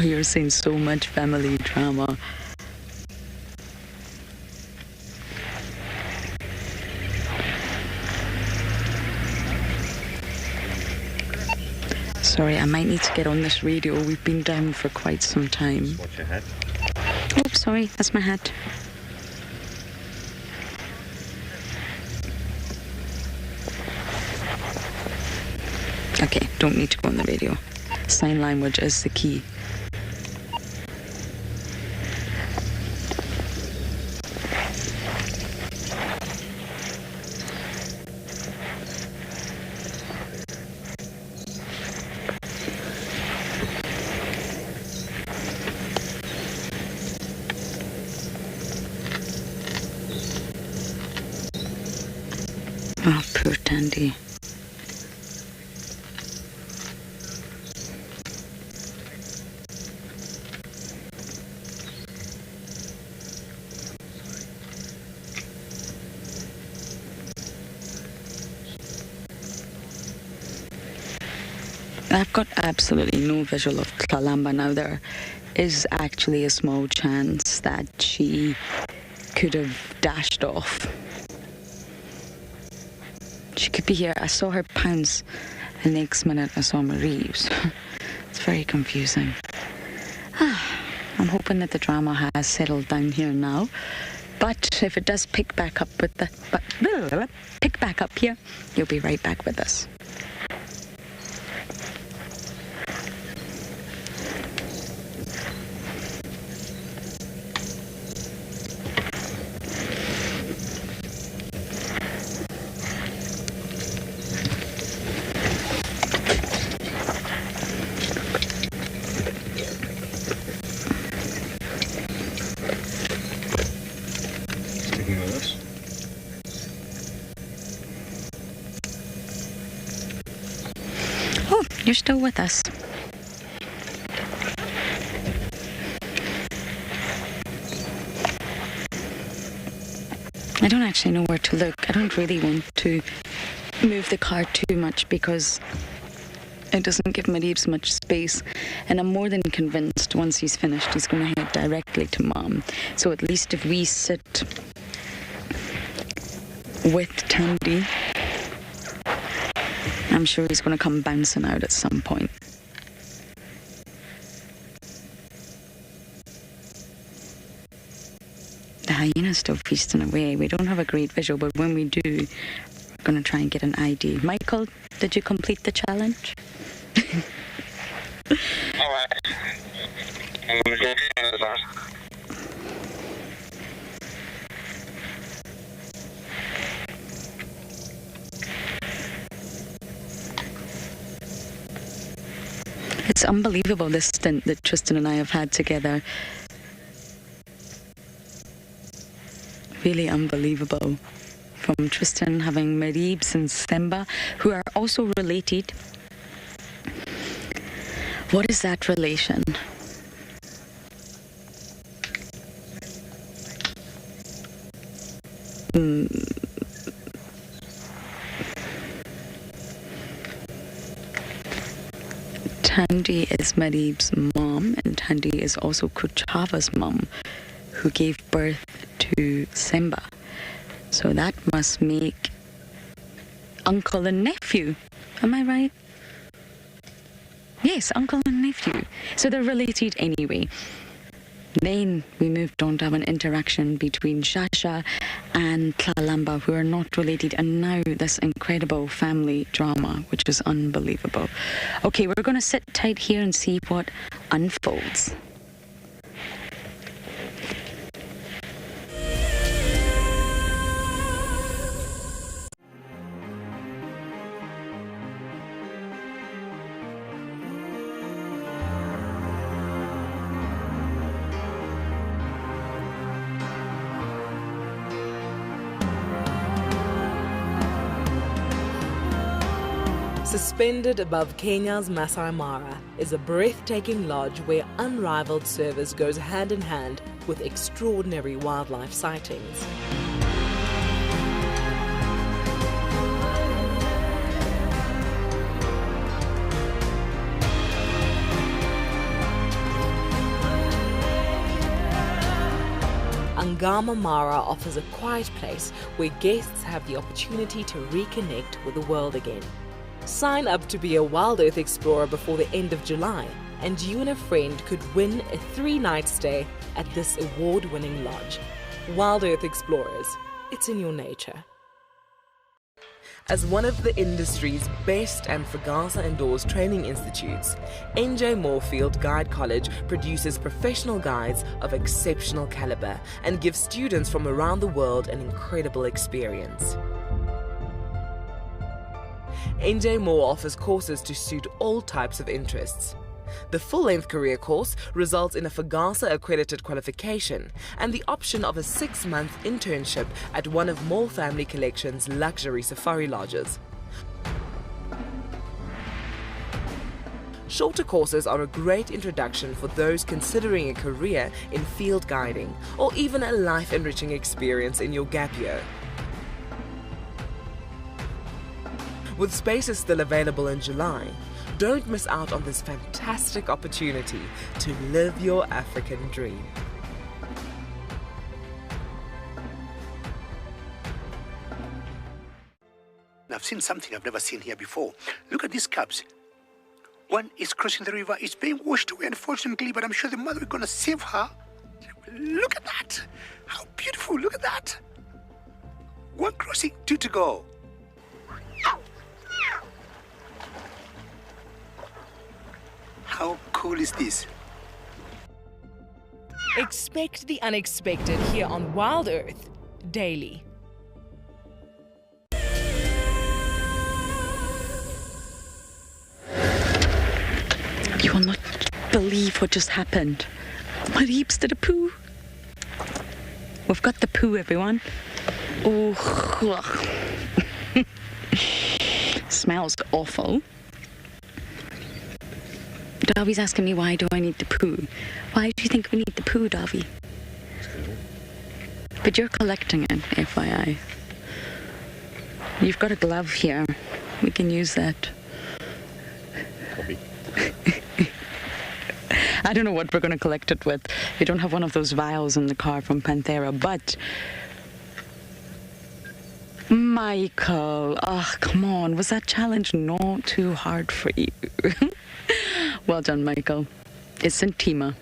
You're seeing so much family drama. Sorry, I might need to get on this radio. We've been down for quite some time. Watch your hat. Oh, sorry, that's my hat. Okay, don't need to go on the radio. Sign language is the key. Oh, poor Tandy. I've got absolutely no visual of Kalamba now. There is actually a small chance that she could have dashed off. She could be here. I saw her pounce, and next minute I saw Marie's. It's very confusing. I'm hoping that the drama has settled down here now. But if it does pick back up with pick back up here, you'll be right back with us. You're still with us. I don't actually know where to look. I don't really want to move the car too much because it doesn't give Marib's much space. And I'm more than convinced once he's finished, he's going to head directly to Mom. So at least if we sit with Tandy, I'm sure he's going to come bouncing out at some point. The hyena's still feasting away. We don't have a great visual, but when we do, we're going to try and get an ID. Michael, did you complete the challenge? It's unbelievable, this stint that Tristan and I have had together. Really unbelievable. From Tristan having Maribs and Themba, who are also related. What is that relation? Tandy is Marib's mom, and Tandy is also Kuchava's mom, who gave birth to Themba. So that must make uncle and nephew. Am I right? Yes, uncle and nephew. So they're related anyway. Then we moved on to have an interaction between Shasha and Tlalamba, who are not related, and now this incredible family drama, which is unbelievable. Okay, we're going to sit tight here and see what unfolds. Suspended above Kenya's Masai Mara is a breathtaking lodge where unrivaled service goes hand in hand with extraordinary wildlife sightings. Ngala Mara offers a quiet place where guests have the opportunity to reconnect with the world again. Sign up to be a WildEarth explorer before the end of July, and you and a friend could win a 3-night stay at this award-winning lodge. WildEarth Explorers, it's in your nature. As one of the industry's best and Fagasa Indoors training institutes, NJ Moorfield Guide College produces professional guides of exceptional caliber and gives students from around the world an incredible experience. NJ Moore offers courses to suit all types of interests. The full-length career course results in a Fagasa accredited qualification and the option of a 6-month internship at one of Moore Family Collection's luxury safari lodges. Shorter courses are a great introduction for those considering a career in field guiding or even a life-enriching experience in your gap year. With spaces still available in July, don't miss out on this fantastic opportunity to live your African dream. I've seen something I've never seen here before. Look at these cubs. One is crossing the river, it's being washed away unfortunately, but I'm sure the mother is going to save her. Look at that! How beautiful, look at that! One crossing, 2 to go. How cool is this? Expect the unexpected here on WildEarth daily. You will not believe what just happened. Maribs did a poo. We've got the poo, everyone. Oh, smells awful. Davi's asking me, why do I need the poo? Why do you think we need the poo, Davi? But you're collecting it, FYI. You've got a glove here. We can use that. Copy. I don't know what we're going to collect it with. We don't have one of those vials in the car from Panthera, but... Michael, oh, come on. Was that challenge not too hard for you? Well done, Michael. It's Santima.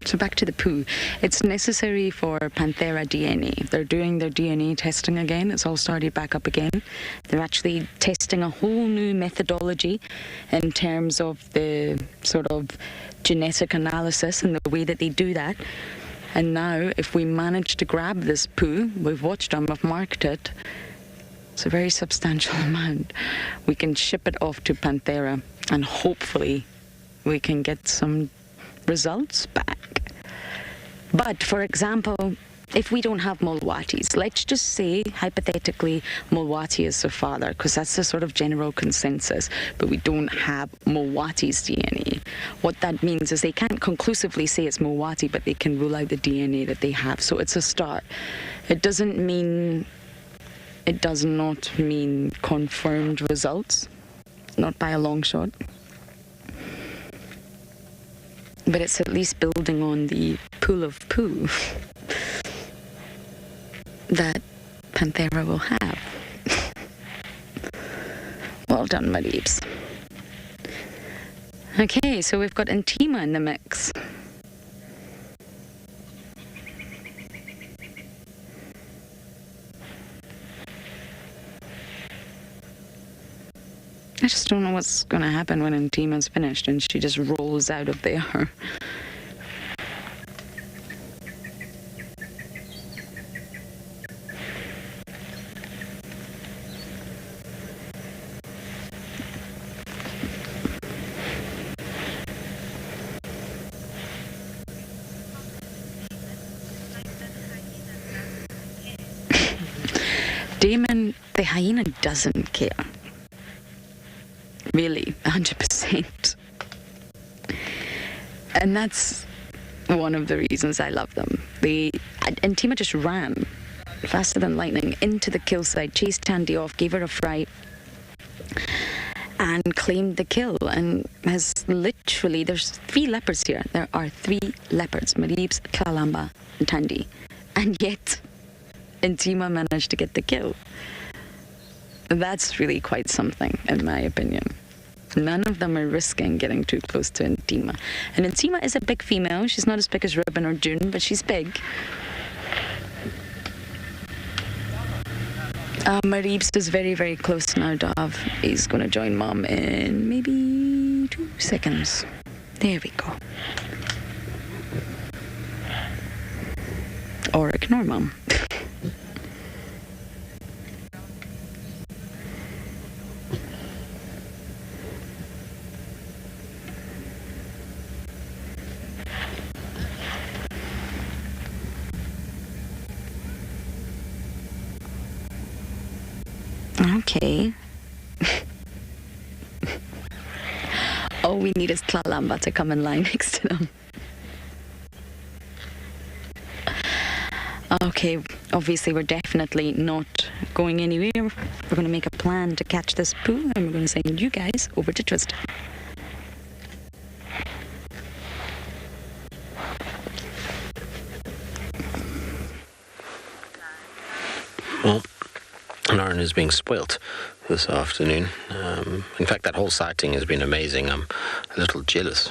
So back to the poo. It's necessary for Panthera DNA. They're doing their DNA testing again. It's all started back up again. They're actually testing a whole new methodology in terms of the sort of genetic analysis and the way that they do that. And now, if we manage to grab this poo, we've watched them, we've marked it, it's a very substantial amount. We can ship it off to Panthera and hopefully we can get some results back. But, for example, if we don't have Mulwatis, let's just say, hypothetically, Mulwati is the father, because that's the sort of general consensus, but we don't have Mulwati's DNA. What that means is they can't conclusively say it's Mulwati, but they can rule out the DNA that they have. So it's a start. It does not mean confirmed results, not by a long shot. But it's at least building on the pool of poo that Panthera will have. Well done, Mareebs. Okay, so we've got Intima in the mix. I just don't know what's going to happen when Intima's finished and she just rolls out of there. Damon, the hyena, doesn't care. Really, 100%. And that's one of the reasons I love them. Intima just ran faster than lightning into the kill site, chased Tandy off, gave her a fright, and claimed the kill. And has literally, there's 3 leopards here. There are 3 leopards, Mareebs, Kalamba, and Tandy. And yet, Intima managed to get the kill. That's really quite something, in my opinion. None of them are risking getting too close to Intima. And Intima is a big female. She's not as big as Ribbon or June, but she's big. Mareebs is very, very close now, Dov. He's going to join Mom in maybe 2 seconds. There we go. Or ignore Mom. Okay. All we need is Kalamba to come in line next to them. Okay, obviously we're definitely not going anywhere. We're going to make a plan to catch this poo, and we're going to send you guys over to Tristan. Well, Lauren is being spoilt this afternoon. In fact, that whole sighting has been amazing. I'm a little jealous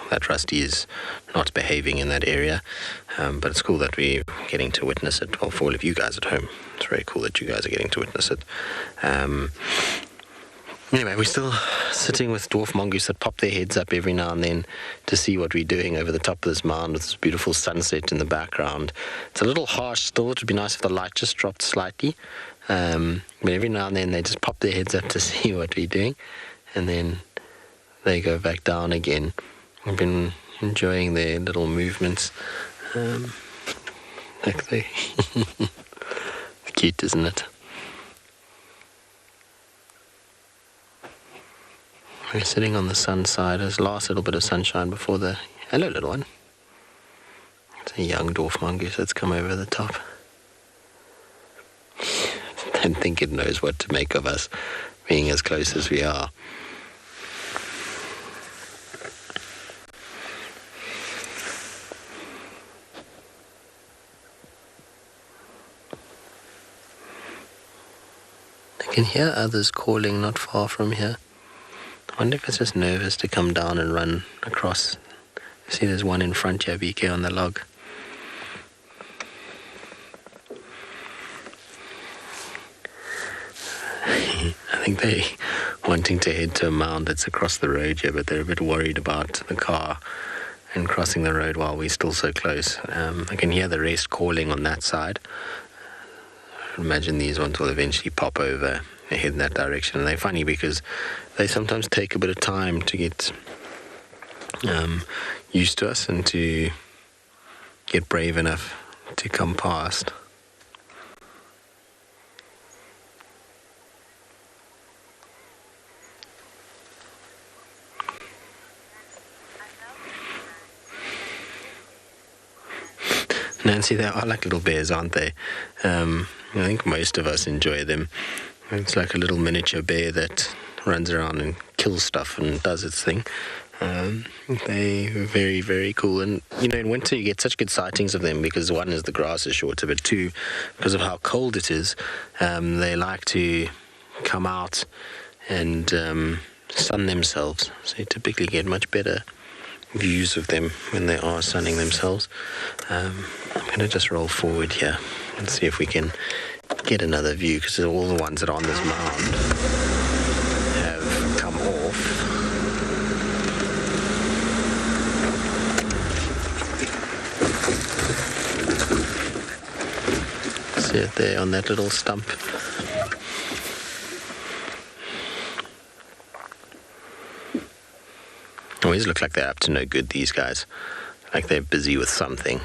that Rusty is not behaving in that area, but it's cool that we're getting to witness it. Well, for all of you guys at home, it's very cool that you guys are getting to witness it. Anyway, we're still sitting with dwarf mongoose that pop their heads up every now and then to see what we're doing over the top of this mound with this beautiful sunset in the background. It's a little harsh still. It would be nice if the light just dropped slightly. But every now and then they just pop their heads up to see what we're doing, and then they go back down again. I've been enjoying their little movements. Like they it's cute, isn't it? We're sitting on the sun side. There's last little bit of sunshine before the... Hello, little one. It's a young dwarf mongoose that's come over the top. I don't think it knows what to make of us being as close as we are. I can hear others calling not far from here. I wonder if it's just nervous to come down and run across See, there's one in front here, BK, on the log. I think they're wanting to head to a mound that's across the road here, but they're a bit worried about the car and crossing the road while we're still so close. I can hear the rest calling on that side. I imagine these ones will eventually pop over and head in that direction. And they're funny because they sometimes take a bit of time to get used to us and to get brave enough to come past. Nancy, they are like little bears, aren't they? I think most of us enjoy them. It's like a little miniature bear that runs around and kills stuff and does its thing. They're very, very cool. And, in winter you get such good sightings of them because, one, is the grass is shorter, but two, because of how cold it is, they like to come out and sun themselves. So you typically get much better views of them when they are sunning themselves. I'm going to just roll forward here and see if we can get another view, because all the ones that are on this mound have come off. See it there on that little stump. Always look like they're up to no good, these guys. Like they're busy with something.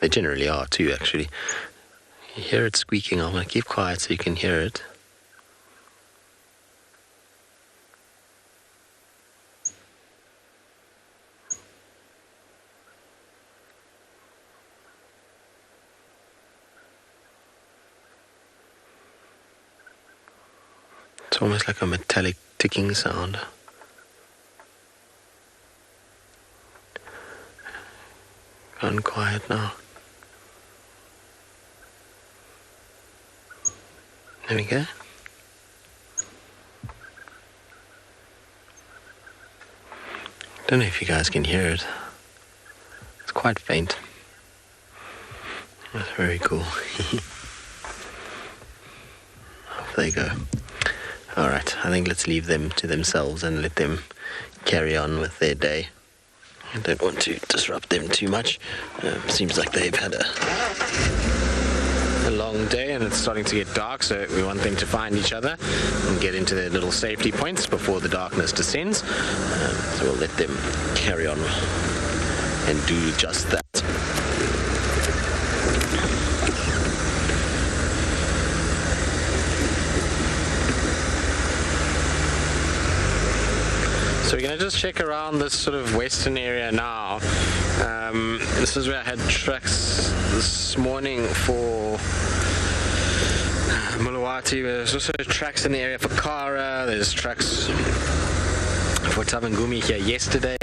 They generally are too, actually. You hear it squeaking. I'm going to keep quiet so you can hear it. It's almost like a metallic ticking sound. Gone quiet now. There we go. Don't know if you guys can hear it. It's quite faint. That's very cool. Off they go. Alright, I think let's leave them to themselves and let them carry on with their day. I don't want to disrupt them too much. Seems like they've had a long day and it's starting to get dark, so we want them to find each other and get into their little safety points before the darkness descends. So we'll let them carry on and do just that. So we're going to just check around this sort of western area now. This is where I had tracks this morning for Mulawati. There's also tracks in the area for Kara. There's tracks for Tabangumi here yesterday.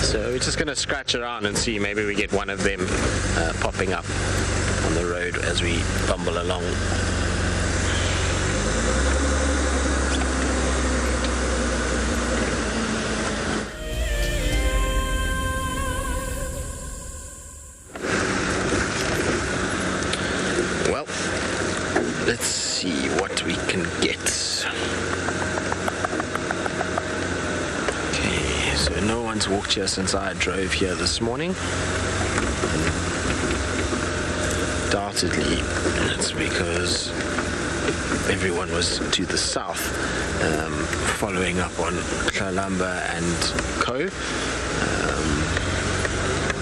So we're just going to scratch around and see. Maybe we get one of them popping up on the road as we bumble along. Let's see what we can get. Okay, so no one's walked here since I drove here this morning. Undoubtedly, that's because everyone was to the south, following up on Kalamba and Co.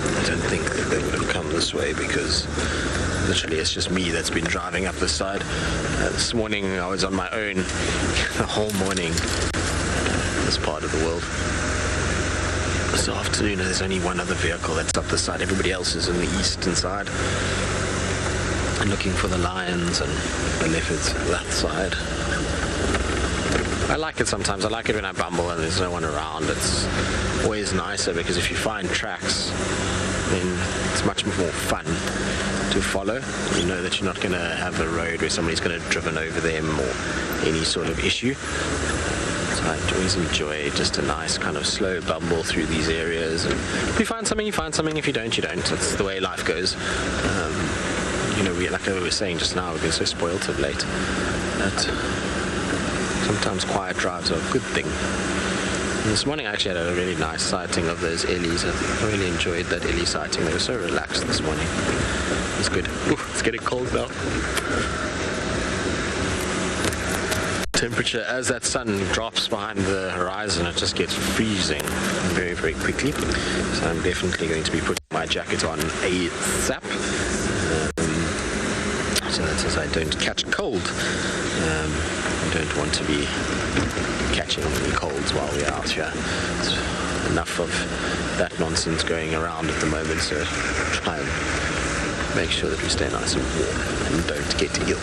I don't think that they would have come this way because literally it's just me that's been driving up this side. This morning I was on my own the whole morning in this part of the world. This afternoon there's only one other vehicle that's up this side. Everybody else is in the eastern side and looking for the lions and the leopards that side. I like it sometimes. I like it when I bumble and there's no one around. It's always nicer because if you find tracks, then it's much more fun to follow. You know that you're not going to have a road where somebody's going to driven over them or any sort of issue. So So I always enjoy just a nice kind of slow bumble through these areas. And if you find something, you find something. If you don't, you don't. That's the way life goes. You know, like I was saying just now, we've been so spoiled of late that sometimes quiet drives are a good thing. And this morning I actually had a really nice sighting of those ellies. I really enjoyed that ellie sighting. They were so relaxed this morning. It's good. Ooh, it's getting cold now. Temperature as that sun drops behind the horizon, it just gets freezing very, very quickly. So I'm definitely going to be putting my jacket on ASAP, so that as I don't catch cold. I don't want to be catching any colds while we're out here. There's enough of that nonsense going around at the moment, so try and make sure that we stay nice and warm and don't get ill.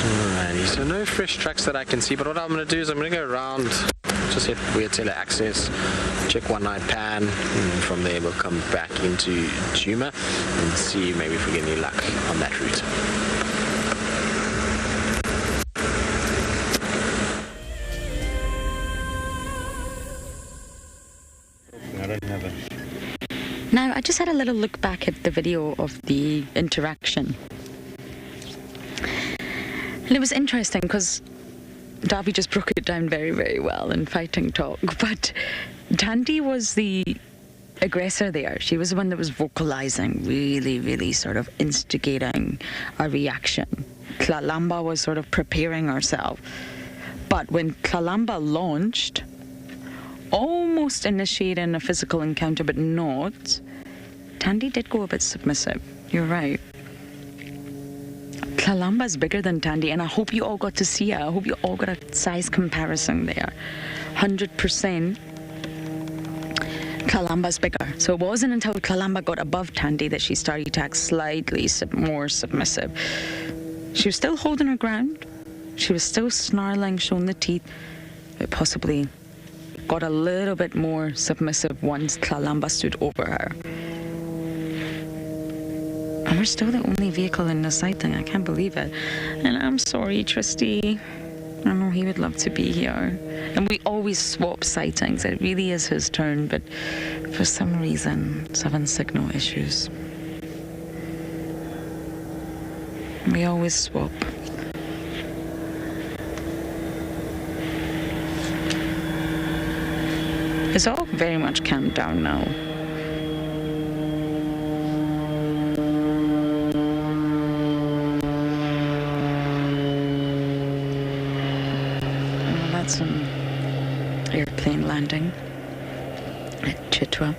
Alrighty, so no fresh tracks that I can see, but what I'm going to do is I'm going to go around, just hit Weird Tailor access, check One Night Pan, and from there we'll come back into Djuma and see maybe if we get any luck on that route. I don't have it. Now, I just had a little look back at the video of the interaction. And it was interesting because Darby just broke it down very, very well in fighting talk. But Tandy was the aggressor there. She was the one that was vocalizing, really, really sort of instigating a reaction. Kalamba was sort of preparing herself. But when Kalamba launched, almost initiating a physical encounter, but not, Tandy did go a bit submissive. You're right. Kalamba's bigger than Tandy, and I hope you all got to see her. I hope you all got a size comparison there. 100% Kalamba's bigger. So it wasn't until Kalamba got above Tandy that she started to act slightly more submissive. She was still holding her ground. She was still snarling, showing the teeth, but possibly got a little bit more submissive once Kalamba stood over her. And we're still the only vehicle in the sighting. I can't believe it. And I'm sorry, Tristy. I know he would love to be here. And we always swap sightings. It really is his turn, but for some reason, it's having signal issues. We always swap. It's all very much calmed down now. That's an airplane landing at Chitwa.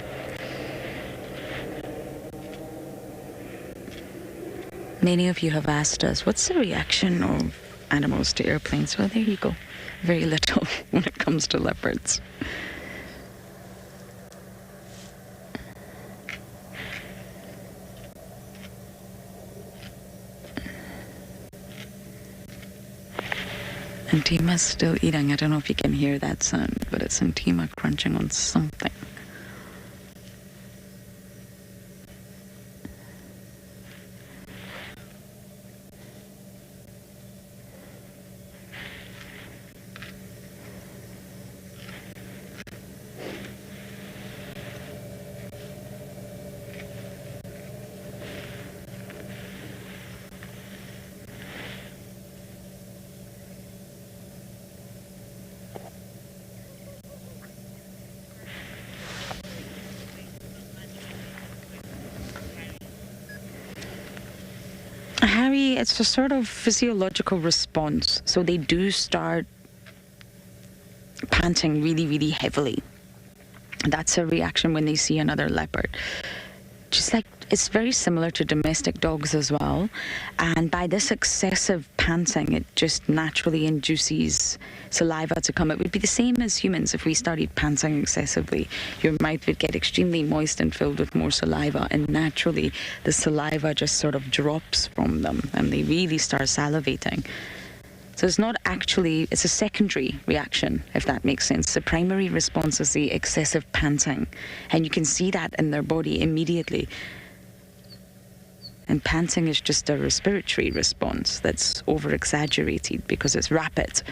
Many of you have asked us, what's the reaction of animals to airplanes? Well, there you go. Very little when it comes to leopards. And Tima's still eating. I don't know if you can hear that sound, but it's Tima crunching on something. Harry, it's a sort of physiological response. So they do start panting really, really heavily. That's a reaction when they see another leopard. Just like, it's very similar to domestic dogs as well. And by this excessive panting, it just naturally induces saliva to come. It would be the same as humans if we started panting excessively. Your mouth would get extremely moist and filled with more saliva, and naturally the saliva just sort of drops from them and they really start salivating. So it's not actually, it's a secondary reaction, if that makes sense. The primary response is the excessive panting, and you can see that in their body immediately. And panting is just a respiratory response that's over-exaggerated because it's rapid.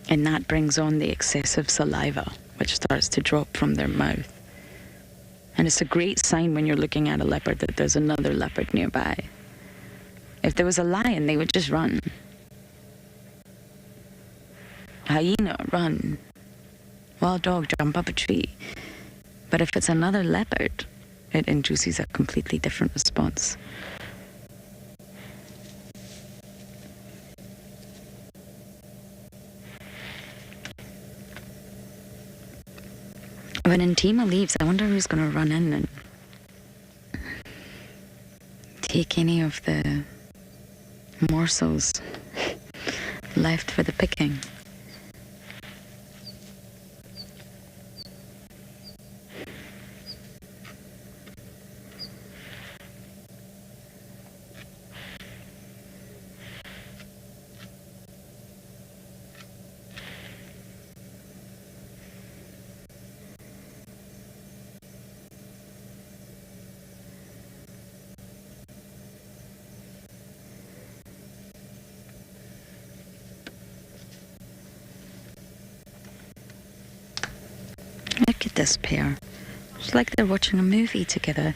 And that brings on the excessive saliva, which starts to drop from their mouth. And it's a great sign when you're looking at a leopard that there's another leopard nearby. If there was a lion, they would just run. Hyena, run. Wild dog, jump up a tree. But if it's another leopard, it induces a completely different response. When Ntima leaves, I wonder who's going to run in and take any of the morsels left for the picking. Look at this pair. It's like they're watching a movie together.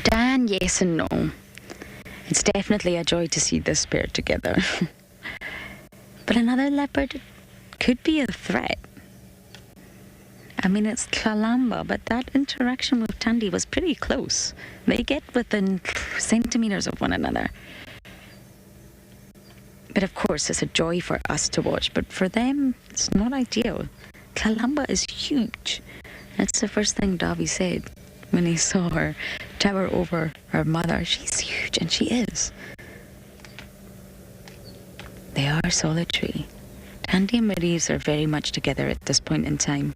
Dan, yes and no. It's definitely a joy to see this pair together. But another leopard could be a threat. I mean, it's Kalamba, but that interaction with Tandy was pretty close. They get within centimeters of one another. But of course, it's a joy for us to watch, but for them, it's not ideal. Kalamba is huge. That's the first thing Davy said when he saw her tower over her mother. She's huge, and she is. They are solitary. Tandy and Maurice are very much together at this point in time.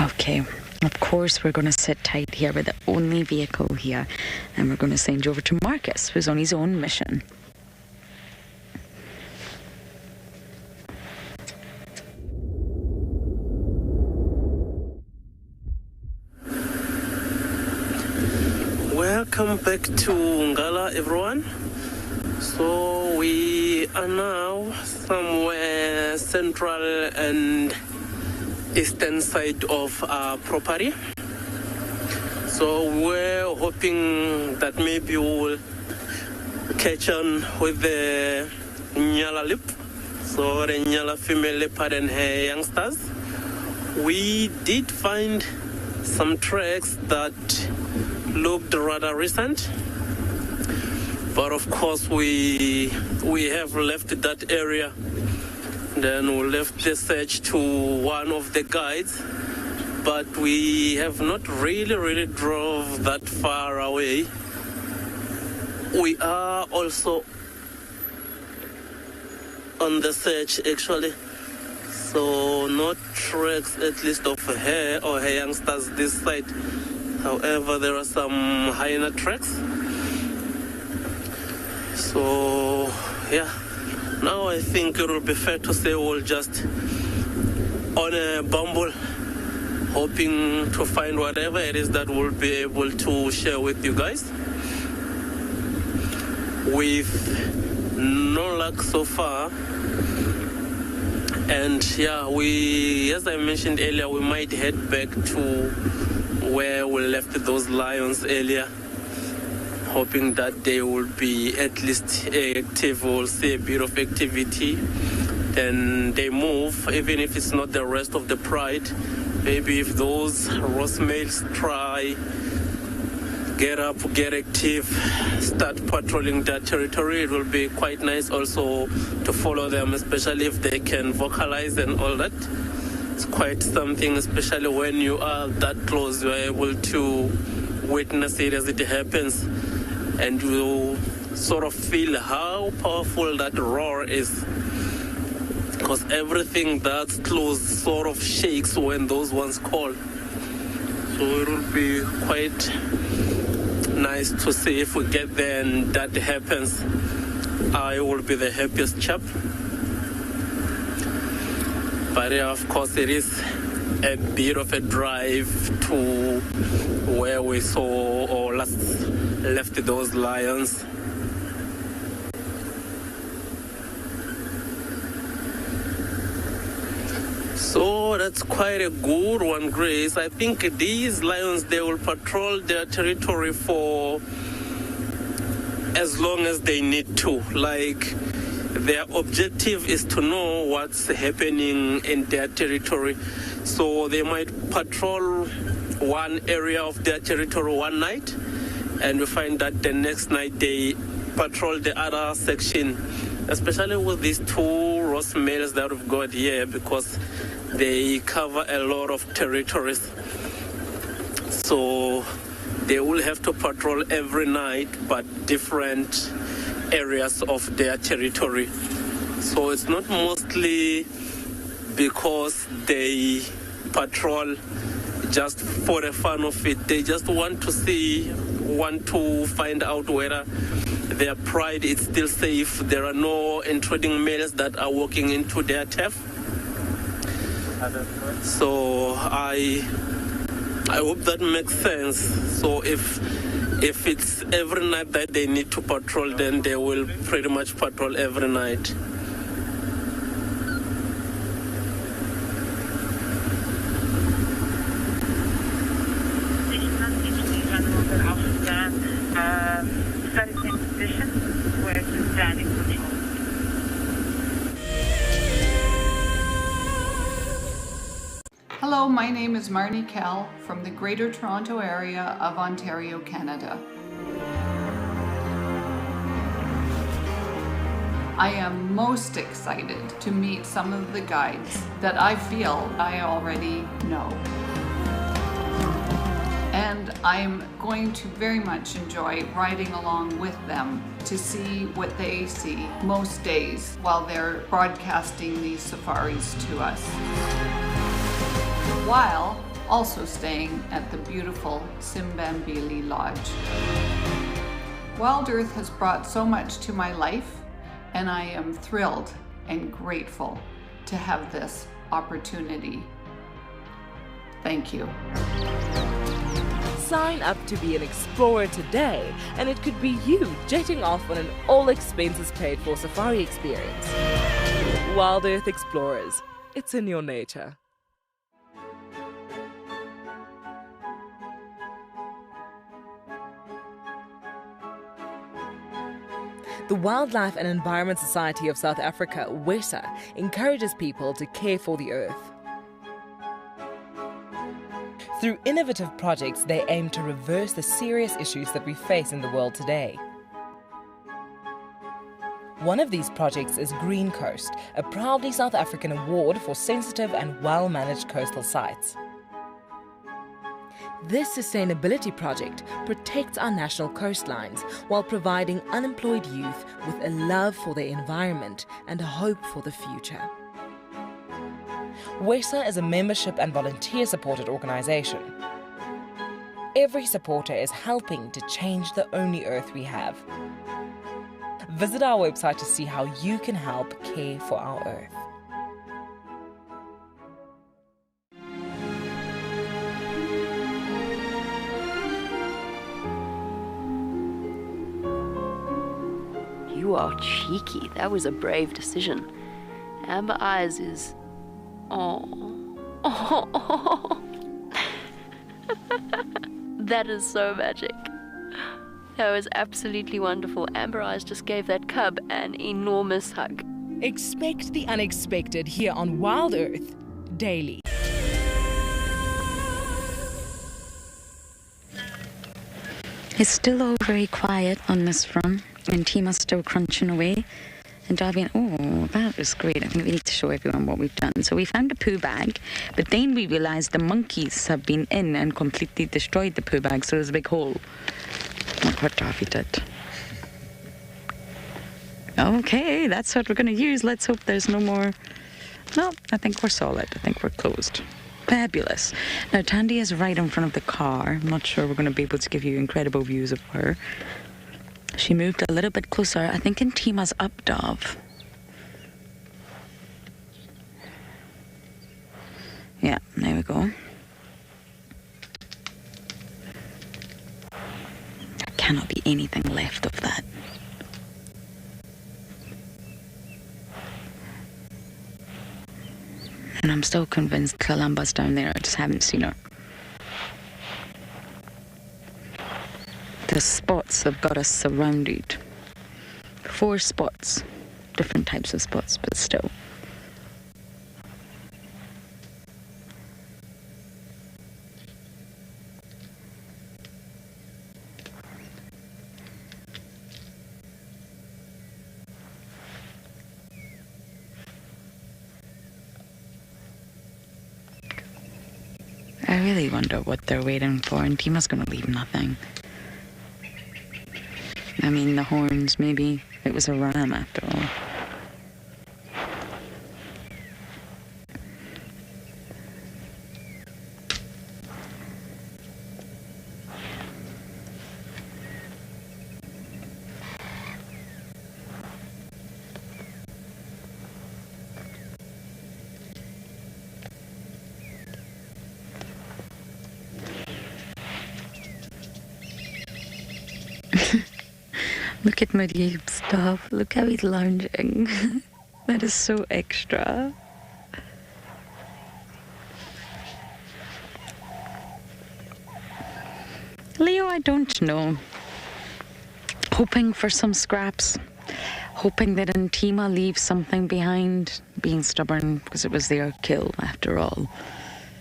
Okay, of course we're going to sit tight here with the only vehicle here, and we're going to send you over to Marcus, who's on his own mission. Welcome back to Ngala, everyone. So we are now somewhere central and eastern side of our property. So we're hoping that maybe we'll catch on with the Ngala lip, so the Ngala female leopard and her youngsters. We did find some tracks that looked rather recent, but of course we have left that area. Then we left the search to one of the guides, but we have not really drove that far away. We are also on the search actually, so no tracks at least of her or her youngsters this side. However, there are some hyena tracks. So yeah, now I think it will be fair to say we'll just on a bumble, hoping to find whatever it is that we'll be able to share with you guys. With no luck so far, and yeah, as I mentioned earlier, we might head back to where we left those lions earlier, hoping that they will be at least active, we'll see a bit of activity. Then they move, even if it's not the rest of the pride. Maybe if those Ross males try, get up, get active, start patrolling that territory, it will be quite nice also to follow them, especially if they can vocalize and all that. It's quite something, especially when you are that close, you're able to witness it as it happens, and you sort of feel how powerful that roar is, because everything that's close sort of shakes when those ones call. So it will be quite nice to see if we get there and that happens. I will be the happiest chap. But yeah, of course, it is a bit of a drive to where we saw or last left those lions. So that's quite a good one, Grace. I think these lions, they will patrol their territory for as long as they need to. Like, their objective is to know what's happening in their territory. So they might patrol one area of their territory one night, and we find that the next night they patrol the other section, especially with these two roast males that we've got here, because they cover a lot of territories. So they will have to patrol every night, but different areas of their territory. So it's not mostly because they patrol just for the fun of it. They just want to find out whether their pride is still safe. There are no intruding males that are walking into their turf. So I hope that makes sense. So if it's every night that they need to patrol, then they will pretty much patrol every night. Alfred Dam, started in position where it's standing control. Hello, my name is Marnie Kell from the Greater Toronto Area of Ontario, Canada. I am most excited to meet some of the guides that I feel I already know. And I'm going to very much enjoy riding along with them to see what they see most days while they're broadcasting these safaris to us, while also staying at the beautiful Simbambili Lodge. WildEarth has brought so much to my life, and I am thrilled and grateful to have this opportunity. Thank you. Sign up to be an explorer today, and it could be you jetting off on an all-expenses-paid-for safari experience. WildEarth Explorers, it's in your nature. The Wildlife and Environment Society of South Africa, WESA, encourages people to care for the earth. Through innovative projects, they aim to reverse the serious issues that we face in the world today. One of these projects is Green Coast, a proudly South African award for sensitive and well-managed coastal sites. This sustainability project protects our national coastlines while providing unemployed youth with a love for their environment and a hope for the future. WESA is a membership and volunteer-supported organisation. Every supporter is helping to change the only earth we have. Visit our website to see how you can help care for our earth. You are cheeky. That was a brave decision. Amber Eyes is... Oh. That is so magic. That was absolutely wonderful. Amber Eyes just gave that cub an enormous hug. Expect the unexpected here on WildEarth daily. It's still all very quiet on this front, and team are still crunching away. And Darby, oh, that was great. I think we need to show everyone what we've done. So we found a poo bag, but then we realised the monkeys have been in and completely destroyed the poo bag, so there's a big hole. Not what Darby did. Okay, that's what we're going to use. Let's hope there's no more. No, I think we're solid. I think we're closed. Fabulous. Now, Tandy is right in front of the car. I'm not sure we're going to be able to give you incredible views of her. She moved a little bit closer, I think in Tima's up dove. Yeah, there we go. There cannot be anything left of that. And I'm still convinced Kalamba's down there. I just haven't seen her. The spots have got us surrounded. 4 spots. Different types of spots, but still. I really wonder what they're waiting for, and Tima's gonna leave nothing. I mean, the horns, maybe. It was a ram after all. Look at Mudeeb's stuff. Look how he's lounging. That is so extra. Leo, I don't know. Hoping for some scraps. Hoping that Ntima leaves something behind. Being stubborn because it was their kill after all.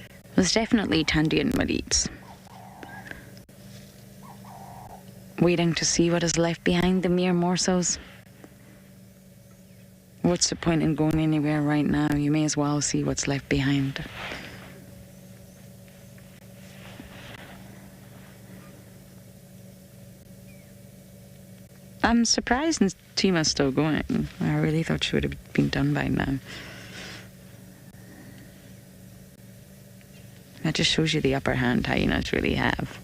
It was definitely Tandy and Mudeeb's. Waiting to see what is left behind the mere morsels. What's the point in going anywhere right now? You may as well see what's left behind. I'm surprised Tima's still going. I really thought she would have been done by now. That just shows you the upper hand hyenas really have.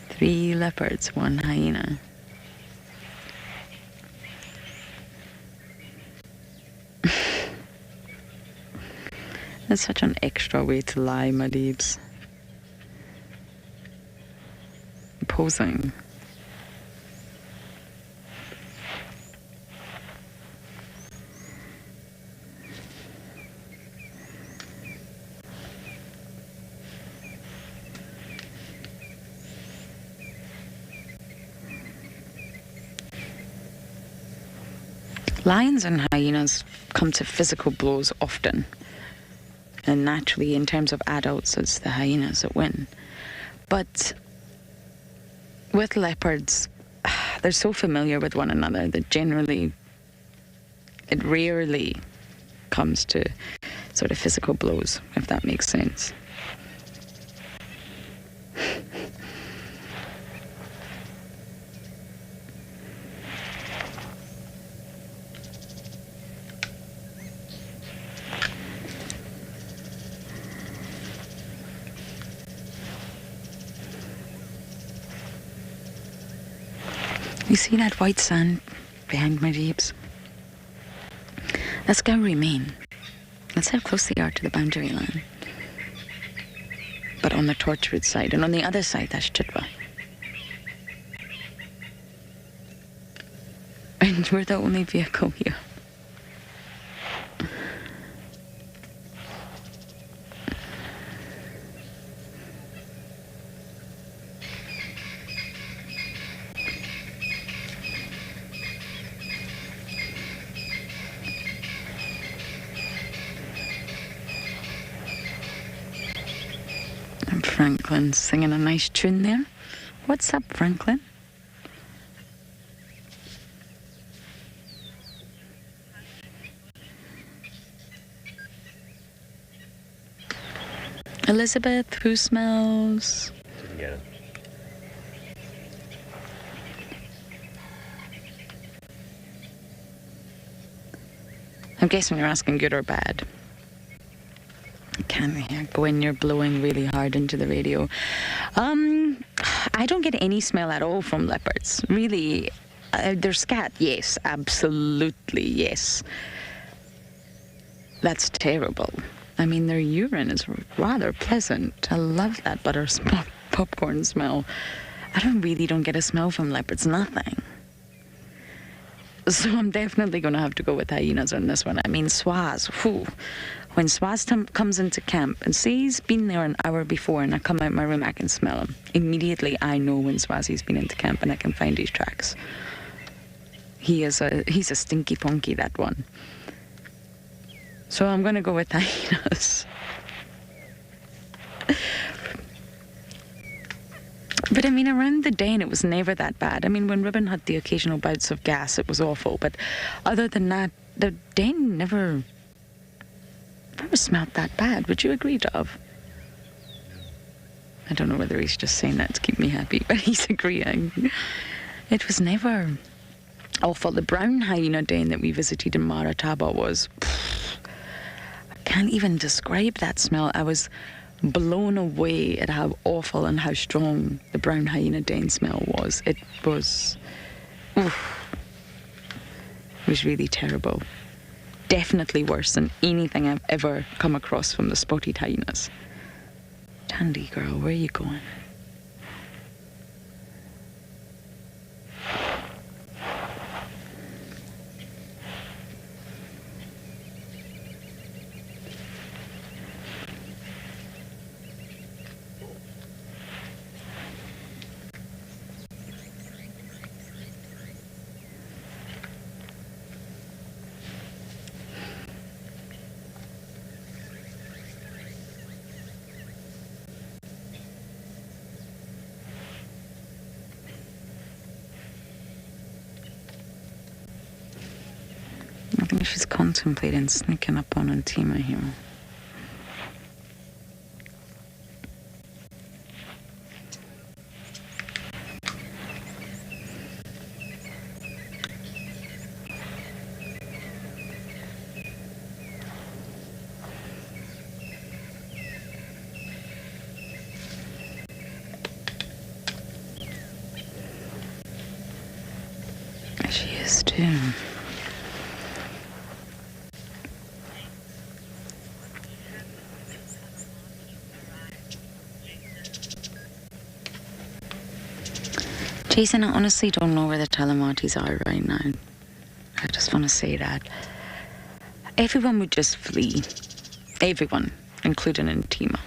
3 leopards, 1 hyena. That's such an extra way to lie, Mudeebs. Posing. Lions and hyenas come to physical blows often. And naturally, in terms of adults, it's the hyenas that win. But with leopards, they're so familiar with one another that generally, it rarely comes to sort of physical blows, if that makes sense. You see that white sand behind Mudeebs? That's going to remain. That's how close they are to the boundary line. But on the Torchwood side, and on the other side, that's Chitwa. And we're the only vehicle here. Franklin's singing a nice tune there. What's up, Franklin? Elizabeth, who smells? Didn't get it. I'm guessing you're asking good or bad. I can't hear. Gwen, you're blowing really hard into the radio. I don't get any smell at all from leopards. Really, their scat, yes, absolutely, yes. That's terrible. I mean, their urine is rather pleasant. I love that butter popcorn smell. I really don't get a smell from leopards, nothing. So I'm definitely going to have to go with hyenas on this one. I mean, Swaz, whew. When Swaz comes into camp and say he's been there an hour before and I come out my room, I can smell him. Immediately I know when Swazi's been into camp and I can find his tracks. He's a stinky ponky, that one. So I'm going to go with hyenas. But I mean, around the Dane, it was never that bad. I mean, when Ribbon had the occasional bouts of gas, it was awful. But other than that, the Dane never smelled that bad. Would you agree, Dov? I don't know whether he's just saying that to keep me happy, but he's agreeing. It was never awful. The brown hyena Dane that we visited in Marataba was... I can't even describe that smell. I was blown away at how awful and how strong the brown hyena Dane smell was. It was really terrible. Definitely worse than anything I've ever come across from the spotted hyenas. Tandy girl, where are you going? I think she's contemplating sneaking up on Antima here. She is too. Jason, I honestly don't know where the Telematis are right now. I just want to say that. Everyone would just flee. Everyone, including Antima.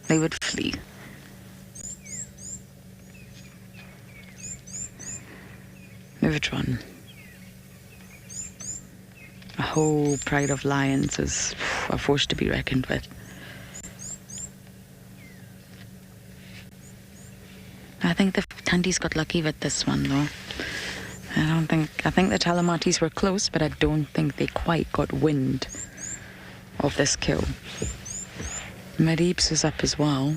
They would flee. They would run. A whole pride of lions is a force to be reckoned with. I think the Tandies got lucky with this one, though. I think the Telematis were close, but I don't think they quite got wind of this kill. Marib's was up as well.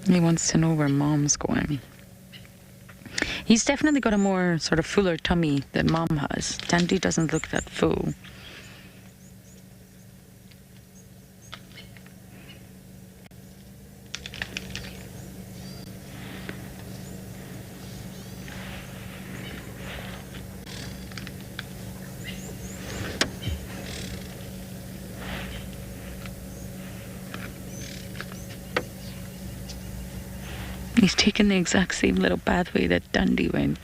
He wants to know where Mom's going. He's definitely got a more sort of fuller tummy than Mom has. Tandy doesn't look that full. He's taken the exact same little pathway that Dundee went.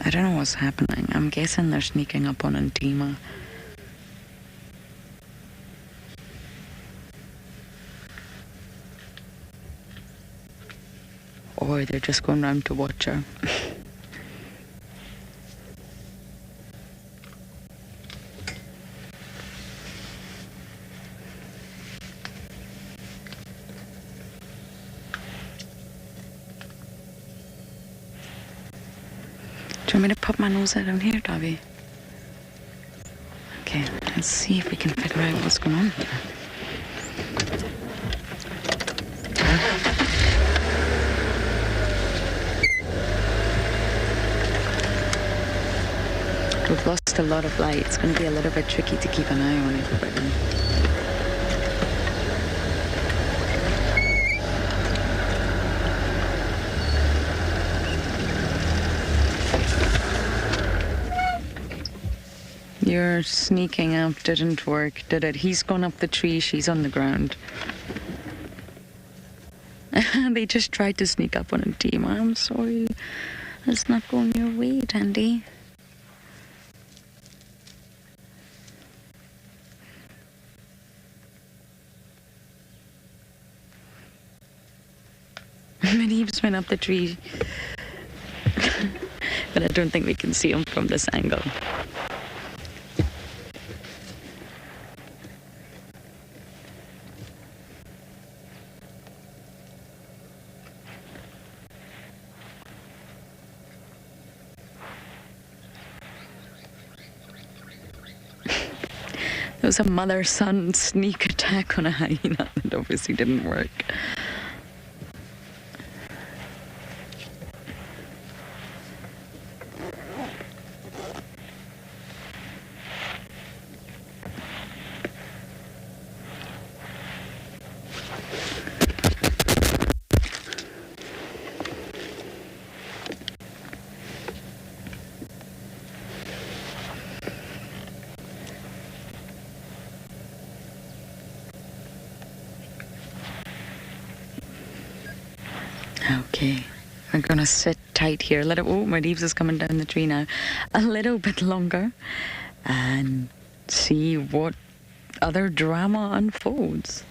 I don't know what's happening. I'm guessing they're sneaking up on Djuma. Or they're just going round to watch her. Do you want me to pop my nose out down here, Dobby? Okay, let's see if we can figure out what's going on here. We've lost a lot of light. It's going to be a little bit tricky to keep an eye on everybody. Your sneaking up didn't work, did it? He's gone up the tree, she's on the ground. They just tried to sneak up on Djuma. I'm sorry. It's not going your way, Tandy. Maneeb's went up the tree. But I don't think we can see him from this angle. There was a mother-son sneak attack on a hyena that obviously didn't work. Okay, we're gonna sit tight here. Oh, my leaves is coming down the tree now. A little bit longer and see what other drama unfolds.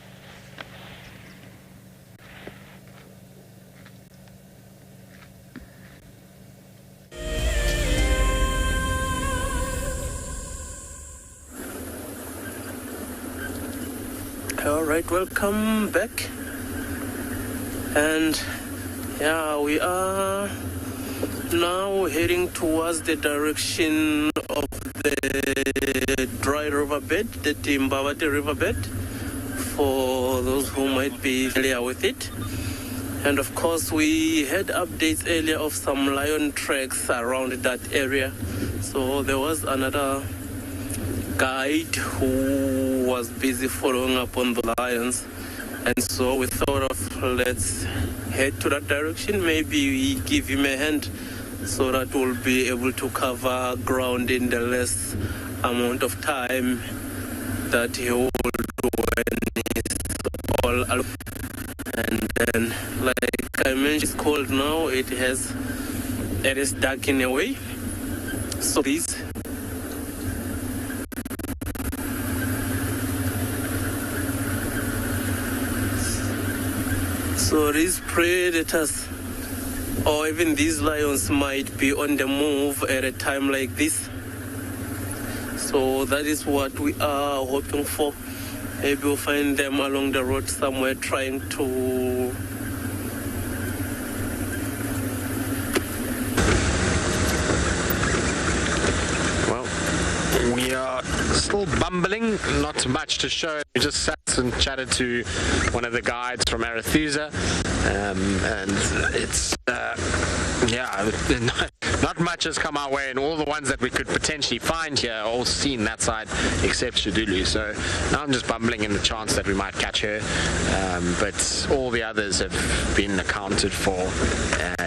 All right, welcome back. And yeah, we are now heading towards the direction of the dry riverbed, the Timbawati riverbed, for those who might be familiar with it. And of course, we had updates earlier of some lion tracks around that area. So there was another guide who was busy following up on the lions. And so we thought of, let's head to that direction. Maybe we give him a hand so that we'll be able to cover ground in the less amount of time that he will do when he's all alone. And then, like I mentioned, it's cold now. It is dark in a way. So these So these predators, or even these lions, might be on the move at a time like this. So that is what we are hoping for. Maybe we'll find them along the road somewhere trying to we are still bumbling, not much to show. We just sat and chatted to one of the guides from Arethusa, and it's not much has come our way, and all the ones that we could potentially find here are all seen that side except Shadulu. So now I'm just bumbling in the chance that we might catch her, but all the others have been accounted for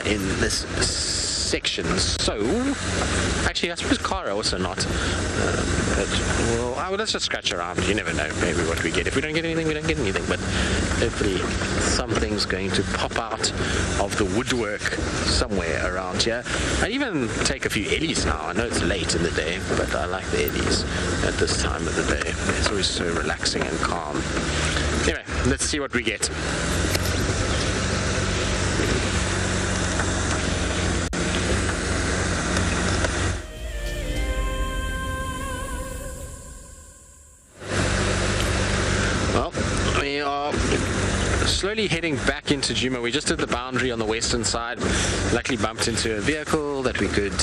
in this sections. So, actually, I suppose Cara also not. But well, let's just scratch around. You never know, maybe what we get. If we don't get anything, we don't get anything. But hopefully, something's going to pop out of the woodwork somewhere around here. I even take a few eddies now. I know it's late in the day, but I like the eddies at this time of the day. It's always so relaxing and calm. Anyway, let's see what we get. Well, we are slowly heading back into Djuma. We just did the boundary on the western side. Luckily bumped into a vehicle that we could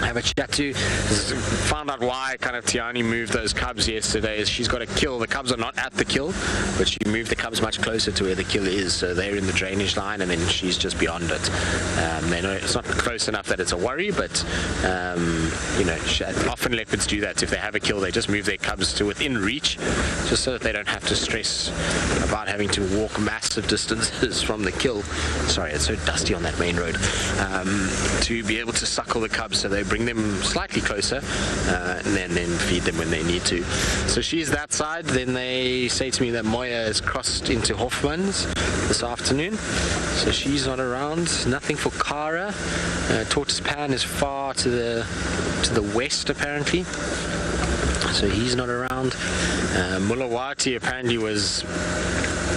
have a chat to. Found out why kind of Tiani moved those cubs yesterday. Is she's got a kill. The cubs are not at the kill, but she moved the cubs much closer to where the kill is. So they're in the drainage line, and then she's just beyond it. They know it's not close enough that it's a worry, but you know, often leopards do that. If they have a kill, they just move their cubs to within reach, just so that they don't have to stress about having to walk massive distances from the kill. Sorry, it's so dusty on that main road. To be able to suckle the cubs, so they bring them slightly closer and then feed them when they need to. So she's that side. Then they say to me that Moya has crossed into Hoffman's this afternoon, so she's not around. Nothing for Cara. Tortoise Pan is far to the west apparently, so he's not around. Mulawati apparently was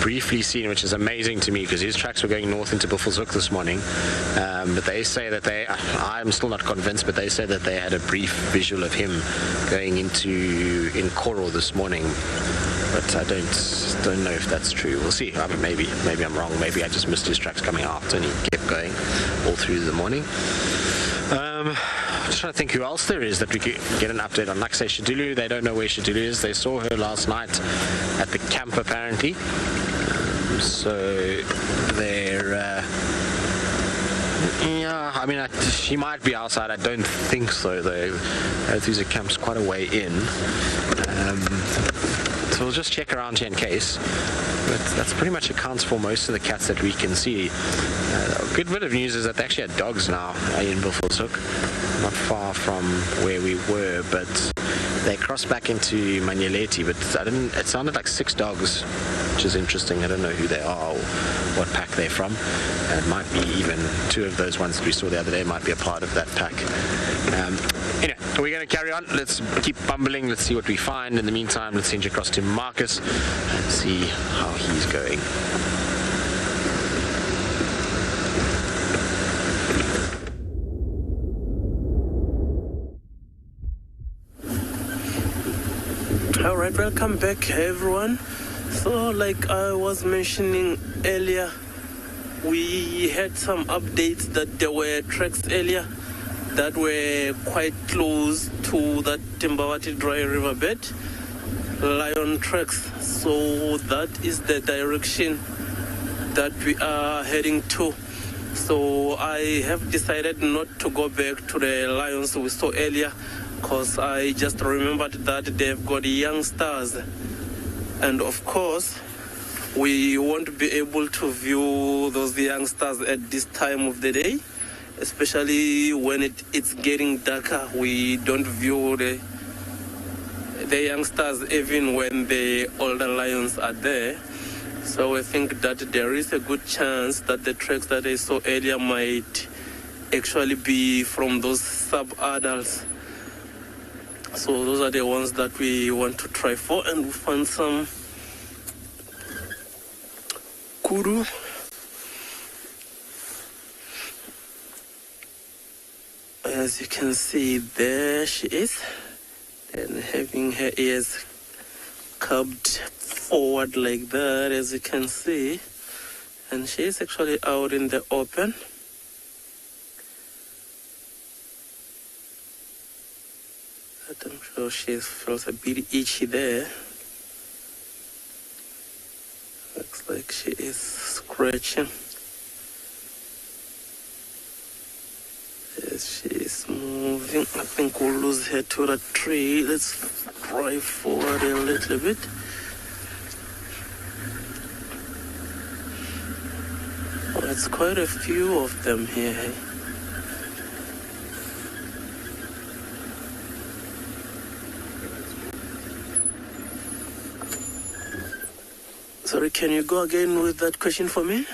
briefly seen, which is amazing to me because his tracks were going north into Buffelshoek this morning, but they say that I'm still not convinced, but they say that they had a brief visual of him going in Koro this morning, but I don't know if that's true. We'll see. I mean, maybe I'm wrong. Maybe I just missed his tracks coming out and he kept going all through the morning. I'm just trying to think who else there is that we could get an update on. Like I say, Shadulu, they don't know where Shadulu is. They saw her last night at the camp apparently. So they're yeah, I mean, she might be outside. I don't think so though. These camp's quite a way in. So we'll just check around here in case. But that's pretty much accounts for most of the cats that we can see. A good bit of news is that they actually had dogs now in Buffelshoek, not far from where we were, but they crossed back into Manyeleti, but it sounded like 6 dogs, which is interesting. I don't know who they are or what pack they're from. It might be even 2 of those ones that we saw the other day might be a part of that pack. Anyway, we're going to carry on. Let's keep bumbling. Let's see what we find. In the meantime, let's hinge across to Marcus and see how he's going. Alright, welcome back everyone. So like I was mentioning earlier, we had some updates that there were tracks earlier that were quite close to that Timbawati dry riverbed, lion tracks. So that is the direction that we are heading to. So I have decided not to go back to the lions we saw earlier, because I just remembered that they've got youngsters, and of course we won't be able to view those youngsters at this time of the day, especially when it's getting darker. We don't view the youngsters even when the older lions are there. So I think that there is a good chance that the tracks that I saw earlier might actually be from those sub-adults. So those are the ones that we want to try for, and we found some kuru. As you can see, there she is, and having her ears cupped forward like that, as you can see, and she is actually out in the open. I'm sure she feels a bit itchy there. Looks like she is scratching. Yes, she is moving. I think we'll lose her to the tree. Let's drive forward a little bit. It's quite a few of them here. Hey? Sorry, can you go again with that question for me?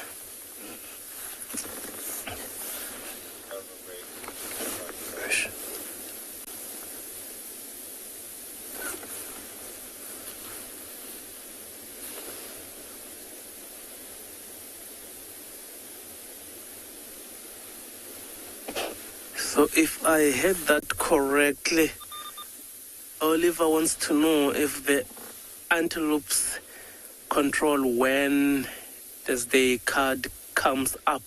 So if I heard that correctly, Oliver wants to know if the antelopes control when the card comes up.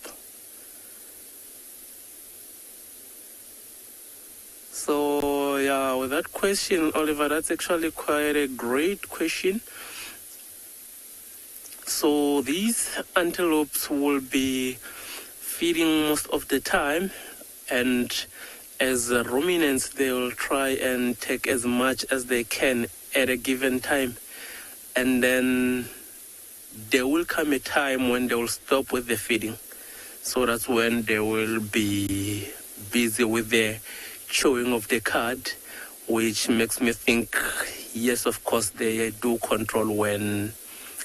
So yeah, with that question, Oliver, that's actually quite a great question. So these antelopes will be feeding most of the time, and as ruminants, they will try and take as much as they can at a given time. And then there will come a time when they will stop with the feeding. So that's when they will be busy with the chewing of the cud, which makes me think, yes, of course, they do control when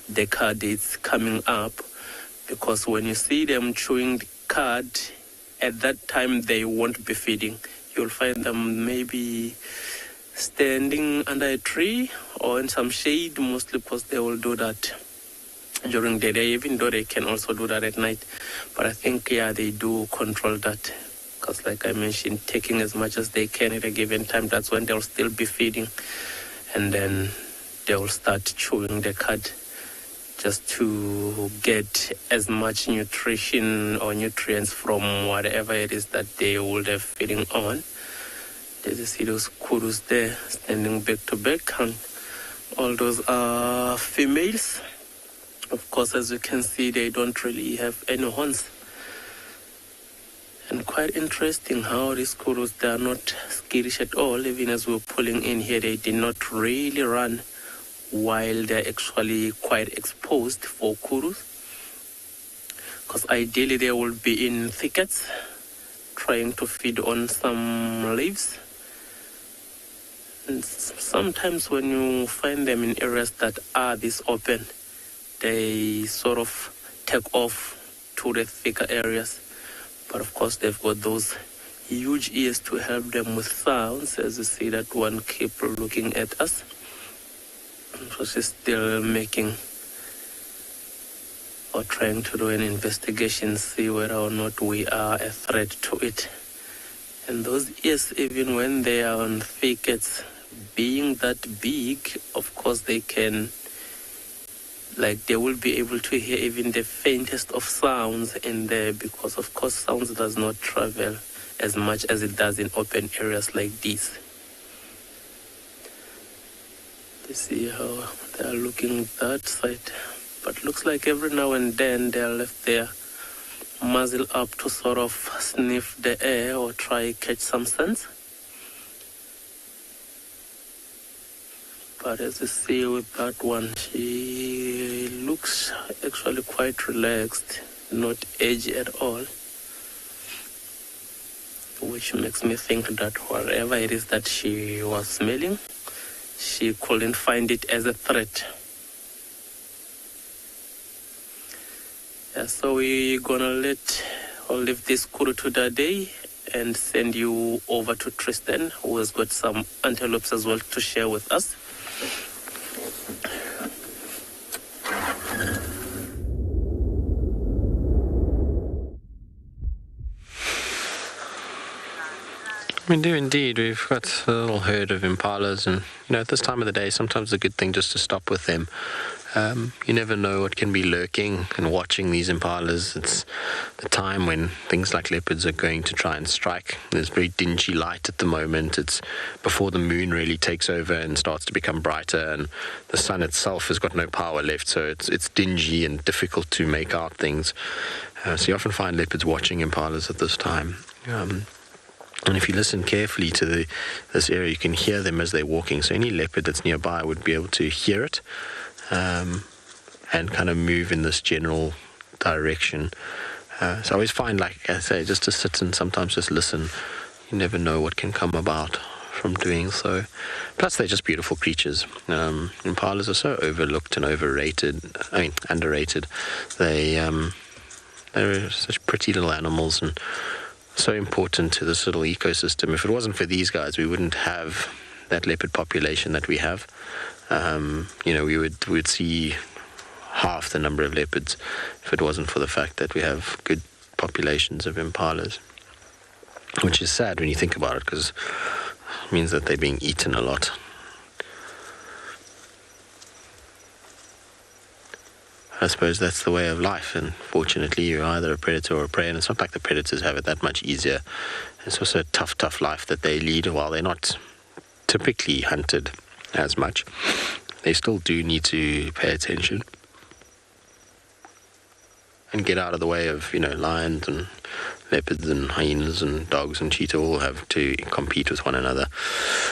the cud is coming up. Because when you see them chewing the cud, at that time they won't be feeding. You'll find them maybe standing under a tree or in some shade, mostly because they will do that during the day, even though they can also do that at night. But I think, yeah, they do control that, because like I mentioned, taking as much as they can at a given time, that's when they'll still be feeding, and then they'll start chewing the cud just to get as much nutrition or nutrients from whatever it is that they would have feeding on. There's you see those kurus there standing back to back, and all those are females. Of course, as you can see, they don't really have any horns. And quite interesting how these kurus, they are not skittish at all. Even as we were pulling in here, they did not really run, while they're actually quite exposed for kurus. Because ideally they will be in thickets, trying to feed on some leaves. And sometimes when you find them in areas that are this open, they sort of take off to the thicker areas. But of course they've got those huge ears to help them with sounds, as you see that one keep looking at us. So she's still making or trying to do an investigation, see whether or not we are a threat to it. And those ears, even when they are on thickets, being that big, of course they can, like, they will be able to hear even the faintest of sounds in there, because of course sounds does not travel as much as it does in open areas like these. You see how they are looking that side, but looks like every now and then they are left their muzzle up to sort of sniff the air or try catch some scents. But as you see with that one, she looks actually quite relaxed, not edgy at all, which makes me think that whatever it is that she was smelling, she couldn't find it as a threat. Yeah, so we're gonna leave this kuru to that day and send you over to Tristan, who has got some antelopes as well to share with us. We do indeed. We've got a little herd of impalas, and at this time of the day, sometimes it's a good thing just to stop with them. You never know what can be lurking and watching these impalas. It's the time when things like leopards are going to try and strike. There's very dingy light at the moment. It's before the moon really takes over and starts to become brighter, and the sun itself has got no power left, so it's dingy and difficult to make out things. So you often find leopards watching impalas at this time. And if you listen carefully to this area, you can hear them as they're walking. So any leopard that's nearby would be able to hear it and kind of move in this general direction. So I always find, like I say, just to sit and sometimes just listen, you never know what can come about from doing so. Plus, they're just beautiful creatures. Impalas are so overlooked and underrated. They're such pretty little animals and so important to this little ecosystem. If it wasn't for these guys, we wouldn't have that leopard population that we have. We would see half the number of leopards if it wasn't for the fact that we have good populations of impalas, which is sad when you think about it, because it means that they're being eaten a lot. I suppose that's the way of life, and fortunately you're either a predator or a prey, and it's not like the predators have it that much easier. It's also a tough life that they lead. While they're not typically hunted as much, they still do need to pay attention and get out of the way of, lions and leopards and hyenas and dogs and cheetah all have to compete with one another.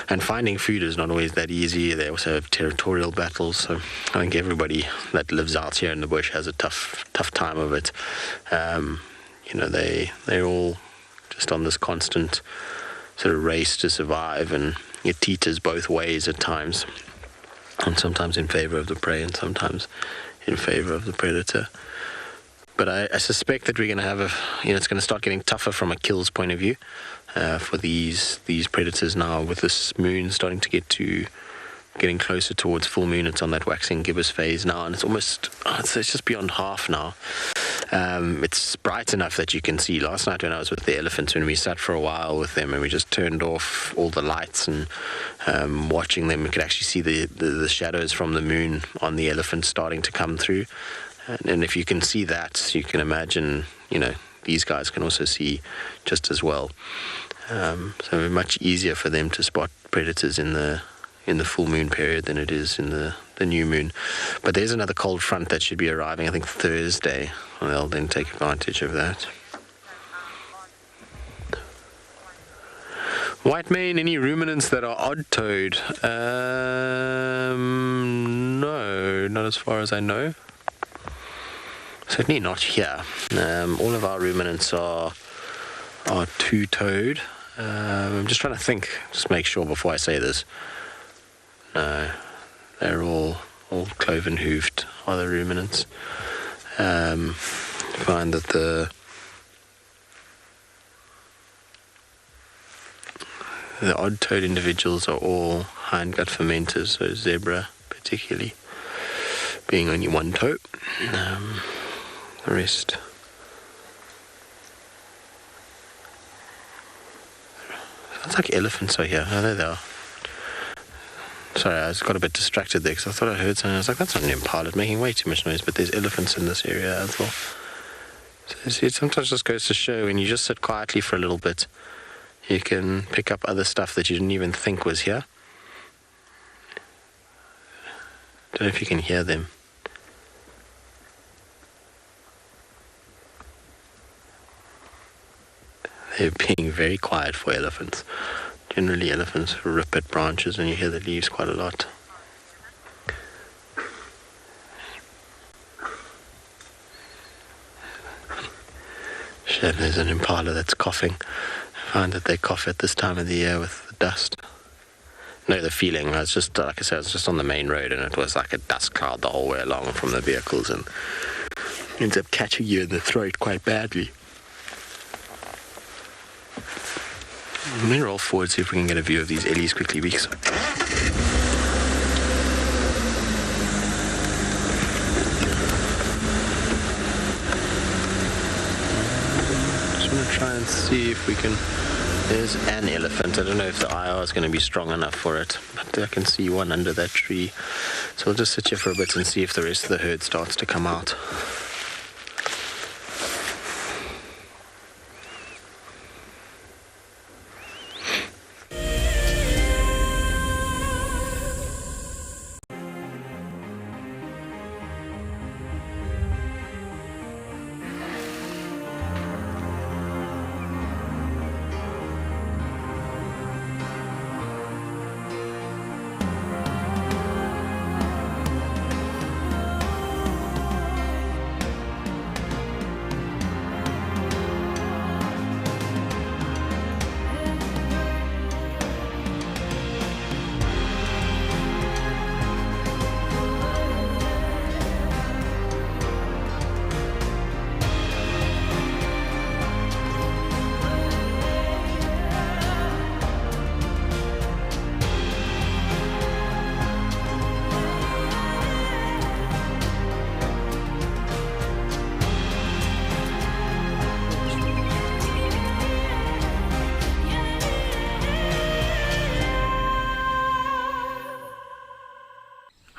And finding food is not always that easy. They also have territorial battles. So I think everybody that lives out here in the bush has a tough time of it. They're all just on this constant sort of race to survive, and it teeters both ways at times. And sometimes in favor of the prey and sometimes in favor of the predator. But I suspect that we're going to have it's going to start getting tougher from a kills point of view for these predators now, with this moon starting to getting closer towards full moon. It's on that waxing gibbous phase now, and it's almost, it's just beyond half now. It's bright enough that you can see. Last night when I was with the elephants, when we sat for a while with them and we just turned off all the lights and watching them, we could actually see the shadows from the moon on the elephants starting to come through. And if you can see that, you can imagine, these guys can also see just as well. So much easier for them to spot predators in the full moon period than it is in the new moon. But there's another cold front that should be arriving, I think Thursday. Well, they'll then take advantage of that. White mane, any ruminants that are odd-toed? No, not as far as I know. Certainly not here. All of our ruminants are two-toed. I'm just trying to think, just make sure before I say this. No, they're all cloven-hooved are the ruminants. Find that the odd-toed individuals are all hindgut fermenters, so zebra particularly being only one toe. The rest. Sounds like elephants are here. Oh, there they are. Sorry, I just got a bit distracted there because I thought I heard something. I was like, that's not an impala. It's making way too much noise, but there's elephants in this area as well. So it sometimes just goes to show when you just sit quietly for a little bit, you can pick up other stuff that you didn't even think was here. Don't know if you can hear them. They're being very quiet for elephants. Generally, elephants rip at branches and you hear the leaves quite a lot. Shit, there's an impala that's coughing. I find that they cough at this time of the year with the dust. No, the feeling. I was just, like I said, I was just on the main road and it was like a dust cloud the whole way along from the vehicles, and it ends up catching you in the throat quite badly. Let me roll forward, see if we can get a view of these ellies quickly, because just want to try and see if we can. There's an elephant. I don't know if the IR is going to be strong enough for it, but I can see one under that tree. So we'll just sit here for a bit and see if the rest of the herd starts to come out.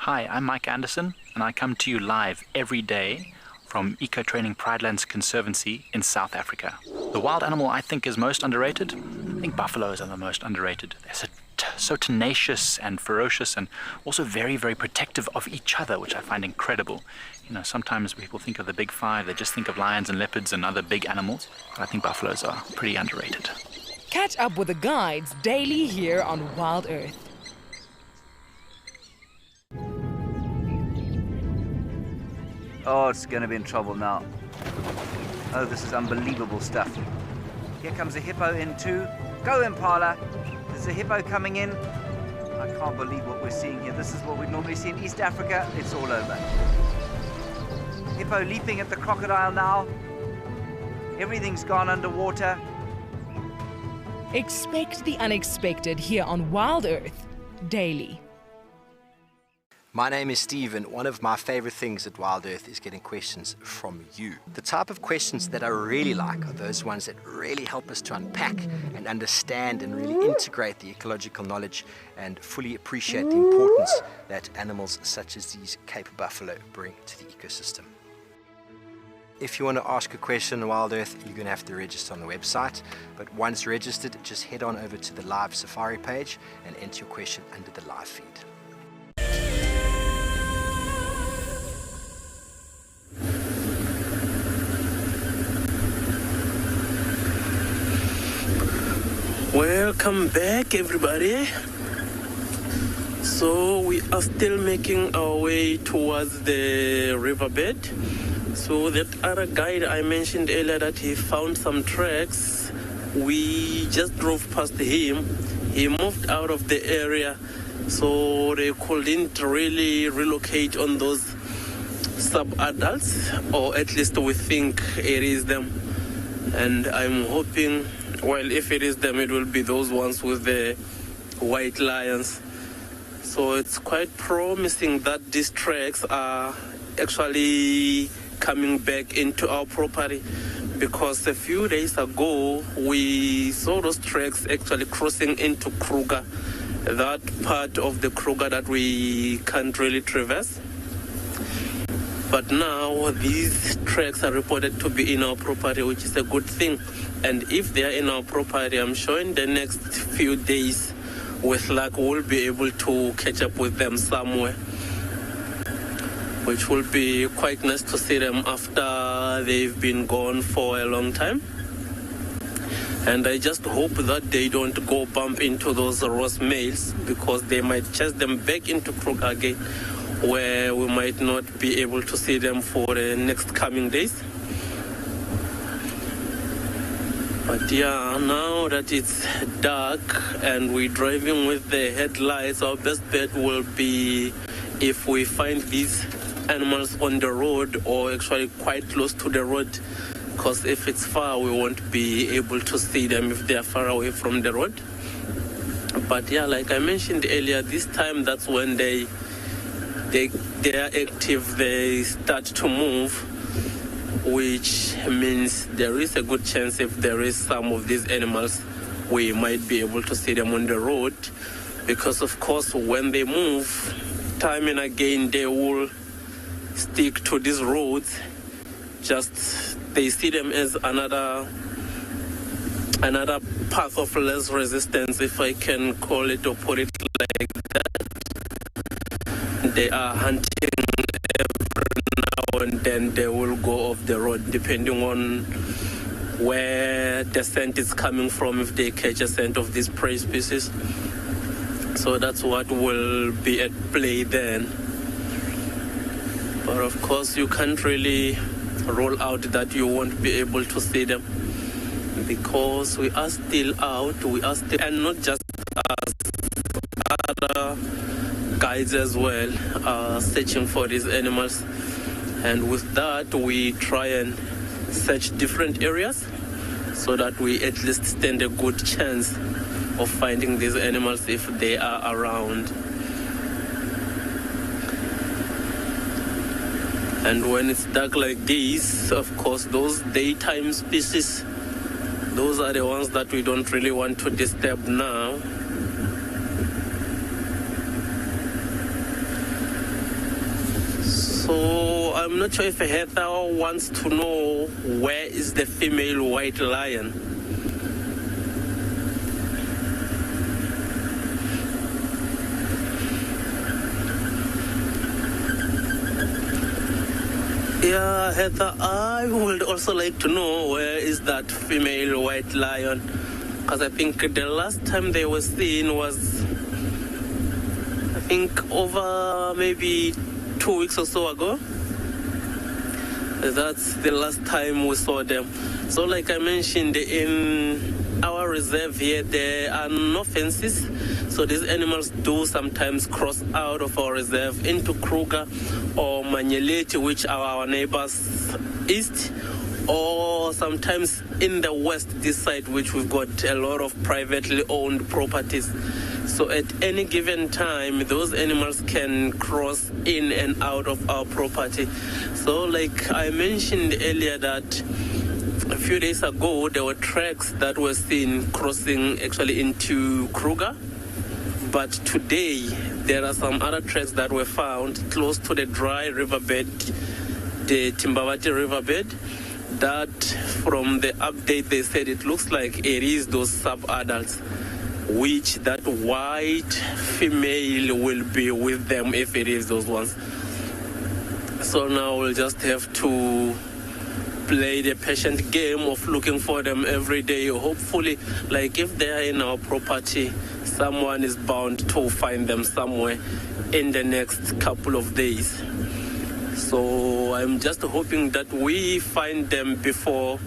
Hi, I'm Mike Anderson, and I come to you live every day from Eco Training Pridelands Conservancy in South Africa. The wild animal I think is most underrated. I think buffaloes are the most underrated. They're so tenacious and ferocious, and also very, very protective of each other, which I find incredible. You know, sometimes people think of the big five, they just think of lions and leopards and other big animals, but I think buffaloes are pretty underrated. Catch up with the guides daily here on WildEarth. Oh, it's going to be in trouble now. Oh, this is unbelievable stuff. Here comes a hippo in too. Go, Impala. There's a hippo coming in. I can't believe what we're seeing here. This is what we normally see in East Africa. It's all over. Hippo leaping at the crocodile now. Everything's gone underwater. Expect the unexpected here on WildEarth daily. My name is Steve, and one of my favorite things at WildEarth is getting questions from you. The type of questions that I really like are those ones that really help us to unpack and understand and really integrate the ecological knowledge and fully appreciate the importance that animals such as these Cape buffalo bring to the ecosystem. If you want to ask a question on WildEarth, you're going to have to register on the website. But once registered, just head on over to the live safari page and enter your question under the live feed. Welcome back, everybody. So we are still making our way towards the riverbed. So that other guide I mentioned earlier that he found some tracks, we just drove past him. He moved out of the area, so they couldn't really relocate on those sub-adults, or at least we think it is them. And I'm hoping, well, if it is them, it will be those ones with the white lions. So it's quite promising that these tracks are actually coming back into our property, because a few days ago we saw those tracks actually crossing into Kruger, that part of the Kruger that we can't really traverse. But now these tracks are reported to be in our property, which is a good thing. And if they are in our property, I'm sure in the next few days, with luck, we'll be able to catch up with them somewhere, which will be quite nice to see them after they've been gone for a long time. And I just hope that they don't go bump into those Ross males, because they might chase them back into Kruger again, where we might not be able to see them for the next coming days. But yeah, now that it's dark and we're driving with the headlights, our best bet will be if we find these animals on the road, or actually quite close to the road, because if it's far, we won't be able to see them if they are far away from the road. But yeah, like I mentioned earlier, this time that's when they are active, they start to move, which means there is a good chance if there is some of these animals, we might be able to see them on the road, because of course when they move, time and again they will stick to these roads. Just they see them as another path of less resistance, if I can call it or put it like that. They are hunting every now and then. They will go off the road depending on where the scent is coming from, if they catch a scent of these prey species. So that's what will be at play then. But of course you can't really rule out that you won't be able to see them, because we are still out, and not just us, other guides as well are searching for these animals. And with that, we try and search different areas so that we at least stand a good chance of finding these animals if they are around. And when it's dark like this, of course, those daytime species, those are the ones that we don't really want to disturb now. So I'm not sure if Heather wants to know where is the female white lion. Yeah, Heather, I would also like to know where is that female white lion, because I think the last time they were seen was, I think, over maybe 2 weeks or so ago. That's the last time we saw them. So like I mentioned, in our reserve here, there are no fences. So these animals do sometimes cross out of our reserve into Kruger or Manyeleti, which are our neighbors east, or sometimes in the west, this side, which we've got a lot of privately owned properties. So at any given time, those animals can cross in and out of our property. So like I mentioned earlier that a few days ago, there were tracks that were seen crossing actually into Kruger. But today, there are some other tracks that were found close to the dry riverbed, the Timbawati riverbed, that from the update they said it looks like it is those sub-adults, which that white female will be with them if it is those ones. So now we'll just have to play the patient game of looking for them every day. Hopefully, like if they are in our property, someone is bound to find them somewhere in the next couple of days. So I'm just hoping that we find them before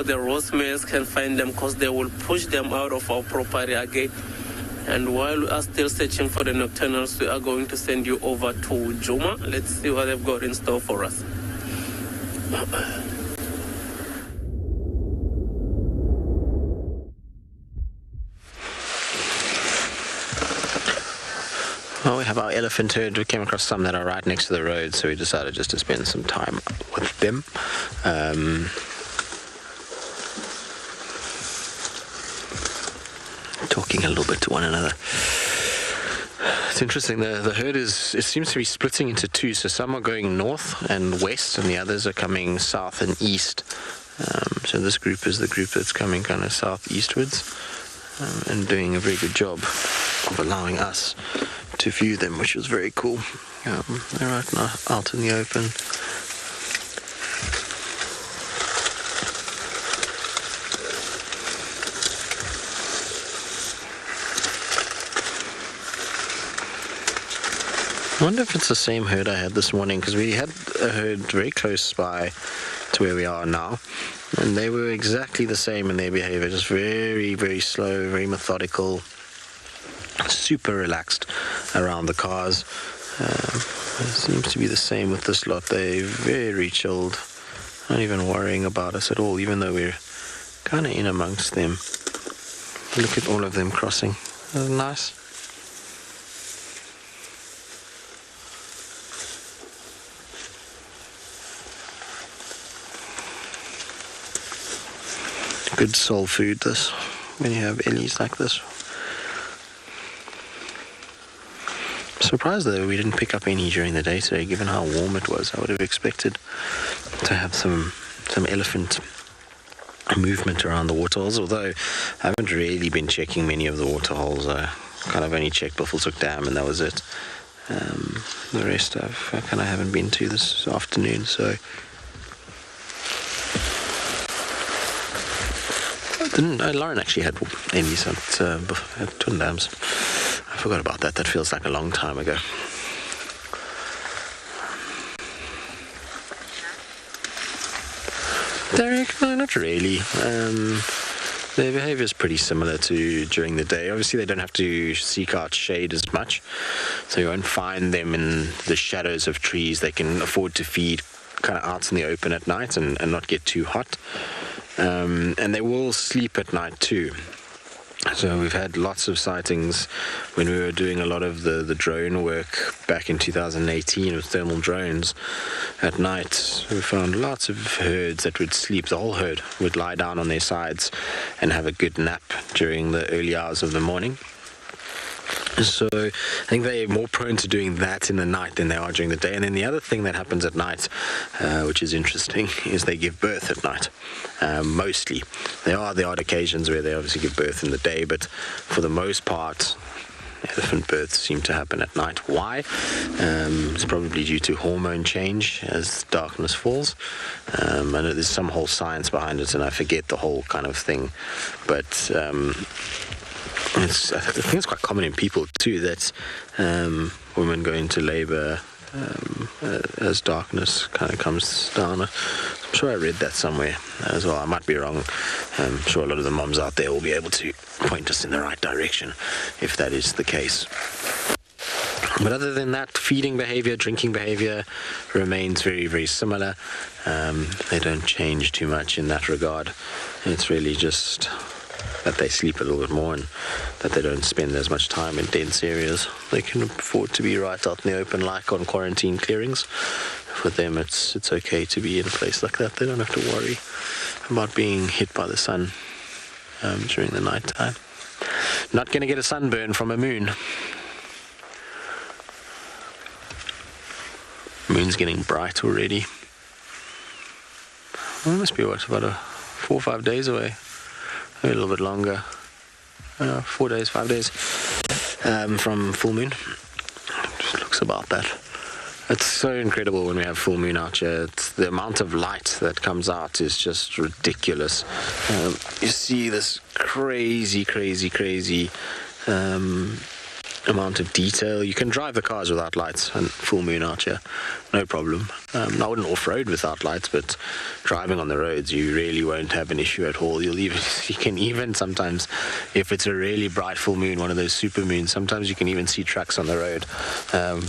the Rosemares can find them, because they will push them out of our property again. And while we are still searching for the Nocturnals, we are going to send you over to Djuma. Let's see what they've got in store for us. Well, we have our elephant herd. We came across some that are right next to the road, so we decided just to spend some time with them. Talking a little bit to one another. It's interesting, the herd it seems to be splitting into two, so some are going north and west and the others are coming south and east. So this group is the group that's coming kind of southeastwards and doing a very good job of allowing us to view them, which was very cool. They're right now out in the open. I wonder if it's the same herd I had this morning, because we had a herd very close by to where we are now, and they were exactly the same in their behavior, just very, very slow, very methodical, super relaxed around the cars. It seems to be the same with this lot. They're very chilled, not even worrying about us at all, even though we're kind of in amongst them. Look at all of them crossing. Isn't that nice? Good soul food, this, when you have ellies like this. Surprised though we didn't pick up any during the day today, given how warm it was. I would have expected to have some elephant movement around the waterholes, although I haven't really been checking many of the waterholes. I kind of only checked Buffelshoek Dam and that was it. The rest I kind of haven't been to this afternoon, so Lauren actually had ellies at Twin Dams. I forgot about that. That feels like a long time ago. Derek, no, not really. Their behavior is pretty similar to during the day. Obviously, they don't have to seek out shade as much, so you won't find them in the shadows of trees. They can afford to feed kind of out in the open at night and not get too hot. And they will sleep at night too. So we've had lots of sightings when we were doing a lot of the drone work back in 2018 with thermal drones. At night, we found lots of herds that would sleep. The whole herd would lie down on their sides and have a good nap during the early hours of the morning. So I think they're more prone to doing that in the night than they are during the day. And then the other thing that happens at night, which is interesting, is they give birth at night. Mostly. There are the odd occasions where they obviously give birth in the day, but for the most part, elephant births seem to happen at night. Why? It's probably due to hormone change as darkness falls. I know there's some whole science behind it, and I forget the whole kind of thing. But I think it's quite common in people too that women go into labor as darkness kind of comes down. I'm sure I read that somewhere as well. I might be wrong. I'm sure a lot of the moms out there will be able to point us in the right direction if that is the case. But other than that, feeding behavior, drinking behavior remains very, very similar. They don't change too much in that regard. It's really just that they sleep a little bit more and that they don't spend as much time in dense areas. They can afford to be right out in the open, like on quarantine clearings. For them, it's okay to be in a place like that. They don't have to worry about being hit by the sun during the night time. Not going to get a sunburn from a moon. Moon's getting bright already. Well, it must be what, about 4 or 5 days away. Maybe a little bit longer. 4 days, 5 days from full moon. Just looks about that. It's so incredible when we have full moon out here. The amount of light that comes out is just ridiculous. You see this crazy amount of detail. You can drive the cars without lights and full moon out here, no problem. I wouldn't off-road without lights, but driving on the roads you really won't have an issue at all. You can even sometimes, if it's a really bright full moon, one of those super moons, sometimes you can even see trucks on the road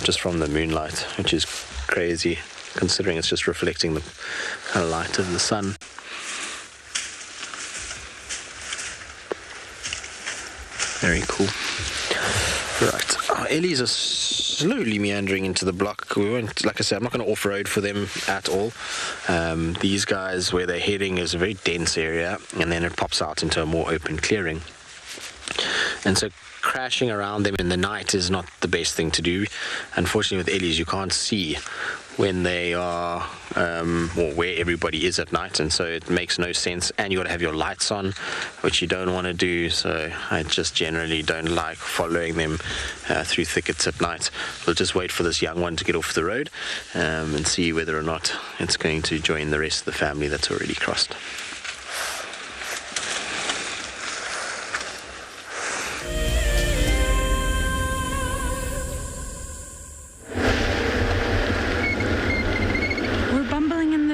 just from the moonlight, which is crazy considering it's just reflecting the kind of light of the sun. Very cool. Right, our Ellies are slowly meandering into the block. We won't, like I said, I'm not going to off-road for them at all. These guys, where they're heading is a very dense area, and then it pops out into a more open clearing. And so crashing around them in the night is not the best thing to do. Unfortunately, with Ellies, you can't see when they are, or where everybody is at night, and so it makes no sense. And you got to have your lights on, which you don't want to do. So I just generally don't like following them through thickets at night. We'll just wait for this young one to get off the road and see whether or not it's going to join the rest of the family that's already crossed.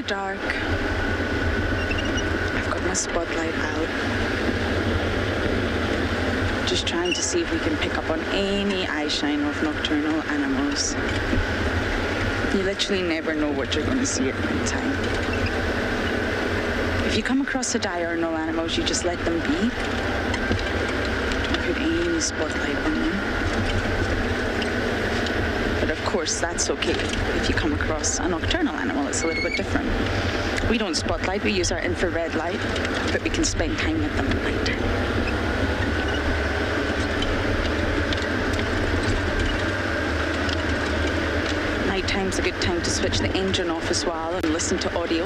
Dark. I've got my spotlight out. Just trying to see if we can pick up on any eye shine of nocturnal animals. You literally never know what you're going to see at night time. If you come across a diurnal animals, you just let them be. Don't put any spotlight on them. But of course, that's okay. If you come across a nocturnal animal, it's a little bit different. We don't spotlight, we use our infrared light, but we can spend time with them at night. Nighttime's a good time to switch the engine off as well and listen to audio.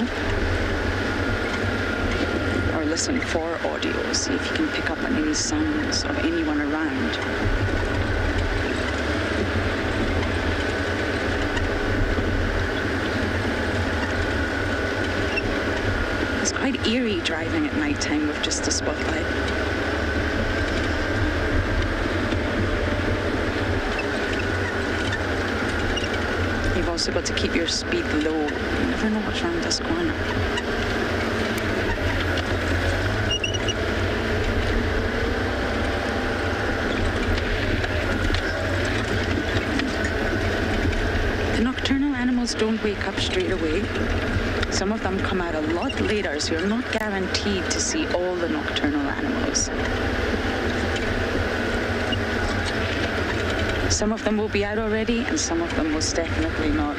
Or listen for audio, see if you can pick up on any sounds of anyone around. Quite eerie driving at night time with just a spotlight. You've also got to keep your speed low. You never know what's around this corner. The nocturnal animals don't wake up straight away. Some of them come out a lot later, so you're not guaranteed to see all the nocturnal animals. Some of them will be out already, and some of them most definitely not.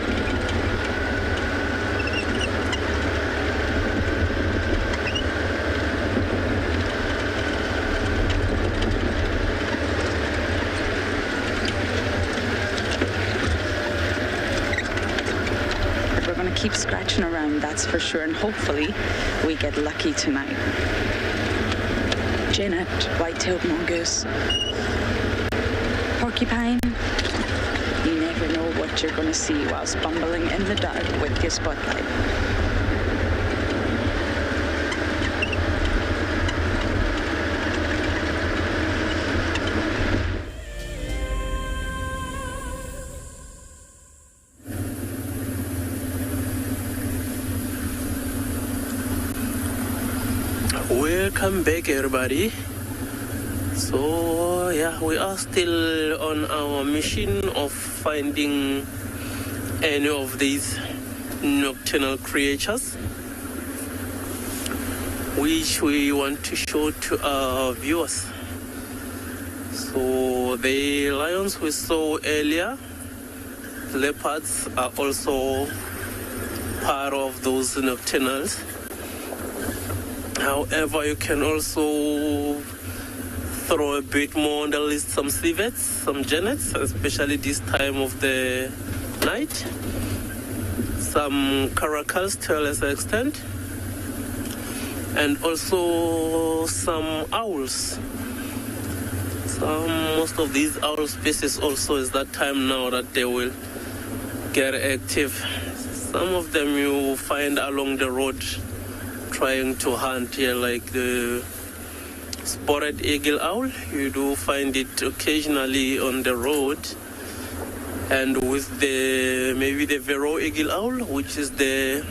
Keep scratching around, that's for sure, and hopefully we get lucky tonight. Genet, white-tailed mongoose, porcupine. You never know what you're going to see whilst bumbling in the dark with your spotlight. Welcome back, everybody. So yeah, we are still on our mission of finding any of these nocturnal creatures, which we want to show to our viewers. So the lions we saw earlier, leopards are also part of those nocturnals. However, you can also throw a bit more on the list, some civets, some genets, especially this time of the night. Some caracals to a lesser extent. And also some owls. Most of these owl species also is that time now that they will get active. Some of them you find along the road trying to hunt here, like the spotted eagle owl. You do find it occasionally on the road, and with maybe the Vero eagle owl, which is the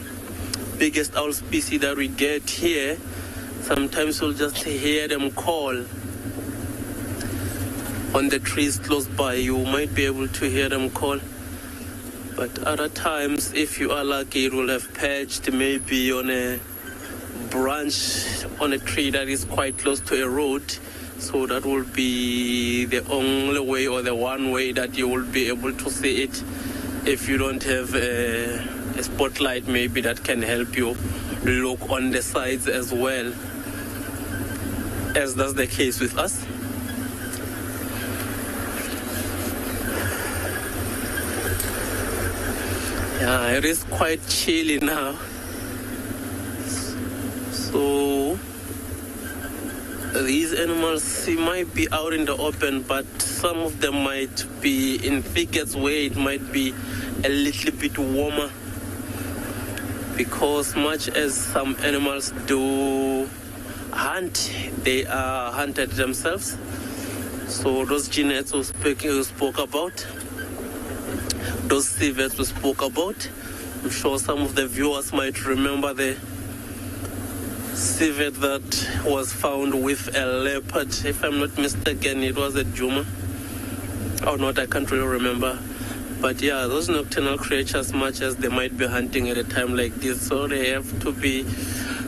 biggest owl species that we get here. Sometimes you'll just hear them call on the trees close by. You might be able to hear them call. But other times, if you are lucky, it will have perched maybe on a branch on a tree that is quite close to a road. So that will be the only way, or the one way that you will be able to see it if you don't have a spotlight maybe that can help you look on the sides as well, as that's the case with us. Yeah, it is quite chilly now. So these animals might be out in the open, but some of them might be in thickets where it might be a little bit warmer, because much as some animals do hunt, they are hunted themselves. So those genets we spoke about, those civets we spoke about, I'm sure some of the viewers might remember the civet that was found with a leopard. If I'm not mistaken, it was a Djuma. Or not, I can't really remember. But yeah, those nocturnal creatures, much as they might be hunting at a time like this, so they have to be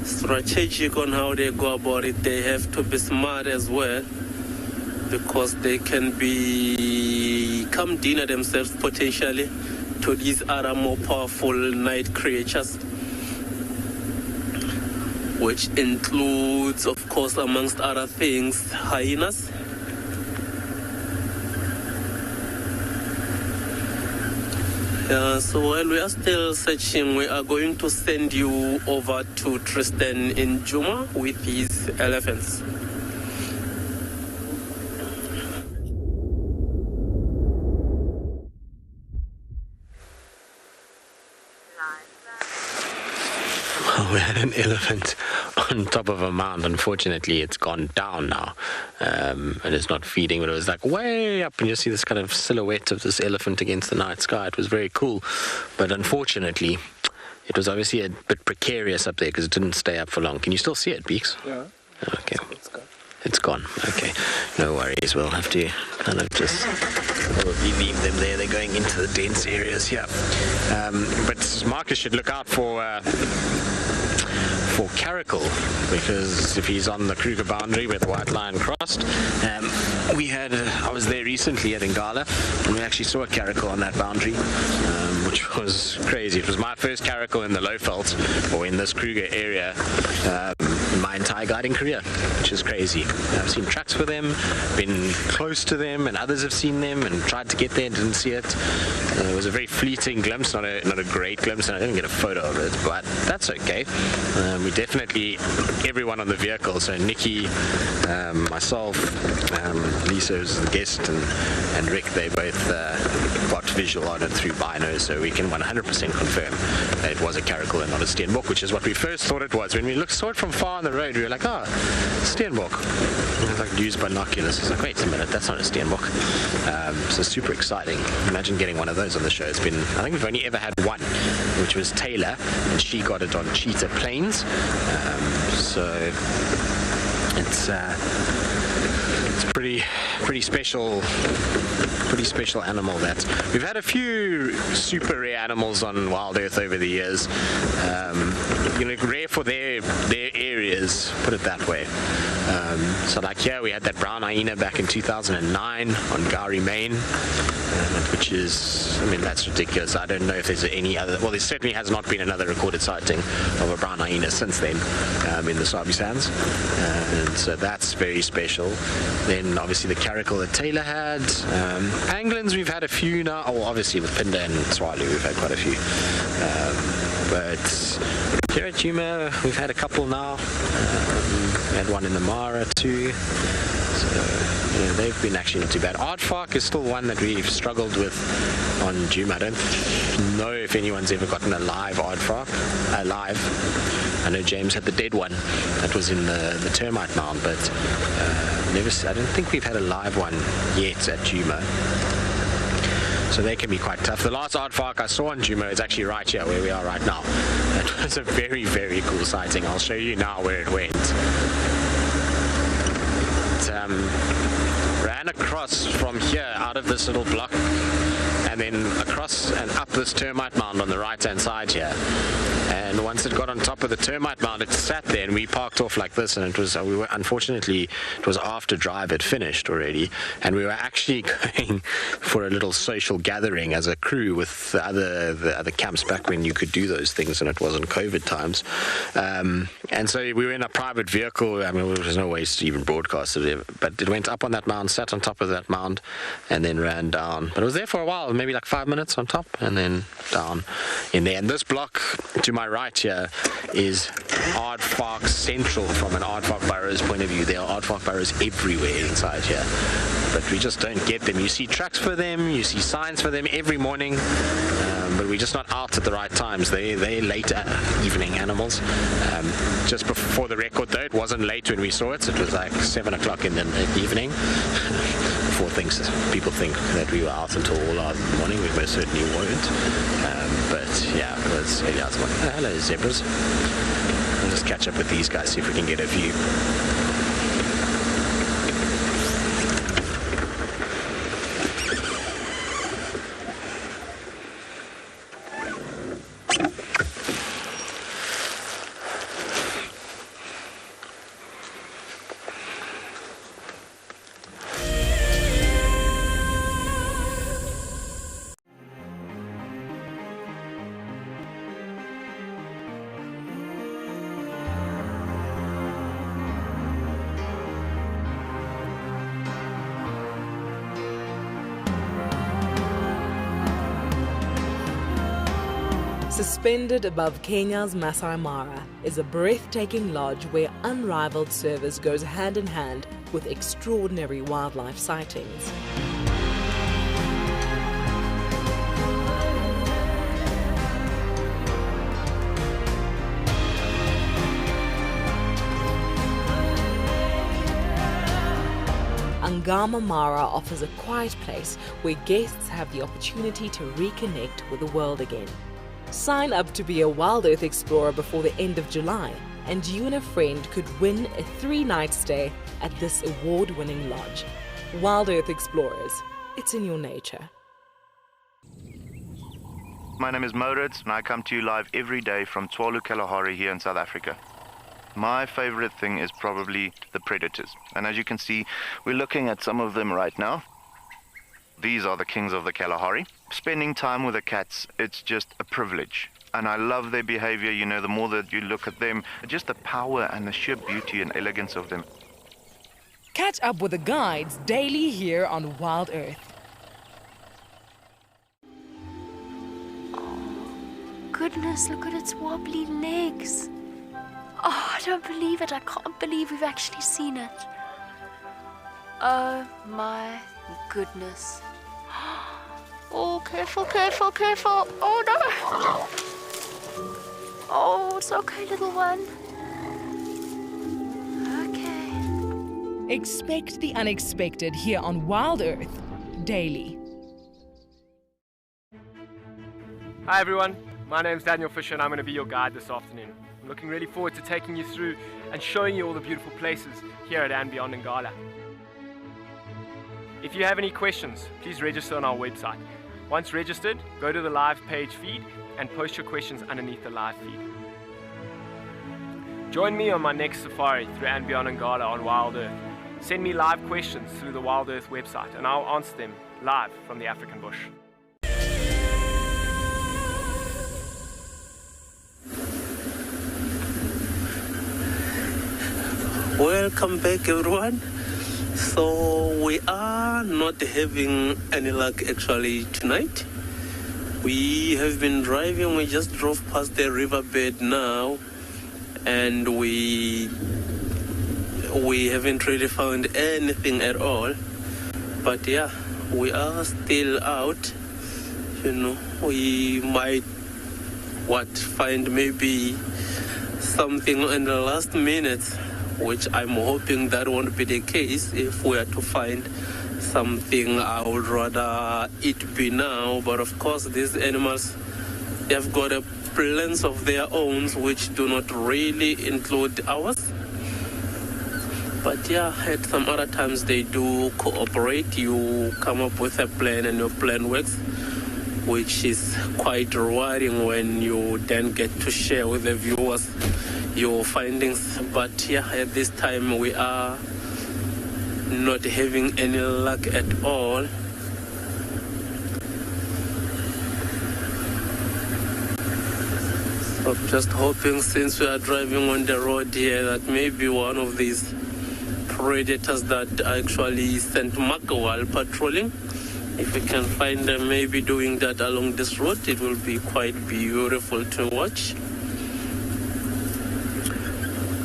strategic on how they go about it. They have to be smart as well, because they can become dinner themselves potentially to these other more powerful night creatures, which includes, of course, amongst other things, hyenas. So while we are still searching, we are going to send you over to Tristan in Djuma with his elephants. We had an elephant on top of a mound. Unfortunately, it's gone down now, and it's not feeding, but it was like way up, and you see this kind of silhouette of this elephant against the night sky. It was very cool, but unfortunately, it was obviously a bit precarious up there because it didn't stay up for long. Can you still see it, Beeks? Yeah. Okay. It's gone. Okay. No worries. We'll have to kind of just probably leave them there. They're going into the dense areas here. But Marcus should look out for for caracal, because if he's on the Kruger boundary with the white line crossed, I was there recently at Ngala, and we actually saw a caracal on that boundary, which was crazy. It was my first caracal in the Lowveld, or in this Kruger area, in my entire guiding career, which is crazy. I've seen tracks for them, been close to them, and others have seen them and tried to get there and didn't see it. It was a very fleeting glimpse, not a great glimpse, and I didn't get a photo of it, but that's okay. We definitely, everyone on the vehicle, so Nikki, myself, Lisa was the guest, and Rick, they both got visual on it through Bino, so we can 100% confirm that it was a caracal and not a steenbok, which is what we first thought it was. When we saw it from far on the road, we were like, oh, steenbok. And it was like used binoculars. It's like, wait a minute, that's not a steenbok. So super exciting. Imagine getting one of those on the show. I think we've only ever had one, which was Taylor, and she got it on Cheetah Plains. So it's pretty special animal. That we've had a few super rare animals on WildEarth over the years, rare for their areas, put it that way. So like here we had that brown hyena back in 2009 on Gowrie, Maine, which is, that's ridiculous. I don't know if there's any other, well, there certainly has not been another recorded sighting of a brown hyena since then in the Sabi Sands, and so that's very special. Then obviously the caracal that Taylor had. Pangolins we've had a few now, obviously with Phinda and Tswalu we've had quite a few, but here at Djuma we've had a couple now. We had one in the Mara too, so they've been actually not too bad. Aardvark is still one that we've struggled with on Djuma. I don't know if anyone's ever gotten a live aardvark. I know James had the dead one that was in the termite mound, but I don't think we've had a live one yet at Djuma. So they can be quite tough. The last aardvark I saw on Djuma is actually right here where we are right now. That was a very, very cool sighting. I'll show you now where it went. It ran across from here out of this little block, and then across and up this termite mound on the right hand side here. And once it got on top of the termite mound, it sat there, and we parked off like this, and unfortunately it was after drive had finished already, and we were actually going for a little social gathering as a crew with the other camps back when you could do those things and it wasn't COVID times. And so we were in a private vehicle. There was no way to even broadcast it, but it went up on that mound, sat on top of that mound, and then ran down. But it was there for a while, maybe like 5 minutes on top, and then down in there. And this block to my right here is aardvark central from an aardvark burrows point of view. There are aardvark burrows everywhere inside here, but we just don't get them. You see tracks for them, you see signs for them every morning, but we're just not out at the right times. They're late evening animals. Just before the record though, it wasn't late when we saw it. It was like 7 o'clock in the evening. Before people think that we were out until all hours in the morning. We most certainly weren't. But yeah, it was early hours. Oh, hello zebras. We'll just catch up with these guys, see if we can get a view. Suspended above Kenya's Masai Mara is a breathtaking lodge where unrivaled service goes hand in hand with extraordinary wildlife sightings. Ngala Mara offers a quiet place where guests have the opportunity to reconnect with the world again. Sign up to be a WildEarth explorer before the end of July, and you and a friend could win a 3-night stay at this award-winning lodge. WildEarth Explorers, it's in your nature. My name is Moritz, and I come to you live every day from Tswalu Kalahari here in South Africa. My favorite thing is probably the predators. And as you can see, we're looking at some of them right now. These are the kings of the Kalahari. Spending time with the cats, it's just a privilege. And I love their behavior, you know, the more that you look at them, just the power and the sheer beauty and elegance of them. Catch up with the guides daily here on WildEarth. Goodness, look at its wobbly legs. Oh, I don't believe it. I can't believe we've actually seen it. Oh my goodness. Oh, careful, careful, careful. Oh no. Oh, it's okay, little one. Okay. Expect the unexpected here on WildEarth daily. Hi everyone, my name's Daniel Fisher and I'm going to be your guide this afternoon. I'm looking really forward to taking you through and showing you all the beautiful places here at andBeyond in Ngala. If you have any questions, please register on our website. Once registered, go to the live page feed and post your questions underneath the live feed. Join me on my next safari through andBeyond in Ngala on WildEarth. Send me live questions through the WildEarth website and I'll answer them live from the African bush. Welcome back everyone. So we are not having any luck actually tonight. We have been driving, we just drove past the riverbed now and we haven't really found anything at all. But yeah, we are still out. You know, we might find maybe something in the last minute, which I'm hoping that won't be the case. If we are to find something, I would rather it be now. But of course, these animals, they've got plans of their own, which do not really include ours. But yeah, at some other times they do cooperate. You come up with a plan and your plan works, which is quite rewarding when you then get to share with the viewers your findings. But yeah, at this time we are not having any luck at all. So I'm just hoping, since we are driving on the road here, that maybe one of these predators that actually sent Mark while patrolling, if we can find them maybe doing that along this road, it will be quite beautiful to watch.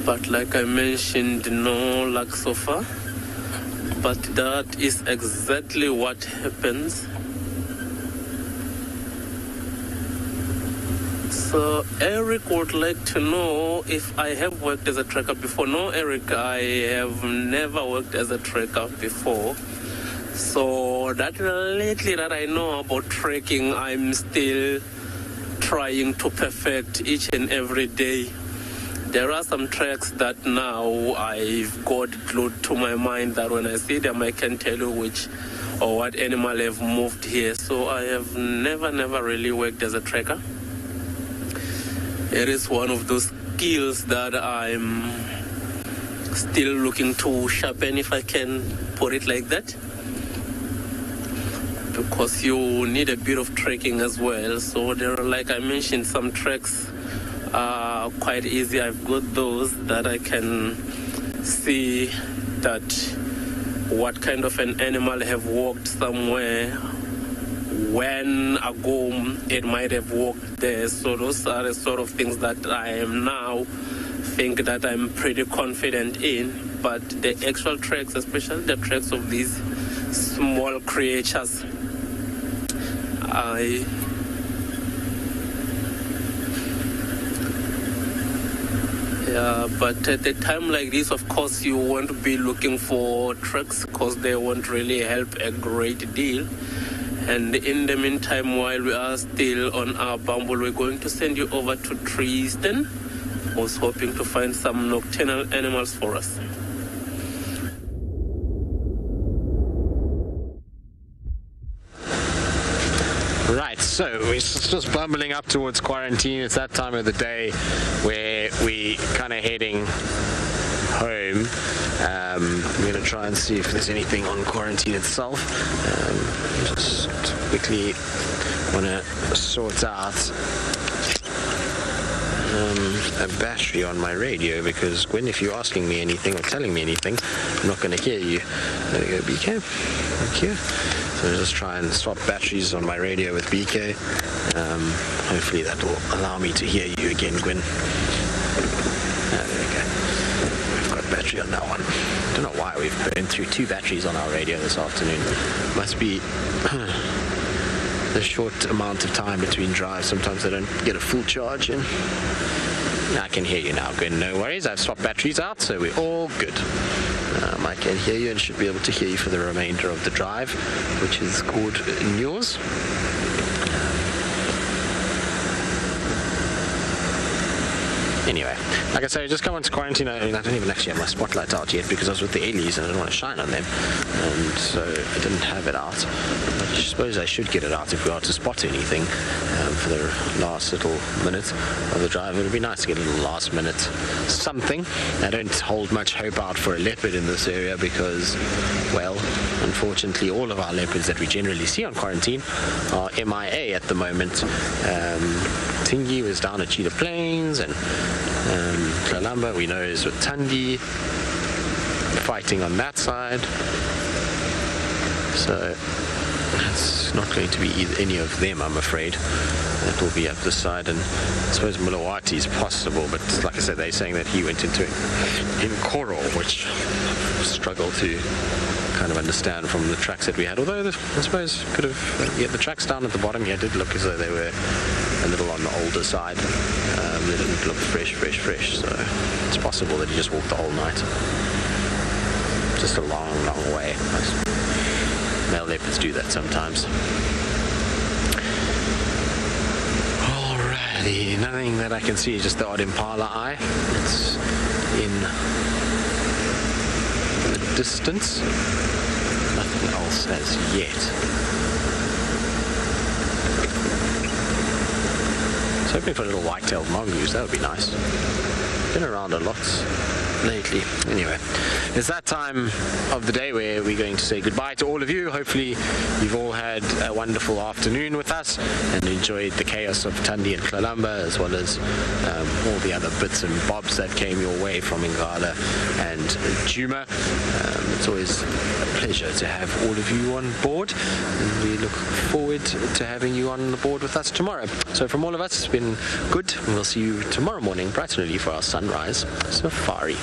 But like I mentioned, no luck so far. But that is exactly what happens. So Eric would like to know if I have worked as a tracker before. No, Eric, I have never worked as a tracker before. So that lately that I know about trekking, I'm still trying to perfect each and every day. There are some tracks that now I've got glued to my mind that when I see them I can tell you which or what animal have moved here. So I have never really worked as a tracker. It is one of those skills that I'm still looking to sharpen, if I can put it like that. Because you need a bit of trekking as well. So there are, like I mentioned, some tracks are quite easy. I've got those that I can see that what kind of an animal have walked somewhere, when ago it might have walked there. So those are the sort of things that I am now think that I'm pretty confident in. But the actual tracks, especially the tracks of these small creatures, but at a time like this, of course, you won't be looking for tracks because they won't really help a great deal. And in the meantime, while we are still on our bumble, we're going to send you over to Tristan, who's hoping to find some nocturnal animals for us. Right, So we're just bumbling up towards quarantine. It's that time of the day where we kind of heading home. I'm going to try and see if there's anything on quarantine itself. Just quickly want to sort out a battery on my radio, because Gwen, if you're asking me anything or telling me anything, I'm not going to hear you. There we go, BK. Thank you. So I'll just try and swap batteries on my radio with BK. Hopefully that will allow me to hear you again, Gwen. There we go. We've got battery on that one. I don't know why we've burned through 2 batteries on our radio this afternoon. Must be the short amount of time between drives. Sometimes I don't get a full charge in. I can hear you now, Gwen. No worries. I've swapped batteries out, so we're all good. I can hear you and should be able to hear you for the remainder of the drive, which is good news. Anyway, like I say, just come into quarantine. I don't even actually have my spotlight out yet because I was with the Ailies and I didn't want to shine on them, and so I didn't have it out. I suppose I should get it out if we are to spot anything for the last little minute of the drive. It would be nice to get a little last minute something. I don't hold much hope out for a leopard in this area because, well, unfortunately all of our leopards that we generally see on quarantine are MIA at the moment. Tingi was down at Cheetah Plains, and Kalamba, we know, is with Thandi, fighting on that side. So it's not going to be any of them, I'm afraid. That will be up this side, and I suppose Mulawati is possible, but like I said, they're saying that he went into in coral, which I struggle to kind of understand from the tracks that we had. Although I suppose could have, the tracks down at the bottom here did look as though they were a little on the older side. They didn't look fresh, so it's possible that he just walked the whole night. Just a long way. Male leopards do that sometimes. Alrighty, nothing that I can see, just the odd impala eye. It's in the distance. Nothing else as yet. I was hoping for a little white-tailed mongoose. That would be nice. Been around a lot lately. Anyway, it's that time of the day where we're going to say goodbye to all of you. Hopefully you've all had a wonderful afternoon with us and enjoyed the chaos of Thandi and Kalamba, as well as all the other bits and bobs that came your way from Ngala and Djuma. It's always a pleasure to have all of you on board, and we look forward to having you on the board with us tomorrow. So from all of us, it's been good, and we'll see you tomorrow morning bright and early for our sunrise safari.